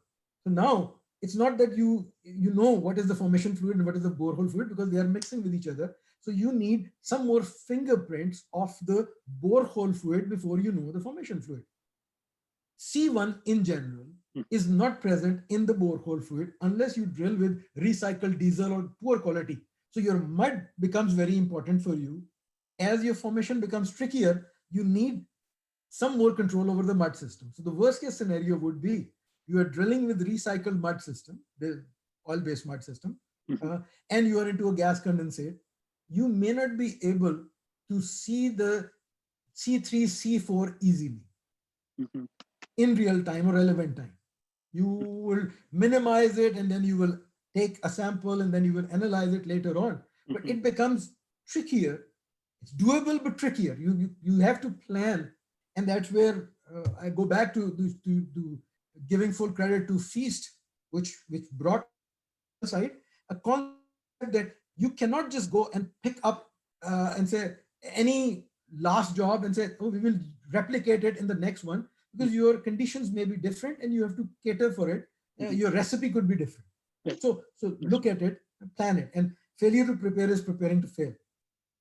So now it's not that you know what is the formation fluid and what is the borehole fluid, because they are mixing with each other. So you need some more fingerprints of the borehole fluid before you know the formation fluid. C1 in general is not present in the borehole fluid unless you drill with recycled diesel or poor quality. So your mud becomes very important for you. As your formation becomes trickier, you need some more control over the mud system. So the worst case scenario would be you are drilling with recycled mud system, the oil-based mud system, and you are into a gas condensate. You may not be able to see the C3, C4 easily in real time or relevant time. You will minimize it and then you will take a sample and then you will analyze it later on. But it becomes trickier. It's doable, but trickier. You have to plan. And that's where I go back to giving full credit to Feast, which brought aside a concept that you cannot just go and pick up and say any last job and say, oh, we will replicate it in the next one, because your conditions may be different and you have to cater for it. Your recipe could be different. So look at it, plan it, and failure to prepare is preparing to fail.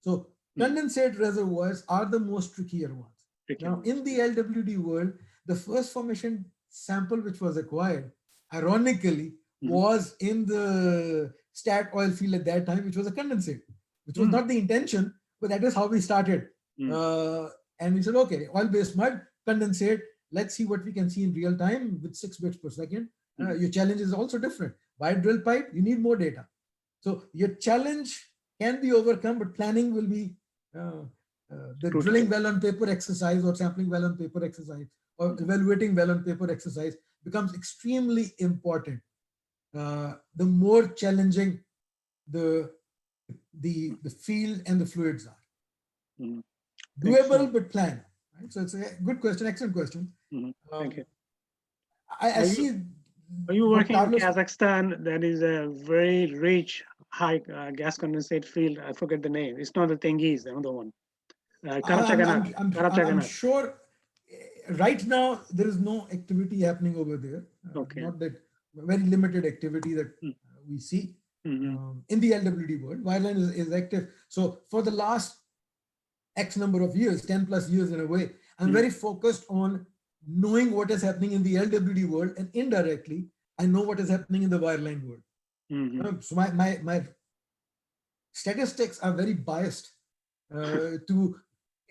So condensate reservoirs are the most trickier ones. Now, in the LWD world, the first formation sample which was acquired, ironically, was in the stat oil field at that time, which was a condensate, which was not the intention, but that is how we started. And we said, okay, oil-based mud, condensate, let's see what we can see in real time with 6 bits per second. Your challenge is also different. Wide drill pipe, you need more data. So your challenge can be overcome, but planning will be the drilling well on paper exercise or sampling well on paper exercise or evaluating well on paper exercise becomes extremely important. The more challenging the field and the fluids are. Doable, but plan. Right? So it's a good question, excellent question. Thank you. I see. Are you working in Kazakhstan? That is a very rich, high gas condensate field. I forget the name. It's not the Tengiz, the other one. I'm sure right now there is no activity happening over there. Okay. Not that very limited activity that we see in the LWD world. Wireline is active. So for the last X number of years, 10 plus years in a way, I'm very focused on knowing what is happening in the LWD world, and indirectly, I know what is happening in the wireline world. So my statistics are very biased to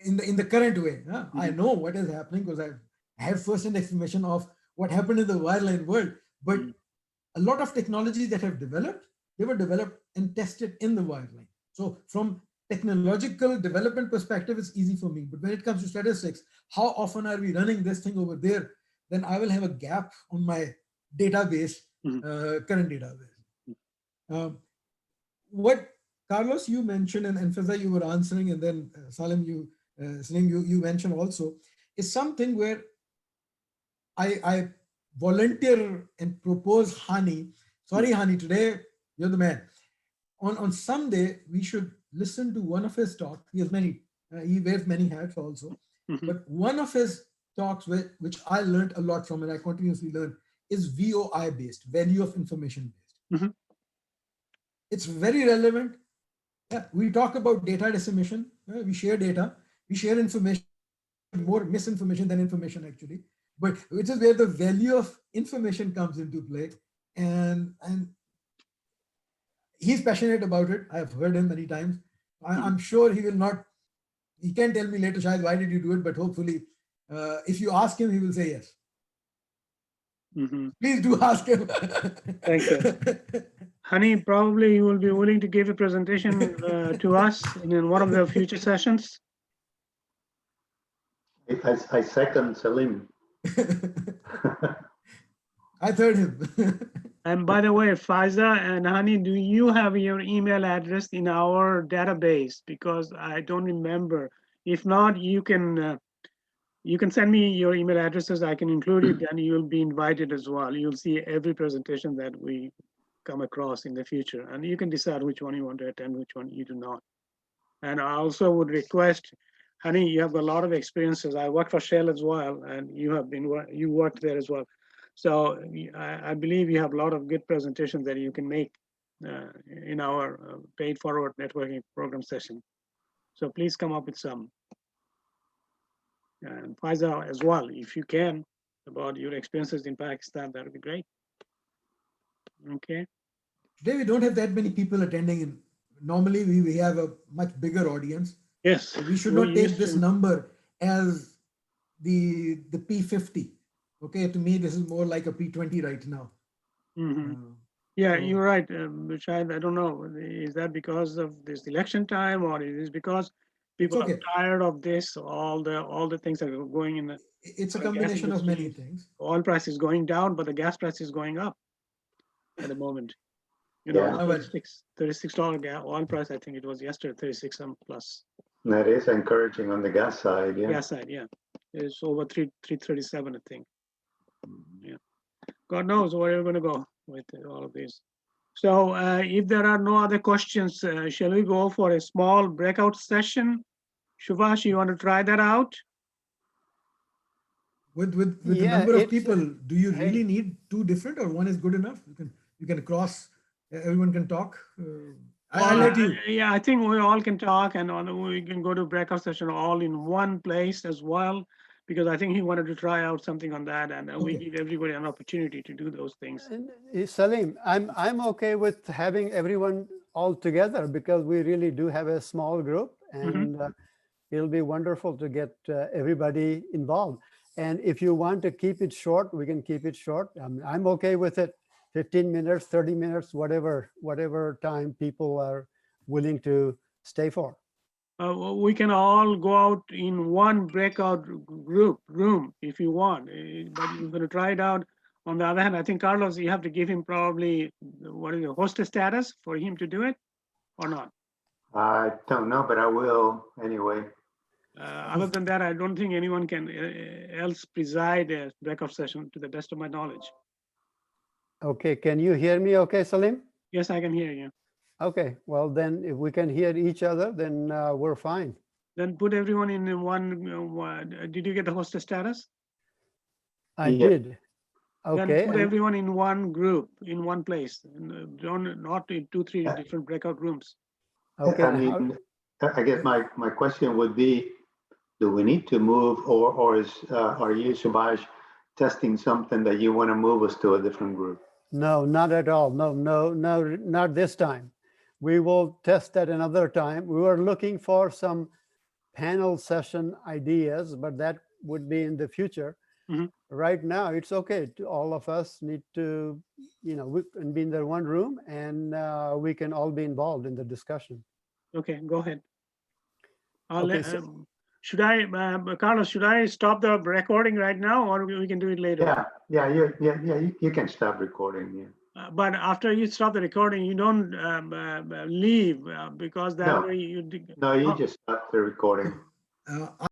in the current way. I know what is happening because I have first-hand information of what happened in the wireline world. But a lot of technologies that have developed, they were developed and tested in the wireline. So from technological development perspective, it's easy for me. But when it comes to statistics, how often are we running this thing over there? Then I will have a gap on my database, current database. What Carlos, you mentioned, and Fiza, you were answering, and then Salim, you mentioned also, is something where I volunteer and propose Hani. Sorry, Hani, today you're the man. On Sunday, we should listen to one of his talks. He has many, he wears many hats also. But one of his talks, which I learned a lot from, and I continuously learn, is VOI based, value of information based. It's very relevant. We talk about data dissemination. We share data. We share information, more misinformation than information actually. But which is where the value of information comes into play. And he's passionate about it. I've heard him many times. I'm sure he will not, he can tell me later, Shahid, why did you do it? But hopefully, if you ask him, he will say yes. Please do ask him. Thank you. Honey, probably you will be willing to give a presentation to us in one of the future sessions. I second Salim. I heard him. And by the way, Faiza and Hani, do you have your email address in our database? Because I don't remember. If not, you can send me your email addresses. I can include it, and you'll be invited as well. You'll see every presentation that we come across in the future, and you can decide which one you want to attend, which one you do not. And I also would request, Hani, you have a lot of experiences. I worked for Shell as well, and you worked there as well. So I believe you have a lot of good presentations that you can make in our paid forward networking program session. So please come up with some. And Faiza as well, if you can, about your experiences in Pakistan, that would be great. Okay. Today we don't have that many people attending. Normally we have a much bigger audience. Yes. So we should not take this number as the P50. Okay, to me, this is more like a P20 right now. Yeah, you're right, which I don't know. Is that because of this election time, or is it because people are tired of this? All the things that are going in. It's a combination of many things. Oil price is going down, but the gas price is going up at the moment. You know, $36 gas oil price. I think it was yesterday, 36 plus. That is encouraging on the gas side. Yeah. Gas side, yeah, it's over 337, I think. Yeah, God knows where you're going to go with all of these. So if there are no other questions, shall we go for a small breakout session? Subhash, you want to try that out? With the number of people, do you really need two different, or one is good enough? You can cross, everyone can talk. I'll let you. Yeah, I think we all can talk, and we can go to breakout session all in one place as well. because I think he wanted to try out something on that, and we Okay. give everybody an opportunity to do those things. Salim, I'm okay with having everyone all together because we really do have a small group, and it'll be wonderful to get everybody involved. And if you want to keep it short, we can keep it short. I'm okay with it. 15 minutes, 30 minutes, whatever time people are willing to stay for. We can all go out in one breakout room if you want, but you're going to try it out. On the other hand, I think, Carlos, you have to give him probably, what is the hostess status for him to do it or not? I don't know, but I will anyway. Other than that, I don't think anyone can else preside a breakout session, to the best of my knowledge. Okay, can you hear me okay, Salim? Yes, I can hear you. Okay, well then if we can hear each other, then we're fine. Then put everyone in one. Did you get the hostess status? I Yeah. did. Then Okay, put and everyone in one group, in one place, and not in 2-3 different breakout rooms. okay. I and how- mean, I guess my question would be, do we need to move, or are you, Subhash, testing something that you want to move us to a different group? No, not at all. No, not this time. We will test that another time. We were looking for some panel session ideas, but that would be in the future. Mhm. Right now, it's okay. All of us need to, we can be in the one room, and we can all be involved in the discussion. Okay, go ahead. Okay, so- Should I, Carlos, should I stop the recording right now, or we can do it later? Yeah, you can stop recording. Yeah. But after you stop the recording, you don't leave because that No. way you. No, you just stop the recording. Uh,